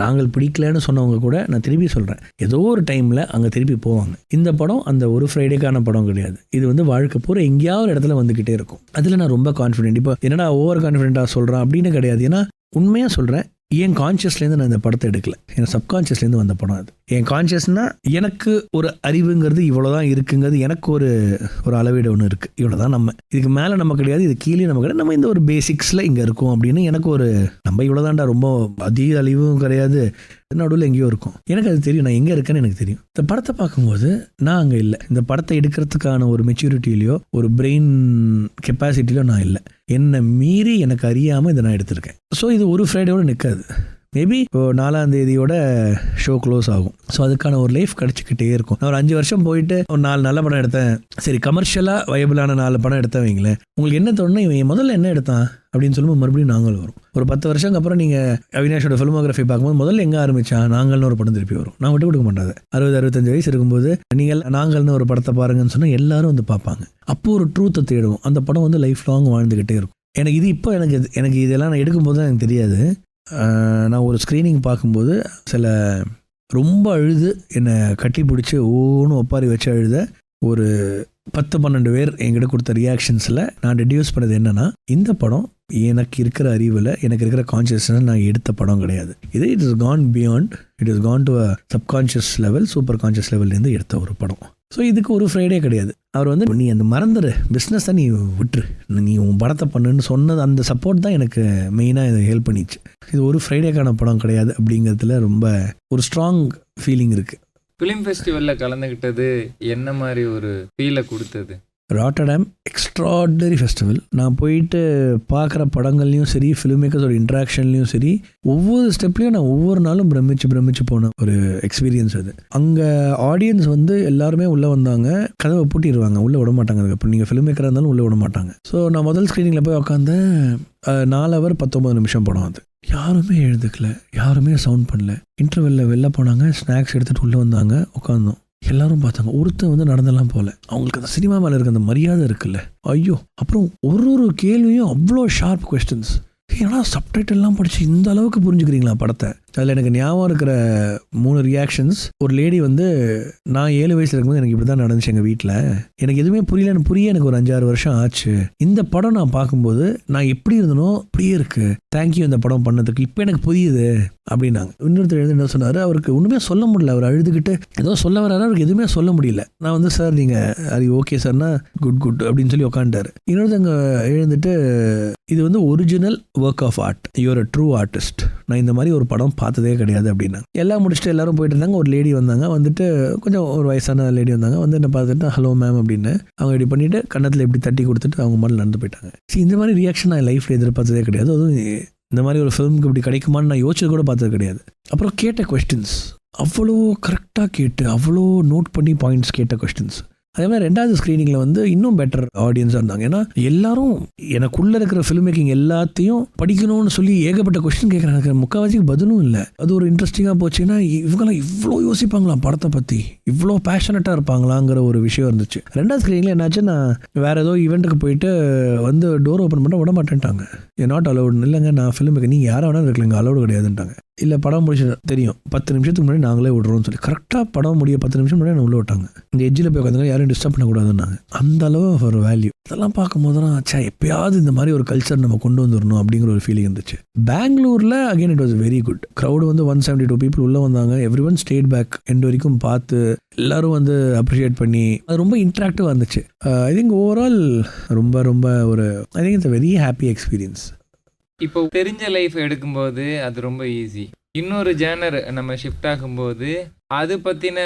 நாங்கள் பிடிக்கலன்னு சொன்னவங்க கூட நான் திருப்பி சொல்கிறேன், ஏதோ ஒரு டைமில் அங்கே திருப்பி போவாங்க. இந்த படம் அந்த ஒரு ஃப்ரைடேக்கான படம் கிடையாது, இது வந்து வாழ்க்கை பூரா எங்கேயாவது இடத்துல வந்துக்கிட்டே இருக்கும். அதில் நான் ரொம்ப கான்ஃபிடென்ட். இப்போ என்னடா ஓவர் கான்ஃபிடென்ட்டாக சொல்கிறேன் அப்படின்னு கிடையாது. ஏன்னா உண்மையாக சொல்கிறேன், என் கான்ஷியஸ்லேருந்து நான் இந்த படத்தை எடுக்கல, என் சப்கான்ஷியஸ்லேருந்து வந்த படம் அது. என் கான்ஷியஸ்னால் எனக்கு ஒரு அறிவுங்கிறது இவ்வளோதான் இருக்குங்கிறது, எனக்கு ஒரு அளவீடு ஒன்று இருக்குது, இவ்வளோதான் நம்ம, இதுக்கு மேலே நம்ம கிடையாது, இது கீழே நம்ம கிடையாது, நம்ம இந்த ஒரு பேசிக்ஸில் இங்கே இருக்கோம் அப்படின்னு எனக்கு ஒரு, நம்ம இவ்வளோதான்டா, ரொம்ப அதிக அழிவும் கிடையாது, நடுவில் எங்கேயோ இருக்கும், எனக்கு அது தெரியும், நான் எங்கே இருக்கேன்னு எனக்கு தெரியும். இந்த படத்தை பார்க்கும்போது நான் அங்கே இல்லை, இந்த படத்தை எடுக்கிறதுக்கான ஒரு மெச்சூரிட்டிலையோ ஒரு பிரெயின் கெப்பாசிட்டியிலோ நான் இல்லை. என்னை மீறி எனக்கு அறியாமல் இதை நான் எடுத்திருக்கேன். ஸோ இது ஒரு ஃப்ரைடேயோடு நிற்காது, மேபி 4ஆம் தேதியோட ஷோ க்ளோஸ் ஆகும். ஸோ அதுக்கான ஒரு லைஃப் கிடச்சிக்கிட்டே இருக்கும். நான் ஒரு 5 வருஷம் போயிட்டு ஒரு 4 நல்ல படம் எடுத்தேன், சரி கமர்ஷியலாக வைபிளான 4 படம் எடுத்தேன் வைங்களேன், உங்களுக்கு என்ன தோணுன்னா இவன் முதல்ல என்ன எடுத்தான் அப்படின்னு சொல்லும்போது மறுபடியும் நாங்கள் வரும். ஒரு 10 வருஷம் அப்புறம் நீங்கள் அவினாஷோட ஃபிலிமோகிராஃபி பார்க்கும்போது முதல்ல எங்கே ஆரம்பித்தான் நாங்கள்னு ஒரு படம் திருப்பி வரும். நான் விட்டு கொடுக்க மாட்டாது. 60-65 வயசு இருக்கும்போது நீங்கள் நாங்கள்னு ஒரு படத்தை பாருங்கன்னு சொன்னால் எல்லாரும் வந்து பார்ப்பாங்க. அப்போ ஒரு ட்ரூத்தை தேடுவோம். அந்த படம் வந்து லைஃப் லாங் வாழ்ந்துக்கிட்டே இருக்கும். எனக்கு இது இப்போ எனக்கு இதெல்லாம் நான் எடுக்கும்போது தான் எனக்கு தெரியாது. நான் ஒரு ஸ்க்ரீனிங் பார்க்கும்போது சில ரொம்ப அழுது என்னை கட்டி பிடிச்சி ஒவ்வொன்றும் ஒப்பாரி வச்சு அழுத ஒரு 10-12 பேர் என்கிட்ட கொடுத்த ரியாக்ஷன்ஸில் நான் ரெடியூஸ் பண்ணது என்னென்னா, இந்த படம் எனக்கு இருக்கிற அறிவில் எனக்கு இருக்கிற கான்ஷியஸ்னஸ் நான் எடுத்த படம் கிடையாது. It is gone beyond, it is gone to a subconscious level, super conscious லெவல்லேருந்து எடுத்த ஒரு படம். ஸோ இதுக்கு ஒரு ஃப்ரைடே கிடையாது. அவர் வந்து நீ அந்த மறந்துடு, பிஸ்னஸ் தான் நீ விட்டுரு, நீ உன் படத்தை பண்ணுன்னு சொன்னது அந்த சப்போர்ட் தான் எனக்கு மெயினாக இதை ஹெல்ப் பண்ணிச்சு. இது ஒரு ஃப்ரைடேக்கான படம் கிடையாது அப்படிங்கிறதுல ரொம்ப ஒரு ஸ்ட்ராங் ஃபீலிங் இருக்குது. ஃபிலிம் ஃபெஸ்டிவலில் கலந்துக்கிட்டது என்ன மாதிரி ஒரு ஃபீலை கொடுத்தது? Rotterdam extraordinary festival. நான் போயிட்டு பார்க்குற படங்கள்லையும் சரி, ஃபிலிம் மேக்கர்ஸோட இன்ட்ராக்ஷன்லையும் சரி, ஒவ்வொரு ஸ்டெப்லையும் நான் ஒவ்வொரு நாளும் பிரமிச்சு போன ஒரு எக்ஸ்பீரியன்ஸ் அது. அங்கே ஆடியன்ஸ் வந்து எல்லாருமே உள்ளே வந்தாங்க, கதவை பூட்டிடுவாங்க, உள்ளே விட மாட்டாங்க. அதுக்கப்புறம் நீங்கள் ஃபிலிம் மேக்கராக இருந்தாலும் உள்ளே விட மாட்டாங்க. ஸோ நான் முதல் ஸ்க்ரீனிங்கில் போய் உட்காந்து 4 hour 19 நிமிஷம் படம் அது. யாருமே எழுதுக்கல, யாருமே சவுண்ட் பண்ணல. இன்டர்வெல்ல வெளில போனாங்க, ஸ்நாக்ஸ் எடுத்துகிட்டு உள்ளே வந்தாங்க, உட்காந்தோம். எல்லாரும் பார்த்தாங்க. ஒருத்தர் வந்து நடந்தெல்லாம் போகல. அவங்களுக்கு அந்த சினிமா மேலே இருக்க அந்த மரியாதை இருக்குல்ல, ஐயோ. அப்புறம் ஒரு கேள்வியும் அவ்வளோ ஷார்ப் கொஸ்டின்ஸ். ஏன்னா சப்டைட்டில்லாம் படித்து இந்த அளவுக்கு புரிஞ்சுக்கிறீங்களா படத்தை? அதில் எனக்கு ஞாபகம் இருக்கிற 3 ரியாக்ஷன்ஸ். ஒரு லேடி வந்து, நான் 7 வயசு இருக்கும்போது எனக்கு இப்படி தான் நடந்துச்சு எங்கள் வீட்டில், எனக்கு எதுவுமே புரிய எனக்கு ஒரு 5-6 வருஷம் ஆச்சு. இந்த படம் நான் பார்க்கும்போது நான் எப்படி இருந்தனோ அப்படியே இருக்குது, தேங்க்யூ இந்த படம் பண்ணதுக்கு, இப்போ எனக்கு புரியுது அப்படின்னாங்க. இன்னொருத்தர் எழுந்து என்ன சொன்னார், அவருக்கு ஒன்றுமே சொல்ல முடியல, அவர் அழுதுகிட்டு ஏதோ சொல்ல வர்றாரு, அவருக்கு எதுவுமே சொல்ல முடியல. நான் வந்து, சார் நீங்கள் அது ஓகே சார்னா குட் அப்படின்னு சொல்லி உட்காந்துட்டார். இன்னொருத்தங்க எழுந்துட்டு, இது வந்து original work of art, you're a true artist, நான் இந்த மாதிரி ஒரு படம் பார்த்ததே கிடையாது அப்படின்னா. எல்லாம் முடிச்சுட்டு எல்லாரும் போயிட்டு இருந்தாங்க. ஒரு லேடி வந்தாங்க, வந்துட்டு கொஞ்சம் ஒரு வயசான லேடி வந்தாங்க, வந்து என்ன பார்த்துட்டு ஹலோ மேம் அப்படின்னு அவங்க இப்படி பண்ணிட்டு கன்னத்தில் இப்படி தட்டி கொடுத்துட்டு அவங்க மாதிரி நடந்து போயிட்டாங்க. இந்த மாதிரி ரியாக்ஷன் நான் லைஃப்பில் எதிர்பார்த்ததே கிடையாது. அதுவும் இந்த மாதிரி ஒரு ஃபிலிமுக்கு இப்படி கிடைக்குமான்னு நான் யோசிச்சது கூட பார்த்தது கிடையாது. அப்புறம் கேட்ட கொஸ்டின்ஸ் அவ்வளோ கரெக்டாக கேட்டு, அவ்வளோ நோட் பண்ணி பாயிண்ட்ஸ் கேட்ட கொஸ்டின்ஸ். அதே மாதிரி 2வது ஸ்க்ரீனிங்கில் வந்து இன்னும் பெட்டர் ஆடியன்ஸாக இருந்தாங்க. ஏன்னா எல்லாரும் எனக்குள்ளே இருக்கிற ஃபிலிம் மேக்கிங் எல்லாத்தையும் படிக்கணும்னு சொல்லி ஏகப்பட்ட கொஸ்டின் கேட்குறாங்க. முக்கால்வாசிக்கு பதிலும் இல்லை. அது ஒரு இன்ட்ரெஸ்டிங்காக போச்சுன்னா, இவங்கெல்லாம் இவ்வளோ யோசிப்பாங்களாம் படத்தை பற்றி, இவ்வளோ பேஷனட்டாக இருப்பாங்களாங்கிற ஒரு விஷயம் இருந்துச்சு. 2வது ஸ்க்ரீனிங்கில் என்னாச்சு, நான் வேறு ஏதோ ஈவெண்ட்டுக்கு போயிட்டு வந்து டோர் ஓப்பன் பண்ண விட மாட்டேன்ட்டாங்க. Not allowed. இல்லைங்க, நான் ஃபிலிம் மேக்கர், நீங்கள் யாரை வேணாலும் இருக்கலைங்க, அலவுட் கிடையாதுன்ட்டாங்க. இல்லை படம் முடிச்சு தெரியும் 10 நிமிஷத்துக்கு முன்னாடி நாங்களே விட்றோம்னு சொல்லி கரெக்டாக படம் முடிய 10 நிமிஷம் முன்னாடி நான் உள்ளே விட்டாங்க. இந்த எட்ஜில் போய் உட்காந்து யாரும் டிஸ்டர்ப் பண்ணக்கூடாதுன்னாங்க. அந்த அளவு ஒரு வேல்யூ. அதெல்லாம் பார்க்கும்போது தான் ஆச்சா, எப்பயாவது இந்த மாதிரி ஒரு கல்ச்சர் நம்ம கொண்டு வந்துடணும் அப்படிங்கிற ஒரு ஃபீலிங் இருந்துச்சு. பெங்களூரில் again it was very good. Crowd வந்து 172 people உள்ளே வந்தாங்க. Everyone stayed back end வரைக்கும் பார்த்து எல்லாரும் வந்து அப்ரிஷியேட் பண்ணி அது ரொம்ப இன்ட்ராக்டிவாக இருந்துச்சு. ஐ திங்க் ஓவரால் ரொம்ப ஒரு I think it's a very happy experience. இப்போ தெரிஞ்ச லைஃப் எடுக்கும்போது அது ரொம்ப ஈஸி. இன்னொரு ஜேனர் நம்ம ஷிஃப்ட் ஆகும்போது அது பற்றின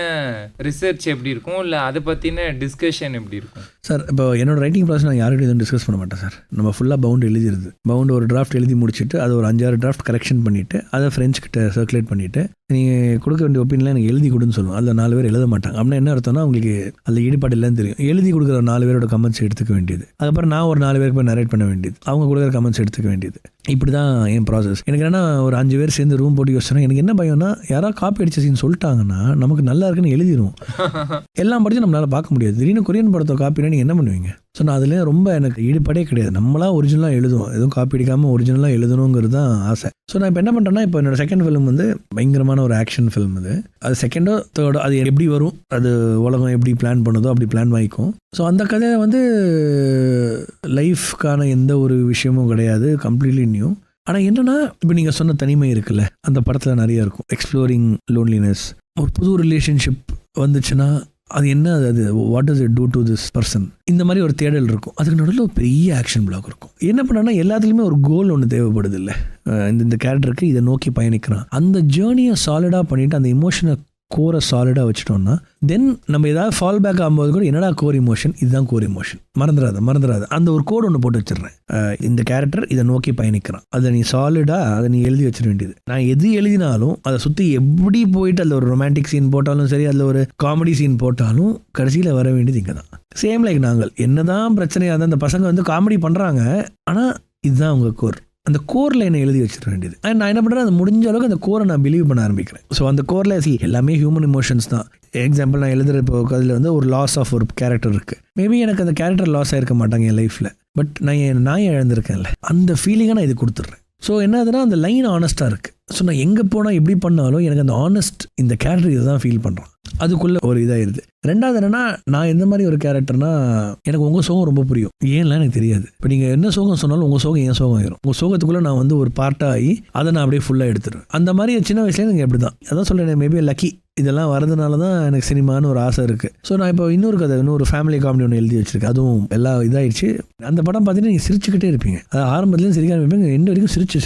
ரிசர்ச் எப்படி இருக்கும், இல்லை அதை பற்றின டிஸ்கஷன் எப்படி இருக்கும்? சார், இப்போ என்னோட ரைட்டிங் ப்ராசஸ் நான் யார்கிட்ட எதுவும் டிஸ்கஸ் பண்ண மாட்டேன் சார். நம்ம ஃபுல்லாக பவுண்ட் எழுதிடுது. பவுண்ட் ஒரு டிராஃப்ட் எழுதி முடிச்சுட்டு அது ஒரு 5-6 டிராஃப்ட் கரெக்ஷன் பண்ணிவிட்டு அதை ஃப்ரெண்ட்ஸ் கிட்ட சர்க்குலேட் பண்ணிவிட்டு, நீங்கள் கொடுக்க வேண்டிய ஒப்பீனியன் எனக்கு எழுதி கொடுன்னு சொல்லுவோம். அதில் 4 பேர் எழுத மாட்டாங்க. அப்படின்னா என்ன அர்த்தம்னா, உங்களுக்கு அதில் ஈடுபாடு இல்லைன்னு தெரியும். எழுதி கொடுக்குற 4 பேரோட கமெண்ட்ஸ் எடுத்துக்க வேண்டியது. அதுக்கப்புறம் நான் ஒரு 4 பேருக்கு போய் நரேட் பண்ண வேண்டியது. அவங்க கொடுக்குற கமெண்ட்ஸ் எடுத்துக்க வேண்டியது. இப்படி தான் என் ப்ராசஸ். எனக்கு என்னன்னா, ஒரு 5 பேர் சேர்ந்து ரூம் போட்டு யோசிச்சோன்னா எனக்கு என்ன பயம்னா, யாராவது காப்பி அடிச்சசின்னு சொல்லிட்டாங்கன்னா நமக்கு நல்லா இருக்குன்னு எழுதிடுவோம். எல்லாம் படித்து நம்மளால் பார்க்க முடியாது. திடீர்னு கொரியன் படத்தை காப்பினா நீங்கள் என்ன பண்ணுவீங்க? ஸோ நான் அதுலேயே ரொம்ப எனக்கு ஈடுபாடே கிடையாது. நம்மளாம் ஒரிஜினலாக எழுதுவோம், எதுவும் காப்பி அடிக்காமல் ஒரிஜினலாக எழுதணுங்கிறது தான் ஆசை. ஸோ நான் இப்போ என்ன பண்ணுறேன்னா, இப்போ என்னோட செகண்ட் ஃபிலிம் வந்து பயங்கரமான ஒரு ஆக்ஷன் ஃபிலிம். அது செகண்டோ தேர்டோ அது எப்படி வரும், அது உலகம் எப்படி பிளான் பண்ணுதோ அப்படி பிளான் வாங்கிக்கும். ஸோ அந்த கதையை வந்து லைஃப்க்கான எந்த ஒரு விஷயமும் கிடையாது, கம்ப்ளீட்லி நியூ. ஆனால் என்னென்னா, இப்போ நீங்கள் சொன்ன தனிமை இருக்குல்ல, அந்த படத்தில் நிறையா இருக்கும். Exploring loneliness. ஒரு புது ரிலேஷன்ஷிப் வந்துச்சுன்னா அது என்ன, அது what does it do to this person, இந்த மாதிரி ஒரு தேடல் இருக்கும். அதுக்கு நடுவில் ஒரு பெரிய ஆக்ஷன் பிளாக் இருக்கும். என்ன பண்ணனா, எல்லாத்துலேயுமே ஒரு கோல் ஒன்று தேவைப்படுது இல்லை, இந்த கேரக்டருக்கு இதை நோக்கி பயணிக்கிறான். அந்த ஜேர்னியை சாலிடாக பண்ணிவிட்டு அந்த இமோஷனை கோரை சாலிடாக வச்சுட்டோம்னா தென் நம்ம ஏதாவது ஃபால் பேக் ஆகும்போது கூட என்னடா கோர் இமோஷன், இதுதான் கோர் இமோஷன், மறந்துடாது அந்த ஒரு கோடு ஒன்று போட்டு வச்சிடுறேன். இந்த கேரக்டர் இதை நோக்கி பயணிக்கிறான், அதை நீ சாலிடாக அதை நீ எழுதி வச்சிட வேண்டியது. நான் எது எழுதினாலும் அதை சுற்றி எப்படி போயிட்டு அதில் ஒரு ரொமான்டிக் சீன் போட்டாலும் சரி, அதில் ஒரு காமெடி சீன் போட்டாலும் கடைசியில் வர வேண்டியது இங்கே தான். சேம் லைக் நாங்கள் என்னதான் பிரச்சனையாக இருந்தால் அந்த பசங்க வந்து காமெடி பண்ணுறாங்க, ஆனால் இதுதான் அவங்க கோர். அந்த கோரில் என்ன எழுதி வச்சிட வேண்டியது. நான் என்ன பண்ணுறேன், அது முடிஞ்ச அளவுக்கு அந்த கோரை நான் பிலீவ் பண்ண ஆரம்பிக்கிறேன். ஸோ அந்த கோரில் எல்லாமே ஹியூமன் இமோஷன்ஸ் தான். எக்ஸாம்பிள் நான் எழுதுகிற இப்போ அதில் வந்து ஒரு லாஸ் ஆஃப் ஒரு கேரக்டர் இருக்குது. மேபி எனக்கு அந்த கேரக்டர் லாஸ் ஆகிருக்க மாட்டாங்க என் லைஃப்பில், பட் நான் என் நாயை இழந்திருக்கேன்ல, அந்த ஃபீலிங்கை நான் இது கொடுத்துட்றேன். ஸோ என்ன ஆகுதுன்னா அந்த லைன் ஆனஸ்ட்டாக இருக்குது. ஸோ நான் எங்கே போனால் எப்படி பண்ணாலும் எனக்கு அந்த ஆனஸ்ட் இந்த கேரக்டர் இதை தான் ஃபீல் பண்ணுறான், அதுக்குள்ளே ஒரு இதாகிடுது. ரெண்டாவது என்னன்னா, நான் எந்த மாதிரி ஒரு கேரக்டர்னா, எனக்கு உங்கள் சோகம் ரொம்ப புரியும், ஏன்லாம் எனக்கு தெரியாது. இப்போ நீங்கள் என்ன சோகம் சொன்னாலும் உங்கள் சோகம் என் சோகம் ஆயிரும். உங்கள் சோகத்துக்குள்ளே நான் வந்து ஒரு பார்ட்டாகி அதை நான் அப்படியே ஃபுல்லாக எடுத்துருவேன். அந்த மாதிரி சின்ன வயசுலேயே எனக்கு எப்படி தான். அதான் சொல்கிறேன், மேபி லக்கி இதெல்லாம் வரதுனால தான் எனக்கு சினிமான்னு ஒரு ஆசை இருக்குது. ஸோ நான் இப்போ இன்னொரு கதை, இன்னொரு ஃபேமிலி காமெடி ஒன்று எழுதி வச்சிருக்கேன். அதுவும் எல்லாம் இதாகிடுச்சு. அந்த படம் பார்த்தீங்கன்னா நீங்கள் சிரிச்சுக்கிட்டே இருப்பீங்க. அது ஆரம்பத்துலேயும் சிரிக்க ஆரம்பிப்பீங்க, எண்டு வரைக்கும் சிரிச்சு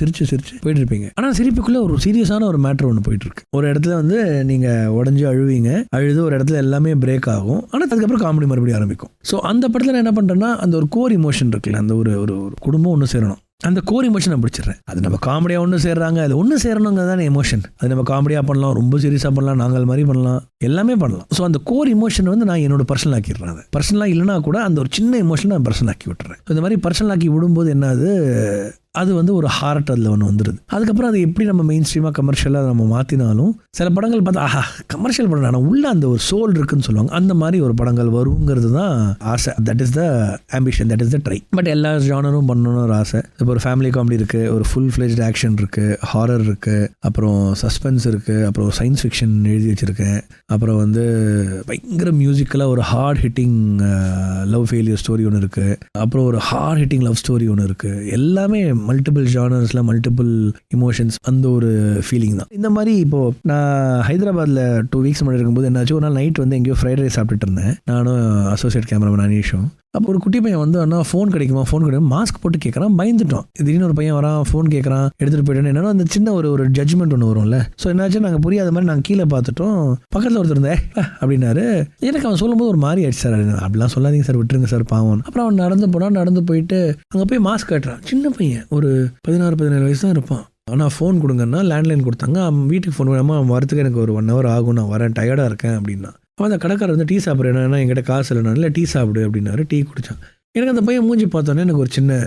போயிட்டு இருப்பீங்க. ஆனால் சிரிப்புக்குள்ளே ஒரு சீரியஸான ஒரு மேட்ரு ஒன்று போயிட்டு இருக்கு. ஒரு இடத்துல வந்து நீங்கள் உடஞ்சி அழுது ஒரு இடத்துல எல்லாமே பிரேக் ஆகும், ஆனால் அதுக்கப்புறம் காமெடி மறுபடியும் ஆரம்பிக்கும். ஸோ அந்த படத்தில் நான் என்ன பண்ணுறேன்னா, அந்த ஒரு கோர் இமோஷன் இருக்குல்ல, அந்த ஒரு குடும்பம் ஒன்று சேரணும், அந்த கோர் இமோஷன் நான் பிடிச்சிடுறேன். அது நம்ம காமெடியாக ஒன்று சேர்றாங்க, அது ஒன்று சேரணுங்க தானே எமோஷன். அது நம்ம காமெடியாக பண்ணலாம், ரொம்ப சீரியஸாக பண்ணலாம், நாங்கள் மாதிரி பண்ணலாம், எல்லாமே பண்ணலாம். ஸோ அந்த கோர் இமோஷன் வந்து நான் என்னோட பர்சனல் ஆக்கிடுறேன். அதை பர்சனலாக இல்லைனா கூட அந்த ஒரு சின்ன இமோஷன் நான் பர்சனல் ஆக்கி விட்டுறேன். இந்த மாதிரி பர்சனல் ஆக்கி விடும்போது என்னது, அது வந்து ஒரு ஹார்ட் அதில் ஒன்று வந்துடுது. அதுக்கப்புறம் அது எப்படி நம்ம மெயின் ஸ்ட்ரீமாக கமர்ஷியலாக நம்ம மாற்றினாலும், சில படங்கள் பார்த்தா ஆஹா கமர்ஷியல் படம், ஆனால் உள்ள அந்த ஒரு சோல் இருக்குன்னு சொல்லுவாங்க, அந்த மாதிரி ஒரு படங்கள் வருங்கிறது தான் ஆசை. That is the ambition, that is the try. But எல்லா ஜானரும் பண்ணணும்னு ஒரு ஆசை. இப்போ ஒரு ஃபேமிலி காமெடி இருக்குது, ஒரு ஃபுல் ஃப்ளெஜ்ட் ஆக்ஷன் இருக்குது, ஹாரர் இருக்குது, அப்புறம் சஸ்பென்ஸ் இருக்குது, அப்புறம் சயின்ஸ் ஃபிக்ஷன் எழுதி வச்சுருக்கேன், அப்புறம் வந்து பயங்கர மியூசிக்கலாக ஒரு heart hitting love failure story ஒன்று இருக்குது, அப்புறம் ஒரு ஹார்ட் ஹிட்டிங் லவ் ஸ்டோரி ஒன்று இருக்குது. எல்லாமே மல்டிபிள் ஜானர்ஸில் மல்டிபிள் இமோஷன்ஸ், அந்த ஒரு ஃபீலிங் தான். இந்த மாதிரி இப்போது நான் ஹைதராபாத்தில் 2 வீக்ஸ் முன்னாடி இருக்கும்போது என்னாச்சு, ஒரு நாள் நைட் வந்து எங்கேயோ ஃப்ரைட் ரைஸ் சாப்பிட்டுட்டு இருந்தேன், நானும் அசோசியேட் கேமராமேன் அனீஷும். அப்போ ஒரு குட்டி பையன் வந்து அண்ணா ஃபோன் கிடைக்குமா மாஸ்க் போட்டு கேட்குறான். பயந்துட்டோம். திடீர்னு ஒரு பையன் வரான், ஃபோன் கேட்குறான், எடுத்துகிட்டு போயிட்டேன்னு. என்னன்னா அந்த சின்ன ஒரு ஜட்ஜ்மெண்ட் ஒன்று வரும்ல. ஸோ என்னாச்சு, நாங்கள் புரியாத மாதிரி நாங்கள் கீழே பார்த்துட்டோம், பக்கத்தில் ஒருத்தர் இருந்தேன் அப்படின்னாரு. எனக்கு அவன் சொல்லும்போது ஒரு மாதிரி ஆயிடுச்சு, சார் அப்படிலாம் சொல்லாதீங்க சார், விட்டுருங்க சார் பாவம். அப்புறம் அவன் நடந்து போயிட்டு அங்கே போய் மாஸ்க் காட்டுறான். சின்ன பையன், ஒரு 16-17 வயசு தான் இருப்பான். ஆனால் ஃபோன் கொடுங்கன்னா லேண்ட்லைன் கொடுத்தாங்க. அவன் வீட்டுக்கு ஃபோன் பண்ணாமல் அவன் வரத்துக்கு எனக்கு ஒரு 1 hour ஆகும், நான் வரேன், டயர்டாக இருக்கேன் அப்படின்னா. அவன் அந்த கடைக்காரர் வந்து டீ சாப்பிட்றேன், என்கிட்ட காசு இல்லைனா, இல்லை டீ சாப்பிடு அப்படின்னாரு. டீ குடித்தான். எனக்கு அந்த பையன் மூஞ்சி பார்த்தோன்னே எனக்கு ஒரு சின்ன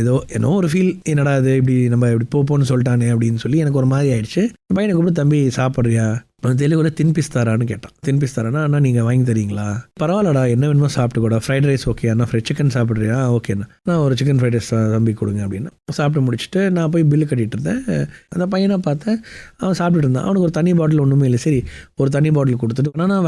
ஏதோ ஒரு ஃபீல், என்னடா அது இப்படி நம்ம இப்படி போன்னு சொல்லிட்டானே அப்படின்னு சொல்லி எனக்கு ஒரு மாதிரி ஆயிடுச்சு. பையனை கூப்பிட்டு, தம்பி சாப்பிட்றியா, தெலுங்குல தின்பிஸ்தாரான்னு கேட்டான். தின்பிஸ்தாரானா, அண்ணா நீங்கள் வாங்கி தரீங்களா, பரவாயில்லடா என்ன வேணுமோ சாப்பிட்டு கூட, ஃப்ரைட் ரைஸ் ஓகே அண்ணா, சிக்கன் சாப்பிட்றியா, ஓகேண்ணா, நான் ஒரு சிக்கன் ஃப்ரைட் ரைஸ் தம்பி கொடுங்க அப்படின்னு. சாப்பிட்டு முடிச்சுட்டு நான் போய் பில்லு கட்டிகிட்டு இருந்தேன். அந்த பையனை பார்த்தேன், அவன் சாப்பிட்டுட்டு இருந்தான். அவனுக்கு ஒரு தண்ணி பாட்டில் ஒன்றுமே இல்லை. சரி ஒரு தண்ணி பாட்டில் கொடுத்துட்டு, ஆனால்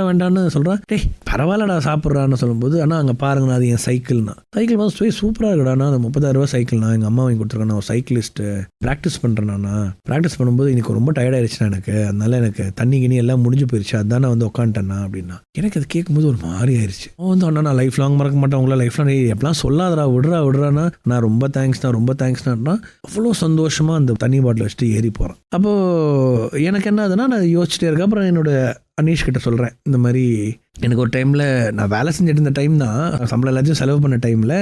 வேண்டான்னு சொல்கிறான். டேய் பரவாயில்லடா சாப்பிட்றான்னு சொல்லும்போது, ஆனால் அங்கே பாருங்கண்ணா அது என் சைக்கிள்னா. சைக்கிள் பார்த்து சூப்பராக இருக்கடாண்ணா, அது 30,000 ரூபா சைக்கிள்ண்ணா, எங்கள் அம்மா வாங்கி கொடுத்துருக்கேன், ஒரு சைக்கிளிஸ்ட்டு, ப்ராக்டிஸ் பண்ணுறேண்ணா. ப்ராக்டிஸ் பண்ணும்போது எனக்கு ரொம்ப டயர்டாகிடுச்சுண்ணா, எனக்கு அதனால எனக்கு தண்ணி கிணி எல்லாம் முடிஞ்சு போயிடுச்சு, அதான் நான் வந்து உட்காந்துட்டேன்னா அப்படின்னா. எனக்கு அது கேட்கும்போது ஒரு மாதிரி ஆயிடுச்சு. அவன் வந்து அண்ணா நான் லைஃப் லாங் மறக்க மாட்டேன், உங்களா லைஃப் லாங் எப்படிலாம் சொல்லாதடா, விடுறான்னா, நான் ரொம்ப தேங்க்ஸ்னா அவ்வளோ சந்தோஷமாக அந்த தண்ணி பாட்டில் வச்சுட்டு ஏறி போகிறான். அப்போது எனக்கு என்ன ஆகுதுன்னா, நான் யோசிச்சுட்டே இருக்கேன். அப்புறம் என்னோட அனீஷ் கிட்ட சொல்கிறேன், இந்த மாதிரி எனக்கு ஒரு டைமில் நான் வேலை செஞ்சுட்டு இருந்த டைம் தான், சம்பளம் எல்லாத்தையும் செலவு பண்ண டைமில்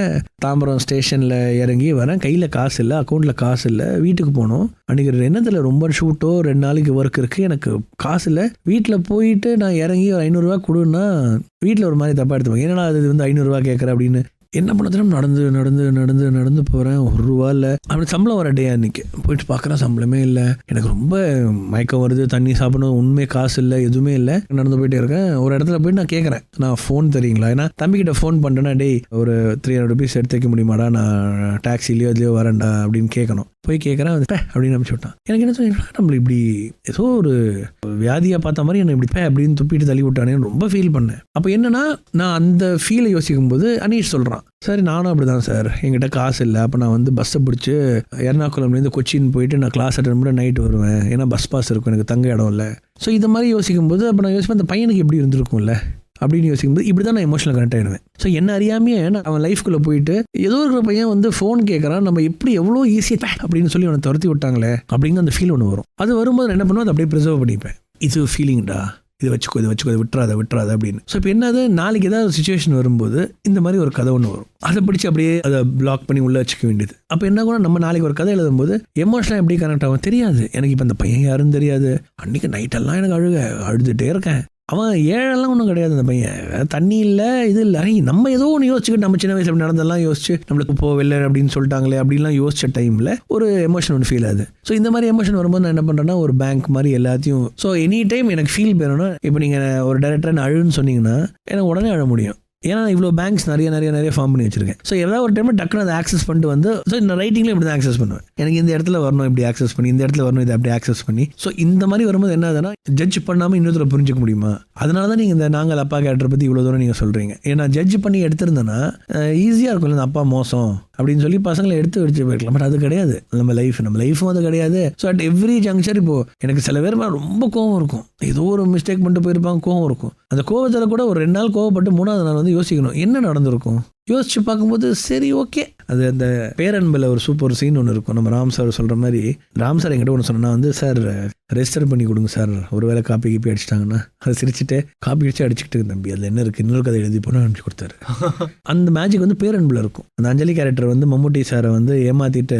தாம்பரம் ஸ்டேஷனில் இறங்கி வரேன், கையில் காசு இல்லை, அக்கௌண்ட்டில் காசு இல்லை, வீட்டுக்கு போனோம். அன்றைக்கி என்னத்தில் ரொம்ப ஷூட்டோ 2 நாளைக்கு ஒர்க் இருக்குது, எனக்கு காசு இல்லை. வீட்டில் போயிட்டு நான் இறங்கி ஒரு 500 ரூபா கொடுன்னா வீட்டில் ஒரு மாதிரி தப்பாக எடுத்துப்பாங்க, ஏன்னா அது வந்து 500 ரூபா கேட்குற அப்படின்னு. என்ன பண்ணதுன்னு நடந்து போகிறேன், 1 ரூபா இல்லை. அப்படி சம்பளம் வர டே அன்றைக்கி போயிட்டு பார்க்குறேன், சம்பளமே இல்லை. எனக்கு ரொம்ப மயக்கம் வருது, தண்ணி சாப்பிடணும், உண்மையே காசு இல்லை, எதுவுமே இல்லை. நடந்து போயிட்டே இருக்கேன். ஒரு இடத்துல போயிட்டு நான் கேட்குறேன், நான் ஃபோன் தரீங்களா, ஏன்னா தம்பிக்கிட்ட ஃபோன் பண்ணுறேன்னா, டேய் ஒரு 300 rupees எடுத்து வைக்க முடியுமாடா, நான் டாக்ஸிலையோ இதுலையோ வரேன்டா அப்படின்னு கேட்கணும். போய் கேட்குறேன், அப்படின்னு அனுப்பிச்சு விட்டான். எனக்கு என்ன சொன்னா, நம்மள இப்படி ஏதோ ஒரு வியாதியாக பார்த்த மாதிரி என்னை இப்படி அப்படின்னு துப்பிட்டு தள்ளி விட்டானேன்னு ரொம்ப ஃபீல் பண்ணேன். அப்போ என்னன்னா, நான் அந்த ஃபீலை யோசிக்கும் போது அனீஷ் சொல்கிறான், சரி நானும் அப்படி தான் சார், என்கிட்ட காசு இல்லை, அப்போ நான் வந்து பஸ்ஸை பிடிச்சி எர்ணாகுளம்லேருந்து கொச்சின் போயிட்டு நான் கிளாஸ் அட்டன் பண்ணி நைட்டு வருவேன், ஏன்னா பஸ் பாஸ் இருக்கும், எனக்கு தங்க இடம் இல்லை. ஸோ இது மாதிரி யோசிக்கும்போது அப்போ நான் யோசிப்பேன், அந்த பையனுக்கு எப்படி இருந்திருக்கும்ல அப்படின்னு யோசிக்கும்போது இப்படி தான் நான் எமோஷனல் கனெக்ட் ஆகிடுவேன். ஸோ என்ன அறியாமையே நான் அவன் லைஃப்குள்ளே போயிட்டு ஏதோ இருக்கிற பையன் வந்து ஃபோன் கேட்குறான், நம்ம எப்படி எவ்வளோ ஈஸியாக அப்படின்னு சொல்லி அவனை துரத்தி விட்டாங்களே அப்படிங்கிற அந்த ஃபீல் ஒன்று வரும். அது வரும்போது என்ன பண்ணுவோம், அதை அப்படியே ப்ரிசர்வ் பண்ணிப்பேன். இது ஃபீலிங்டா, இது வச்சுக்கோ இது விட்டுறாத அப்படின்னு. ஸோ இப்போ என்னது, நாளைக்கு ஏதாவது ஒரு சுச்சுவேஷன் வரும்போது இந்த மாதிரி ஒரு கதை ஒன்று வரும், அதை பிடிச்சி அப்படியே அதை பிளாக் பண்ணி உள்ளே வச்சுக்க வேண்டியது. அப்போ என்ன கூட நம்ம நாளைக்கு ஒரு கதை எழுதும்போது எமோஷனலாக எப்படி கனெக்ட் ஆகும் தெரியாது. எனக்கு இப்போ அந்த பையன் யாருன்னு தெரியாது, அன்றைக்கி நைட்டெல்லாம் எனக்கு அழுதுகிட்டே இருக்கேன். அவன் ஏழெல்லாம் ஒன்றும் கிடையாது, அந்த பையன் தண்ணி இல்லை இது இல்லை, நம்ம ஏதோ ஒன்று யோசிச்சுக்கிட்டு நம்ம சின்ன வயசு அப்படி நடந்தெல்லாம் யோசிச்சு நம்மளுக்கு போகவில்லை அப்படின்னு சொல்லிட்டாங்களே அப்படின்லாம் யோசிச்ச டைமில் ஒரு எமோஷன் ஒன்று ஃபீல் ஆகுது. ஸோ இந்த மாதிரி எமோஷன் வரும்போது நான் என்ன பண்ணுறேன்னா ஒரு பேங்க் மாதிரி எல்லாத்தையும், ஸோ எனி டைம் எனக்கு ஃபீல் வேணும்னா, இப்போ நீங்கள் ஒரு டைரக்டர் அழுன்னு சொன்னீங்கன்னா எனக்கு உடனே அழ முடியும். ஏன்னா இவ்வளோ பேங்க்ஸ் நிறைய ஃபார்ம் பண்ணி வச்சிருக்கேன். ஸோ ஏதாவது ஒரு டைம் டக்குன்னு அதை ஆக்சஸ் பண்ணிட்டு வந்து, ஸோ இந்த ரைட்டிங்கில் இப்படி தான் ஆக்சஸ் பண்ணுவேன். எனக்கு இந்த இடத்துல வரணும் இப்படி ஆக்சஸ் பண்ணி, இந்த இடத்துல வரணும் இதை அப்படி ஆக்சஸ் பண்ணி. ஸோ இந்த மாதிரி வரும்போது என்ன ஆகுதுன்னா, ஜட்ஜ் பண்ணாமல் இன்னொருத்தர புரிஞ்சிக்க முடியுமா? அதனால தான் நீங்கள் இந்த நாங்கள் அப்பா கேரக்டரை பற்றி இவ்வளோ தூரம் நீங்கள் சொல்கிறீங்க. ஏன்னா ஜட்ஜ் பண்ணி எடுத்திருந்தேன்னா ஈஸியாக இருக்கும், இந்த அப்பா மோசம் அப்படின்னு சொல்லி பசங்களை எடுத்து வச்சு போயிருக்கலாம். பட் அது கிடையாது, நம்ம லைஃபும் அது கிடையாது. ஸோ அட் எவ்ரி ஜங்ஷன் இப்போது எனக்கு சில பேர் ரொம்ப கோவம் இருக்கும், ஏதோ ஒரு மிஸ்டேக் பண்ணிட்டு போயிருப்பாங்க, கோவம் இருக்கும். அந்த கோவத்தில் கூட ஒரு 2 நாள் கோவப்பட்டு 3ஆவது நாள் வந்து யோசிக்கணும் என்ன நடந்திருக்கும். யோசிச்சு பார்க்கும்போது சரி ஓகே. அது அந்த பேரன்பில் ஒரு சூப்பர் சீன் ஒன்று இருக்கும். நம்ம ராம் சார் சொல்கிற மாதிரி, ராம் சார் என்கிட்ட ஒன்று சொன்னால் வந்து, சார் ரெஜிஸ்டர் பண்ணி கொடுங்க சார், ஒரு வேளை காப்பி கீப்பி அடிச்சிட்டாங்கன்னா அதை சிரிச்சுட்டு காப்பி அடிச்சு அடிச்சுக்கிட்டு தம்பி அதில் என்ன இருக்குது இன்னொரு கதை எழுதி போனால் அனுப்பிச்சு கொடுத்தாரு. அந்த மேஜிக் வந்து பேரன்பில் இருக்கும். அந்த அஞ்சலி கேரக்டர் வந்து மம்முட்டி சாரை வந்து ஏமாற்றிட்டு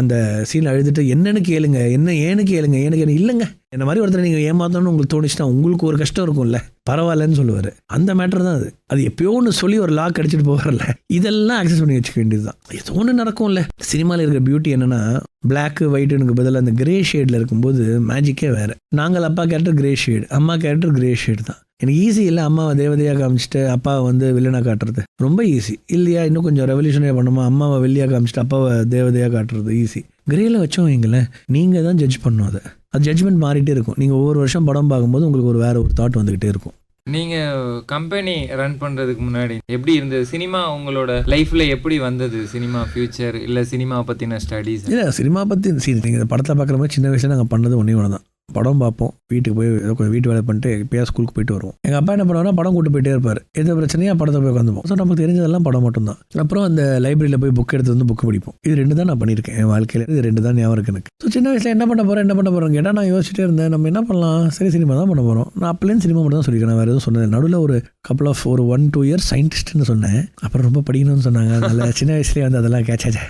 அந்த சீன் அழுதுட்டு என்னன்னு கேளுங்க, ஏன்னு கேளுங்க இல்லைங்க, என்ன மாதிரி ஒருத்தர் நீங்கள் ஏமாத்தணும்னு உங்களுக்கு தோணுச்சுன்னா உங்களுக்கு ஒரு கஷ்டம் இருக்கும்ல, பரவாயில்லன்னு சொல்லுவார். அந்த மேட்டர் தான் அது எப்பயோ ஒன்று சொல்லி ஒரு லாக் அடிச்சுட்டு போகிறல, இதெல்லாம் ஆக்சஸ் பண்ணி வச்சுக்க வேண்டியது தான். ஏதோ ஒன்று நடக்கும்ல. சினிமாவில் இருக்கிற பியூட்டி என்னன்னா, பிளாக்கு ஒயிட்டுனுக்கு பதில் அந்த கிரே ஷேடில் இருக்கும்போது மேஜிக்கே வேறு. நாங்கள் அப்பா கேரக்டர் கிரே ஷேடு, அம்மா கேரக்டர் கிரே ஷேடு தான். எனக்கு ஈஸி இல்லை அம்மாவை தேவதையாக காமிச்சிட்டு அப்பாவை வந்து வில்லனாக காட்டுறது ரொம்ப ஈஸி இல்லையா? இன்னும் கொஞ்சம் ரெவல்யூஷனே பண்ணுமா, அம்மாவை வெள்ளியாக காமிச்சிட்டு அப்பாவை தேவதையாக காட்டுறது ஈஸி. கிரேயில் வச்சோம் வைங்களேன், நீங்கள் தான் ஜட்ஜ் பண்ணணும். அது ஜட்ஜ்மெண்ட் மாறிட்டே இருக்கும். நீங்கள் ஒவ்வொரு வருஷம் படம் பார்க்கும்போது உங்களுக்கு வேறு ஒரு தாட் வந்துக்கிட்டே இருக்கும். நீங்கள் கம்பெனி ரன் பண்ணுறதுக்கு முன்னாடி எப்படி இருந்தது சினிமா? உங்களோட லைஃப்பில் எப்படி வந்தது சினிமா ஃபியூச்சர், இல்லை சினிமா பற்றின ஸ்டடீஸ்? இல்லை சினிமா பற்றி நீங்கள் படத்தை பார்க்குற மாதிரி சின்ன வயசில் நாங்கள் பண்ணது ஒன்று தான். படம் பார்ப்போம், வீட்டுக்கு போய் ஏதோ கொஞ்சம் வீட்டு வேலை பண்ணிட்டு எப்போயா ஸ்கூலுக்கு போயிட்டு வருவோம். எங்கள் அப்பா என்ன பண்ணுவாருன்னா படம் கூட்டு போயிட்டே இருப்பார். எந்த பிரச்சனையாக படத்தை போய் உட்காந்துப்போம். ஸோ நமக்கு தெரிஞ்சதெல்லாம் படம் மட்டும்தான். அப்புறம் அந்த லைப்ரரியில் போய் புக் எடுத்து வந்து புக்கு படிப்போம். இது 2 தான் நான் பண்ணியிருக்கேன் என் வாழ்க்கையில். இது 2 தான் ஞாபகம் இருக்கு எனக்கு. ஸோ சின்ன வயசில் என்ன பண்ண போகிறோம் கேட்டால் நான் யோசிச்சுட்டே இருந்தேன், நம்ம என்ன பண்ணலாம், சரி சினிமா தான் பண்ண போகிறோம். நான் அப்பலேருந்து சினிமா மட்டும் தான் சொல்லியிருக்கேன், நான் வேறு எதுவும் சொன்னேன். நடுவில் ஒரு கப்பல் ஆஃப் ஒரு 1-2 இயர்ஸ் சயின்டிஸ்ட்னு சொன்னேன். அப்புறம் ரொம்ப படிக்கணும்னு சொன்னாங்க. அதனால் சின்ன வயசுலேயே வந்து அதெல்லாம் கேட்சாச்சே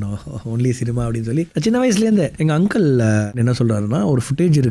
நோ ஒன்லி சினிமா அப்படின்னு சொல்லி சின்ன வயசுலேருந்து எங்கள் அங்கிள் என்ன சொல்கிறாருன்னா, ஒரு ஃபுட்டேஜ் இருக்குது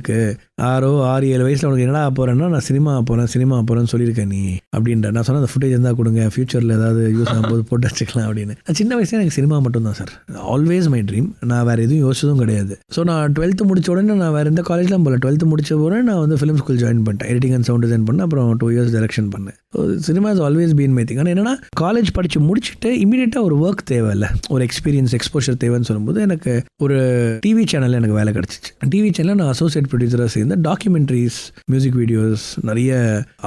6-7 வயசில் உனக்கு என்னடா போகிறேன்னா, நான் சினிமா போகிறேன்னு சொல்லியிருக்கேன் நீ அப்படின்ற. நான் சொன்ன அந்த ஃபுட்டேஜ் இருந்தால் கொடுங்க, ஃபியூச்சரில் ஏதாவது யூஸ் ஆகும்போது போட்டு வச்சுக்கலாம் அப்படின்னு. சின்ன வயசுல எனக்கு சினிமா மட்டும்தான் சார், ஆல்வேஸ் மை ட்ரீம். நான் வேறு எதுவும் யோசிச்சதும் கிடையாது. ஸோ நான் 12th முடிச்ச உடனே நான் வேறு எந்த காலேஜ்லாம் போகல. 12th முடிச்ச உடனே நான் வந்து ஃபிலிம் ஸ்கூல் ஜாயின் பண்ணிட்டேன். எடிட்டிங் அண்ட் சவுண்ட் டிசைன் பண்ணேன். அப்புறம் 2 இயர்ஸ் டைரக்ஷன் பண்ணேன். So cinema is always been my thing. ஆனால் என்னன்னா, காலேஜ் படித்து முடிச்சுட்டு இமீடியட்டாக ஒரு ஒர்க் தேவை இல்லை, ஒரு எக்ஸ்பீரியன்ஸ் எக்ஸ்போஷர் தேவைன்னு சொல்லும்போது எனக்கு ஒரு டிவி சேனலில் எனக்கு வேலை கிடச்சிச்சு. டிவி சேனலில் நான் அசோசியேட் ப்ரொடியூசராக சேர்ந்து டாக்குமெண்ட்ரிஸ், மியூசிக் வீடியோஸ், நிறைய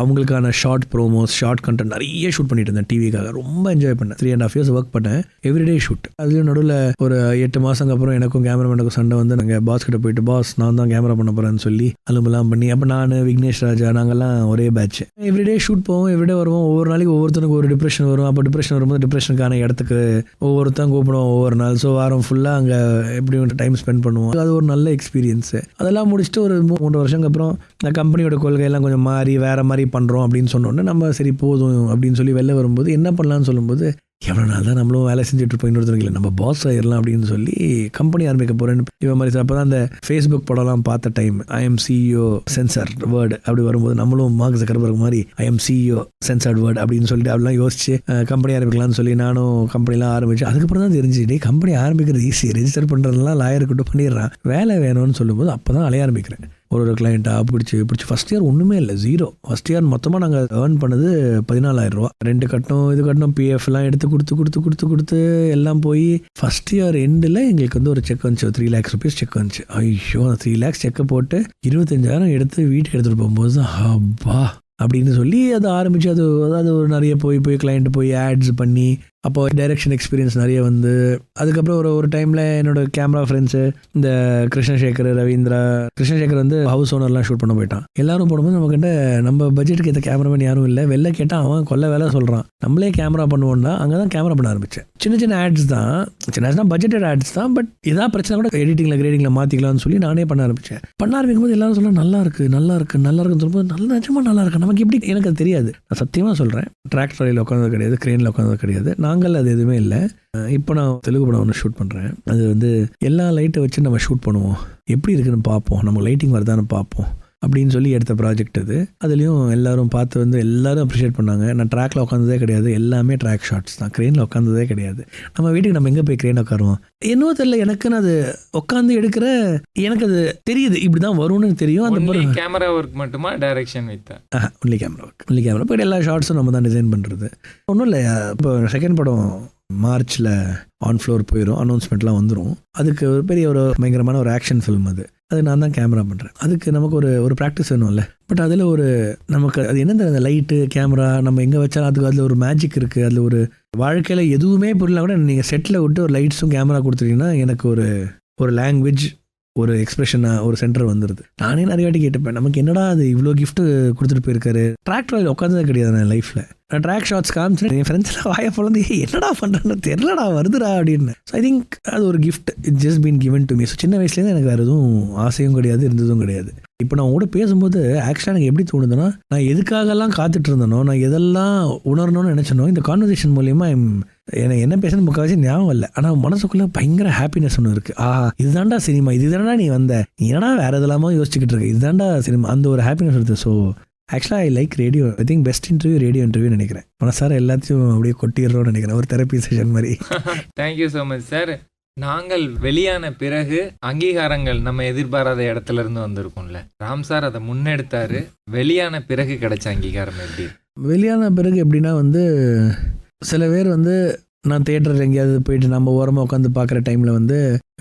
அவங்களுக்கான ஷார்ட் ப்ரோமோஸ், ஷார்ட் கண்டென்ட் நிறைய ஷூட் பண்ணிட்டு இருந்தேன் டிவிக்காக. ரொம்ப என்ஜாய் பண்ணேன். 3.5 years ஒர்க் பண்ணேன். Everyday shoot. அதுலேயும் நடுவில் ஒரு 8 மாதங்க அப்புறம் எனக்கும் கேமராமேனுக்கும் சண்டை வந்து நாங்கள் பாஸ் கிட்ட போயிட்டு, பாஸ் நான் தான் கேமரா பண்ண போகிறேன்னு சொல்லி அலும்பெல்லாம் பண்ணி, அப்போ நான் விக்னேஷ் ராஜா நாங்கள்லாம் ஒரே பேட்ச். எவ்ரிடே ஷூட் போவோம், எவ்ரிடே வருவோம். ஒவ்வொரு நாளைக்கு ஒவ்வொருத்தனுக்கு ஒரு டிப்ரெஷன் வரும். அப்போ டிப்ரெஷன் வரும்போது டிப்ரெஷனுக்கான இடத்துக்கு ஒவ்வொருத்தன் கூப்பிடுவோம் ஒவ்வொரு நாள். ஸோ வாரம் ஃபுல்லாக அங்கே எப்படி டைம் ஸ்பெண்ட் பண்ணுவோம். அது ஒரு நல்ல எக்ஸ்பீரியன்ஸு. அதெல்லாம் முடிச்சுட்டு ஒரு 3 வருஷத்துக்கு அப்புறம் இந்த கம்பெனியோட கொள்கையெல்லாம் கொஞ்சம் மாறி வேறு மாதிரி பண்ணுறோம் அப்படின்னு சொன்னோன்னே நம்ம சரி போதும் அப்படின்னு சொல்லி வெளில வரும்போது என்ன பண்ணலான்னு சொல்லும்போது, எவ்வளோ நாள் தான் நம்மளும் வேலை செஞ்சுட்டு இருப்போம், இன்னொருத்தருக்கு இல்லை நம்ம பாஸ் ஆகிடலாம் அப்படின்னு சொல்லி கம்பெனி ஆரம்பிக்க போகிறேன்னு இவன் மாதிரி. அப்போ தான் அந்த ஃபேஸ்புக் படம்லாம் பார்த்த time, I'm CEO censor word அப்படி வரும்போது நம்மளும் மார்க் ஜக்கர்பர்க் மாதிரி ஐஎம் சிஇஓ சென்சார்ட் வேர்டு அப்படின்னு சொல்லிட்டு அப்படிலாம் யோசிச்சு கம்பெனி ஆரம்பிக்கலாம்னு சொல்லி நானும் கம்பெனிலாம் ஆரம்பிச்சு. அதுக்கப்புறம் தான் தெரிஞ்சுட்டு கம்பெனி ஆரம்பிக்கிறது ஈஸி, ரெஜிஸ்டர் பண்ணுறதுலாம் லாயர் கிட்ட பண்ணிடுறான், வேலை வேணும்னு சொல்லும்போது அப்போ தான் அலைய ஆரம்பிக்கிறேன். ஒரு கிளைண்ட்டாக பிடிச்சி ஃபஸ்ட் இயர் ஒன்றுமே இல்லை, 0. ஃபஸ்ட் இயர் மொத்தமாக நாங்கள் ஏர்ன் பண்ணது 14,000 ரூபா. ரெண்டு கட்டணும் இது கட்டணும் பிஎஃப்லாம் எடுத்து கொடுத்து எல்லாம் போய் ஃபஸ்ட் இயர் எண்டில் எங்களுக்கு வந்து ஒரு செக் வந்துச்சு, 3 lakhs rupees செக் வந்துச்சு. ஐயோ, அந்த 3 lakhs செக்கை போட்டு 25,000 எடுத்து வீட்டுக்கு எடுத்துகிட்டு போகும்போது அப்பா அப்படின்னு சொல்லி அதை ஆரம்பித்து அது ஒரு நிறைய போய் கிளைண்ட்டு போய் ஆட்ஸ் பண்ணி அப்போ டைரக்ஷன் எக்ஸ்பீரியன்ஸ் நிறைய வந்து அதுக்கப்புறம் ஒரு டைமில் என்னோட கேமரா ஃப்ரெண்ட்ஸு இந்த கிருஷ்ணசேகர், ரவீந்திரா. கிருஷ்ணசேகர் வந்து ஹவுஸ் ஓனர்லாம் ஷூட் பண்ண போயிட்டான். எல்லாரும் போடும்போது நம்மக்கிட்ட நம்ம பட்ஜெட்டுக்கு ஏற்ற கேமராமேன் யாரும் இல்லை. வெளில கேட்டால் அவன் கொல்ல வேலை சொல்கிறான். நம்மளே கேமரா பண்ணுவோம்னா அங்கே தான் கேமரா பண்ண ஆரம்பித்தேன். சின்ன ஆட்ஸ் தான், சின்ன பட்ஜெட்டட் ஆட்ஸ் தான். பட் இதான் பிரச்சனை கூட எடிட்டிங்கில் கிரேடிங்கில் மாற்றிக்கலாம்னு சொல்லி நானே பண்ண ஆரம்பித்தேன். பண்ண ஆரம்பிக்கும் போது எல்லாரும் சொல்ல நல்லா இருக்குன்னு சொல்லும்போது நிஜமாக நல்லா இருக்கு. நமக்கு எப்படி எனக்கு அது தெரியாது. நான் சத்தியமாக சொல்கிறேன், டிராக்டர் ரயில் உட்காந்தது கிடையாது, கிரெயினில் உட்காந்தது கிடையாது. நாங்கள் அது எதுவுமே இல்லை. இப்போ நான் தெலுங்கு படம் ஒன்று ஷூட் பண்ணுறேன். அது வந்து எல்லா லைட்டை வச்சு நம்ம ஷூட் பண்ணுவோம், எப்படி இருக்குன்னு பார்ப்போம், நம்ம லைட்டிங் வருதான்னு பார்ப்போம் அப்படின்னு சொல்லி எடுத்த ப்ராஜெக்ட் அது. அதுலேயும் எல்லாரும் பார்த்து வந்து எல்லாரும் அப்ரிஷியேட் பண்ணாங்க. நான் ட்ராக்ல உட்காந்ததே கிடையாது, எல்லாமே ட்ராக் ஷாட்ஸ் தான், க்ரெயினில் உட்காந்ததே கிடையாது. நம்ம வீட்டுக்கு நம்ம எங்கே போய் க்ரெயின் உட்காருவோம் என்னவோ தெரியல. எனக்குன்னு அது உட்காந்து எடுக்கிற எனக்கு அது தெரியுது, இப்படி தான் வரும்னு தெரியும். அந்த கேமரா ஒர்க் மட்டுமா, டைரக்ஷன் வித் ஒன்லி கேமரா போய்ட்டு எல்லா ஷார்ட்ஸும் நம்ம தான் டிசைன் பண்ணுறது. ஒன்றும் இல்லை. இப்போ செகண்ட் படம் மார்ச்சில் ஆன் ஃப்ளோர் போயிடும், அனௌன்ஸ்மெண்ட்லாம் வந்துடும். அதுக்கு ஒரு பெரிய ஒரு பயங்கரமான ஒரு ஆக்ஷன் ஃபில்ம் அது நான் தான் கேமரா பண்ணுறேன். அதுக்கு நமக்கு ஒரு ப்ராக்டிஸ் வேணும்ல. பட் அதில் நமக்கு அது என்ன அந்த லைட்டு கேமரா நம்ம எங்கே வச்சாலும் அதுக்கு அதில் ஒரு மேஜிக் இருக்குது. அதில் ஒரு வாழ்க்கையில் எதுவுமே புரியல கூட நீங்கள் செட்டில் விட்டு ஒரு லைட்ஸும் கேமரா கொடுத்துட்டீங்கன்னா எனக்கு ஒரு லாங்குவேஜ், ஒரு எக்ஸ்பிரஷனாக ஒரு சென்டர் வந்துடுது. நானே நிறைய வாட்டி கேட்டுப்பேன், நமக்கு என்னடா அது இவ்வளோ கிஃப்ட்டு கொடுத்துட்டு போயிருக்காரு. ட்ராக் ராயில் உட்காந்ததே கிடையாது நான் லைஃப்பில். நான் ட்ராக் ஷாட்ஸ் காமிச்சுன்னா என் ஃப்ரெண்ட்ஸ்லாம் வாயை பொழந்து என்னடா பண்ணுறேன்னு தெரியலடா வருதுடா அப்படின்னு. ஸோ ஐ திங்க் அது ஒரு gift, it's just been given to me. So சின்ன வயசுலேருந்து எனக்கு வேறு எதுவும் ஆசையும் கிடையாது, இருந்ததும் கிடையாது. இப்போ நான் கூட பேசும்போது ஆக்சுவலாக எனக்கு எப்படி தோணுதுன்னா, நான் எதுக்காகலாம் காத்துட்டு இருந்தனோ, நான் எதெல்லாம் உணரணும்னு நினச்சனோ, இந்த கான்வர்சேஷன் மூலியமா எனக்கு என்ன பேசணும் முக்கால்வாசி ஞாபகம் இல்லை. ஆனால் மனசுக்குள்ளே பயங்கர ஹாப்பினஸ் ஒன்று இருக்குது. இதுதான்டா சினிமா, இதுதான்டா நீ வந்த, நீ என்னடா வேறு எதெல்லாமோ யோசிச்சுக்கிட்டு இருக்க, இதுதான்டா சினிமா, அந்த ஒரு ஹாப்பினஸ் இருக்குது. ஸோ ஆக்சுவலாக I like radio. I think best radio interview நினைக்கிறேன். மனசார எல்லாத்தையும் அப்படியே கொட்டிடுறோம்னு நினைக்கிறேன், ஒரு தெரப்பி செஷன் மாதிரி. Thank you so much sir. நாங்கள் வெளியான பிறகு அங்கீகாரங்கள் நம்ம எதிர்பாராத இடத்துல இருந்து வந்திருக்கோம்ல, ராம் சார் அதை முன்னெடுத்தாரு. வெளியான பிறகு கிடைச்ச அங்கீகாரம் எப்படி? வெளியான பிறகு எப்படின்னா சில பேர் நான் தேட்டரில் எங்கேயாவது போயிட்டு நம்ம ஓரமாக உட்காந்து பார்க்குற டைமில்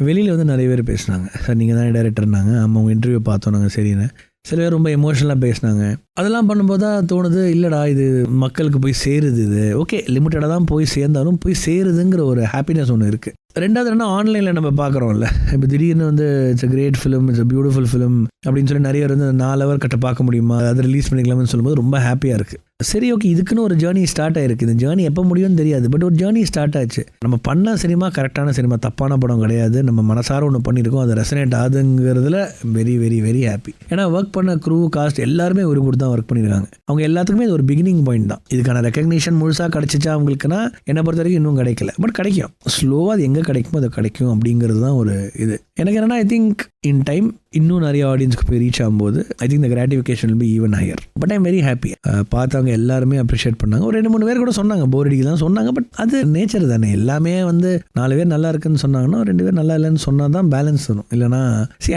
வெளியில் நிறைய பேர் பேசினாங்க. சார் நீங்கள் தானே டைரக்டர்னாங்க. ஆமாம், உங்கள் இன்டர்வியூ பார்த்தோம் நாங்கள், சரின்னு. சில பேர் ரொம்ப எமோஷனலாக பேசினாங்க. அதெல்லாம் பண்ணும்போது தான் தோணுது, இல்லைடா இது மக்களுக்கு போய் சேருது, இது ஓகே லிமிட்டடாக தான் போய் சேர்ந்தாலும் போய் சேருதுங்கிற ஒரு ஹாப்பினஸ் ஒன்று இருக்குது. ரெண்டாவது என்ன, ஆன்லைனில் நம்ம பார்க்குறோம்ல, இப்போ திடீர்னு it's a great film, it's a beautiful film அப்படின்னு சொல்லி நிறைய பேர் 4 ஹவர் கிட்ட பார்க்க முடியுமா, அதை ரிலீஸ் பண்ணிக்கலாம்னு சொல்லும்போது ரொம்ப ஹாப்பியாக இருக்குது. சரி ஓகே, இதுக்குன்னு ஒரு ஜேர்னி ஸ்டார்ட் ஆயிருக்கு. இந்த ஜேர்னி எப்போ முடியும்னு தெரியாது, பட் ஒரு ஜேர்னி ஸ்டார்ட் ஆச்சு. நம்ம பண்ண சினிமா கரெக்டான சினிமா, தப்பான படம் கிடையாது. நம்ம மனசார ஒன்று பண்ணியிருக்கோம், அது ரெசனேட் ஆகுதுங்கிறதுல வெரி வெரி வெரி ஹாப்பி. ஏன்னா ஒர்க் பண்ண க்ரூ காஸ்ட் எல்லாருமே ஒரு கூட தான் ஒர்க் பண்ணியிருக்காங்க. அவங்க எல்லாத்துக்குமே இது ஒரு பிகினிங் பாயிண்ட் தான். இதுக்கான ரெகக்னிஷன் முழுசாக கிடச்சிச்சா அவங்களுக்குன்னா என்னை பொறுத்த வரைக்கும் இன்னும் கிடைக்கல, பட் கிடைக்கும். ஸ்லோவாக அது எங்கே கிடைக்குமோ அது கிடைக்கும் அப்படிங்கிறது தான் ஒரு இது. எனக்கு என்னென்னா, ஐ திங்க் இன் டைம் இன்னும் நிறைய ஆடியன்ஸ்க்கு போய் ரீச் ஆகும்போது I think the gratification will be even higher. But I'm very happy. பார்த்தவங்க எல்லாருமே அப்ரிஷியேட் பண்ணாங்க. ஒரு 2-3 பேர் கூட சொன்னாங்க, போர் அடிக்குதான் சொன்னாங்க. பட் அது நேச்சர் தானே. எல்லாமே 4 பேர் நல்லா இருக்குன்னு சொன்னாங்கன்னா 2 பேர் நல்லா இல்லைன்னு சொன்னால் தான் பேலன்ஸ் வரும். இல்லைனா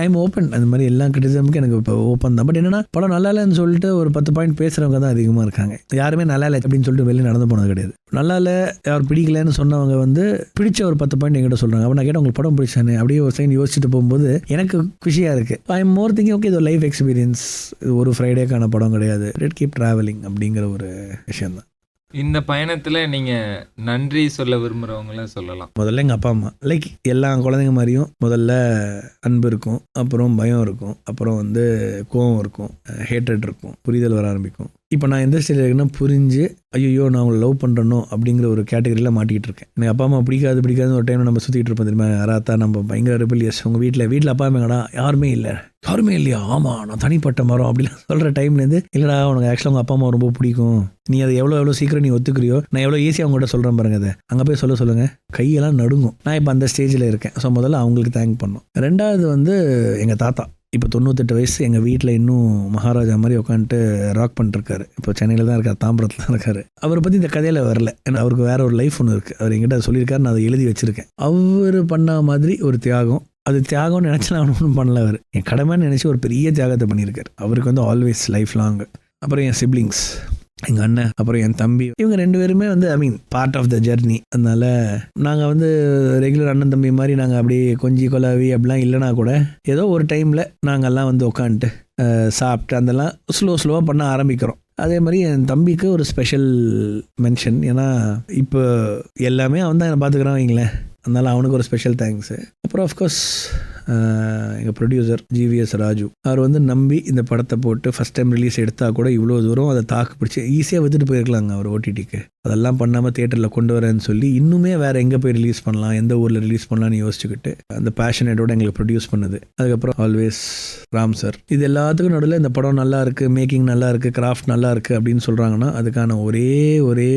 ஐம் ஓப்பன், அந்த மாதிரி எல்லா கிரிட்டிசிசமுக்கு எனக்கு இப்போ ஓப்பன் தான். பட் என்னன்னா, படம் நல்லா இல்லைன்னு சொல்லிட்டு ஒரு 10 பாயிண்ட் பேசுகிறவங்க தான் அதிகமாக இருக்காங்க. யாருமே நல்லா இல்லை அப்படின்னு சொல்லிட்டு வெளியே நடந்து போனது கிடையாது. நல்லா இல்லை, யார் பிடிக்கலன்னு சொன்னவங்க பிடிச்ச ஒரு 10 பாயிண்ட் என்கிட்ட சொல்கிறாங்க. அப்போ நான் கேட்டேன், உங்களுக்கு படம் பிடிச்சானே, அப்படியே ஒரு சைன் யோசிச்சுட்டு போகும்போது எனக்கு குஷியாக இருக்குது. I am more thinking, okay இது ஒரு லைஃப் எக்ஸ்பீரியன்ஸ், இது ஒரு ஃப்ரைடேக்கான படம் கிடையாது, லெட் கீப் ட்ராவலிங் அப்படிங்கிற ஒரு விஷயம் தான். இந்த பயணத்தில் நீங்கள் நன்றி சொல்ல விரும்புகிறவங்கள சொல்லலாம். முதல்ல எங்கள் அப்பா அம்மா, லைக் எல்லா குழந்தைங்க மாதிரியும் முதல்ல அன்பு இருக்கும், அப்புறம் பயம் இருக்கும், அப்புறம் கோவம் இருக்கும், ஹேட்ரட் இருக்கும், புரிதல் வர ஆரம்பிக்கும். இப்போ நான் எந்த ஸ்டேஜில் இருக்குன்னா, புரிஞ்சு ஐயோ நான் அவங்களை லவ் பண்ணுறனோ அப்படிங்கிற ஒரு கேட்டகரியில் மாட்டிக்கிட்டு இருக்கேன். எனக்கு அப்பா அம்மா பிடிக்காதுன்னு ஒரு டைம் நம்ம சுற்றிட்டு இருப்போம் தெரியுமா, யாராத்தா நம்ம பயங்கர ரெபலியஸ். உங்கள் வீட்டில் அப்பா அம்மாங்கடா யாருமே இல்லையா, ஆமாம் நான் தனிப்பட்ட மரம் அப்படிலாம் சொல்கிற டைம்லேருந்து, இல்லைடா உனக்கு ஆக்சுவலாக உங்கள் அப்பா அம்மா ரொம்ப பிடிக்கும், நீ அதை எவ்வளோ சீக்கிரம் நீ ஒத்துக்கிறியோ, நான் எவ்வளோ ஈஸியாக அவங்கள்ட்ட சொல்கிறேன் பாருங்க, அதை அங்கே போய் சொல்லுங்கள், கையெல்லாம் நடுங்கும். நான் இப்போ அந்த ஸ்டேஜில் இருக்கேன். ஸோ முதல்ல அவங்களுக்கு தேங்க் பண்ணோம். ரெண்டாவது எங்கள் தாத்தா இப்போ 98 வயசு, எங்கள் வீட்டில் இன்னும் மகாராஜா மாதிரி உட்காந்துட்டு ராக் பண்ணிருக்காரு. இப்போ சென்னையில் தான் இருக்கார், தாம்பரத்தில் தான் இருக்காரு. அவரை பற்றி இந்த கதையில் வரல, ஏன்னா அவருக்கு வேற ஒரு லைஃப் ஒன்று இருக்குது. அவர் எங்கிட்ட சொல்லியிருக்காரு, நான் அதை எழுதி வச்சுருக்கேன். அவர் பண்ண மாதிரி ஒரு தியாகம், அது தியாகம்னு நினச்சி நான் ஒன்றும் பண்ணல. அவர் என் கடமைன்னு நினச்சி ஒரு பெரிய தியாகத்தை பண்ணியிருக்காரு. அவருக்கு ஆல்வேஸ் லைஃப் லாங். அப்புறம் என் சிப்ளிங்ஸ், எங்கள் அண்ணன், அப்புறம் என் தம்பி, இவங்க 2 பேருமே ஐ மீன் பார்ட் ஆஃப் த ஜர்னி. அதனால நாங்கள் ரெகுலர் அண்ணன் தம்பி மாதிரி நாங்கள் அப்படியே கொஞ்சி கொலாவி அப்படிலாம் இல்லைனா கூட ஏதோ ஒரு டைமில் நாங்கள்லாம் உட்காந்துட்டு சாப்பிட்டு அதெல்லாம் ஸ்லோவாக பண்ண ஆரம்பிக்கிறோம். அதே மாதிரி என் தம்பிக்கு ஒரு ஸ்பெஷல் மென்ஷன். ஏன்னா இப்போ எல்லாமே அவன் தான் என்னை பார்த்துக்கிறான் வைங்களேன், அதனால் அவனுக்கு ஒரு ஸ்பெஷல் தேங்க்ஸு. அப்புறம் ஆஃப்கோர்ஸ் எங்கள் ப்ரொடியூசர் ஜிவிஎஸ் ராஜு, அவர் வந்து நம்பி இந்த படத்தை போட்டு ஃபஸ்ட் டைம் ரிலீஸ் எடுத்தால் கூட இவ்வளோ தூரம் அதை தாக்கு பிடிச்சி ஈஸியாக விட்டுட்டு போயிருக்கலாங்க அவர் ஓடிடிக்கு. அதெல்லாம் பண்ணாமல் தியேட்டரில் கொண்டு வரேன்னு சொல்லி இன்னுமே வேறு எங்கே போய் ரிலீஸ் பண்ணலாம், எந்த ஊரில் ரிலீஸ் பண்ணலான்னு யோசிச்சுக்கிட்டு அந்த பேஷனேட்டோட எங்களுக்கு ப்ரொடியூஸ் பண்ணுது. அதுக்கப்புறம் ஆல்வேஸ் ராம் சார். இது எல்லாத்துக்கும் நடுவில் இந்த படம் நல்லா இருக்குது, மேக்கிங் நல்லா இருக்குது, கிராஃப்ட் நல்லா இருக்குது அப்படின்னு சொல்கிறாங்கன்னா அதுக்கான ஒரே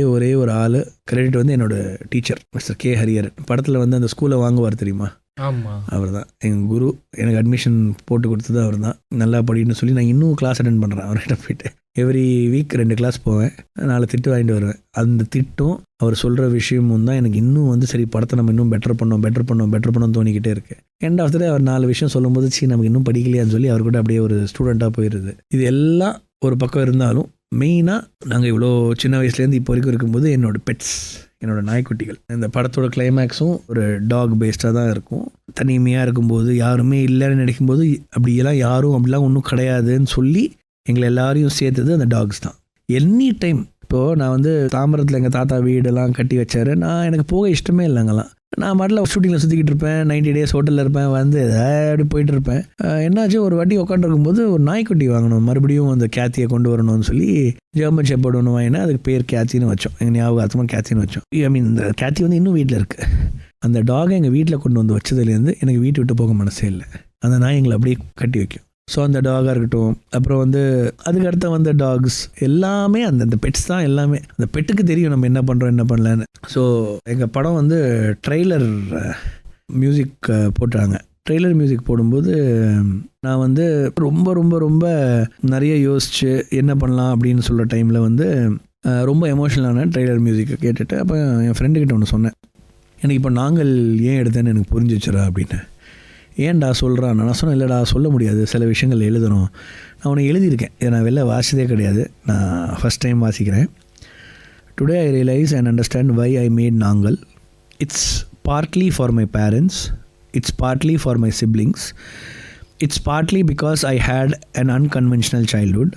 ஒரு ஆள் கிரெடிட் வந்து என்னோட டீச்சர் மிஸ்டர் கே ஹரியரன். படத்தில் வந்து அந்த ஸ்கூலை வாங்குவார் தெரியுமா, ஆமாம், அவர் தான் எங்கள் குரு. எனக்கு அட்மிஷன் போட்டு கொடுத்தது அவர் தான். நல்லா படின்னு சொல்லி நான் இன்னும் கிளாஸ் அட்டென்ட் பண்ணுறேன் அவர்கிட்ட போயிட்டு. எவ்ரி வீக் 2 கிளாஸ் போவேன், 4 திட்டு வாங்கிட்டு வருவேன். அந்த திட்டும் அவர் சொல்கிற விஷயமும் தான் எனக்கு இன்னும் வந்து சரி படத்தை நம்ம இன்னும் பெட்டர் பண்ணோம் தோணிக்கிட்டே இருக்குது. எண்ட் ஆஃப் த டே அவர் 4 விஷயம் சொல்லும்போது நமக்கு இன்னும் படிக்கலையான்னு சொல்லி அவர் கூட அப்படியே ஒரு ஸ்டூடெண்ட்டாக போயிடுது. இது எல்லாம் ஒரு பக்கம் இருந்தாலும் மெயினாக நாங்கள் இவ்வளோ சின்ன வயசுலேருந்து இப்போ வரைக்கும் இருக்கும்போது என்னோடய பெட்ஸ், என்னோட நாய்க்குட்டிகள். இந்த படத்தோட கிளைமேக்ஸும் ஒரு டாக் பேஸ்டாக தான் இருக்கும். தனிமையாக இருக்கும்போது, யாருமே இல்லைன்னு நினைக்கும்போது, அப்படிலாம் ஒன்றும் கிடையாதுன்னு சொல்லி எங்களை எல்லாரையும் சேர்த்தது அந்த டாக்ஸ் தான். எனி டைம் இப்போது நான் வந்து தாம்பரத்தில் எங்கள் தாத்தா வீடெல்லாம் கட்டி வச்சாரு. எனக்கு போக இஷ்டமே இல்லைங்கலாம். நான் மாட்டில் ஷூட்டிங்கில் சுற்றிக்கிட்டு இருப்பேன், 90 days ஹோட்டலில் இருப்பேன், வந்து அப்படி போயிட்டு இருப்பேன். என்னாச்சு, ஒரு வாட்டி உட்காந்துருக்கும்போது ஒரு நாய்க்குட்டி வாங்கணும், மறுபடியும் அந்த கேத்தியை கொண்டு வரணும்னு சொல்லி ஜெர்மன் ஷெப்பர்ட் ஒன்று வாங்கினா அதுக்கு பேர் கேத்தின்னு வச்சோம். எங்கள் ஞாபகமாக கேத்தின்னு வச்சோம். இந்த கேத்தி வந்து இன்னும் வீட்டில் இருக்குது. அந்த டாகை எங்கள் வீட்டில் கொண்டு வந்து வச்சதுலேருந்து எனக்கு வீட்டை விட்டு போக மனசே இல்லை. அந்த நாய் எங்களை அப்படியே கட்டி வைக்கும். ஸோ அந்த டாகாக இருக்கட்டும், அப்புறம் வந்து அதுக்கடுத்த வந்த டாக்ஸ் எல்லாமே அந்த பெட்ஸ் தான் எல்லாமே. அந்த பெட்டுக்கு தெரியும் நம்ம என்ன பண்ணுறோம் என்ன பண்ணலன்னு. ஸோ எங்கள் படம் வந்து ட்ரெய்லர் மியூசிக் போட்டாங்க. ட்ரெய்லர் மியூசிக் போடும்போது நான் வந்து ரொம்ப நிறைய யோசிச்சு என்ன பண்ணலாம் அப்படின்னு சொல்கிற டைமில் வந்து ரொம்ப எமோஷனலான ட்ரெய்லர் மியூசிக்கை கேட்டுட்டு அப்போ என் ஃப்ரெண்டுக்கிட்ட ஒன்று சொன்னேன், எனக்கு இப்போ நாங்கள் ஏன் எடுத்தேன்னு எனக்கு புரிஞ்சிச்சுரா அப்படின்னு. ஏன்டா சொல்கிறான்? நான் சொன்னேன், இல்லைடா சொல்ல முடியாது, சில விஷயங்கள் எழுதணும். நான் உனக்கு எழுதியிருக்கேன், இதை நான் வெளில வாசித்ததே கிடையாது, நான் ஃபஸ்ட் டைம் வாசிக்கிறேன். Today I realise and understand why I made நாங்கள். It's partly for my parents, it's partly for my siblings, it's partly because I had an unconventional childhood,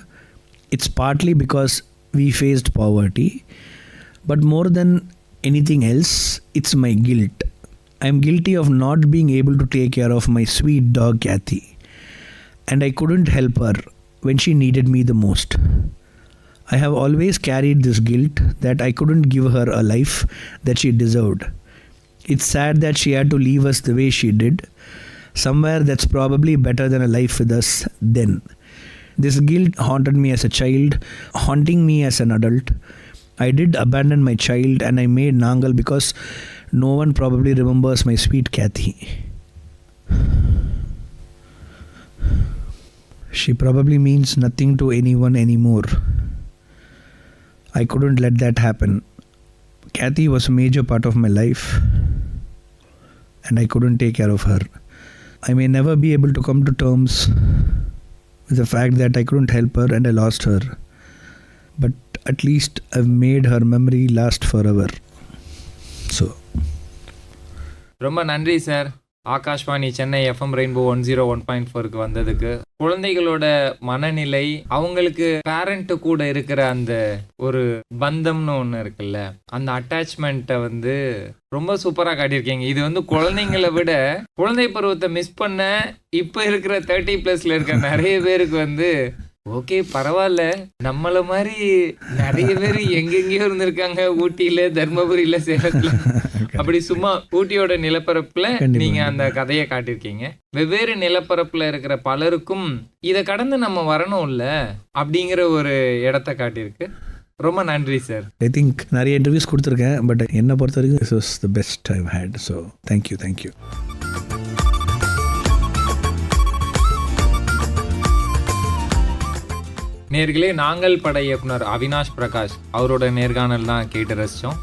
it's partly because we faced poverty, but more than anything else, it's my guilt. I'm guilty of not being able to take care of my sweet dog Kathy, and I couldn't help her when she needed me the most. I have always carried this guilt that I couldn't give her a life that she deserved. It's sad that she had to leave us the way she did, somewhere that's probably better than a life with us then. This guilt haunted me as a child, haunting me as an adult. I did abandon my child and I made Nangal because no one probably remembers my sweet Kathy. She probably means nothing to anyone anymore. I couldn't let that happen. Kathy was a major part of my life and I couldn't take care of her. I may never be able to come to terms with the fact that I couldn't help her and I lost her. But at least I've made her memory last forever. So. ரொம்ப நன்றி சார். Akashvani Chennai FM rainbow 101.4க்கு வந்ததுக்கு. குழந்தைகளோட மனநிலை, அவங்களுக்கு parent கூட இருக்கிற அந்த ஒரு பந்தம்னு ஒன்று இருக்குல்ல, அந்த அட்டாச்மெண்ட்டை வந்து ரொம்ப சூப்பராக காட்டியிருக்கீங்க. இது வந்து குழந்தைங்களை விட குழந்தை பருவத்தை மிஸ் பண்ண இப்போ இருக்கிற 30+ இருக்க நிறைய பேருக்கு வந்து ஓகே பரவாயில்ல, நம்மள மாதிரி நிறைய பேர் எங்கெங்கயோ இருந்திருக்காங்க, ஊட்டியில, தர்மபுரியில, சேலத்துல, அப்படி சும்மா ஊட்டியோட நிலப்பரப்புல நீங்க அந்த கதையை காட்டியிருக்கீங்க. வெவ்வேறு நிலப்பரப்புல இருக்கிற பலருக்கும் இதை கடந்து நம்ம வரணும்ல அப்படிங்கிற ஒரு இடத்த காட்டியிருக்கு. ரொம்ப நன்றி சார். ஐ திங்க் நிறைய இன்டர்வியூஸ் கொடுத்துருக்கேன், பட் என்னை பொறுத்த வரைக்கும் this was the best I've had. So thank you. நேர்களே, நாங்கள் பட இயக்குனர் அவினாஷ் பிரகாஷ் அவரோட நேர்காணல் தான் கேட்டு ரசித்தோம்.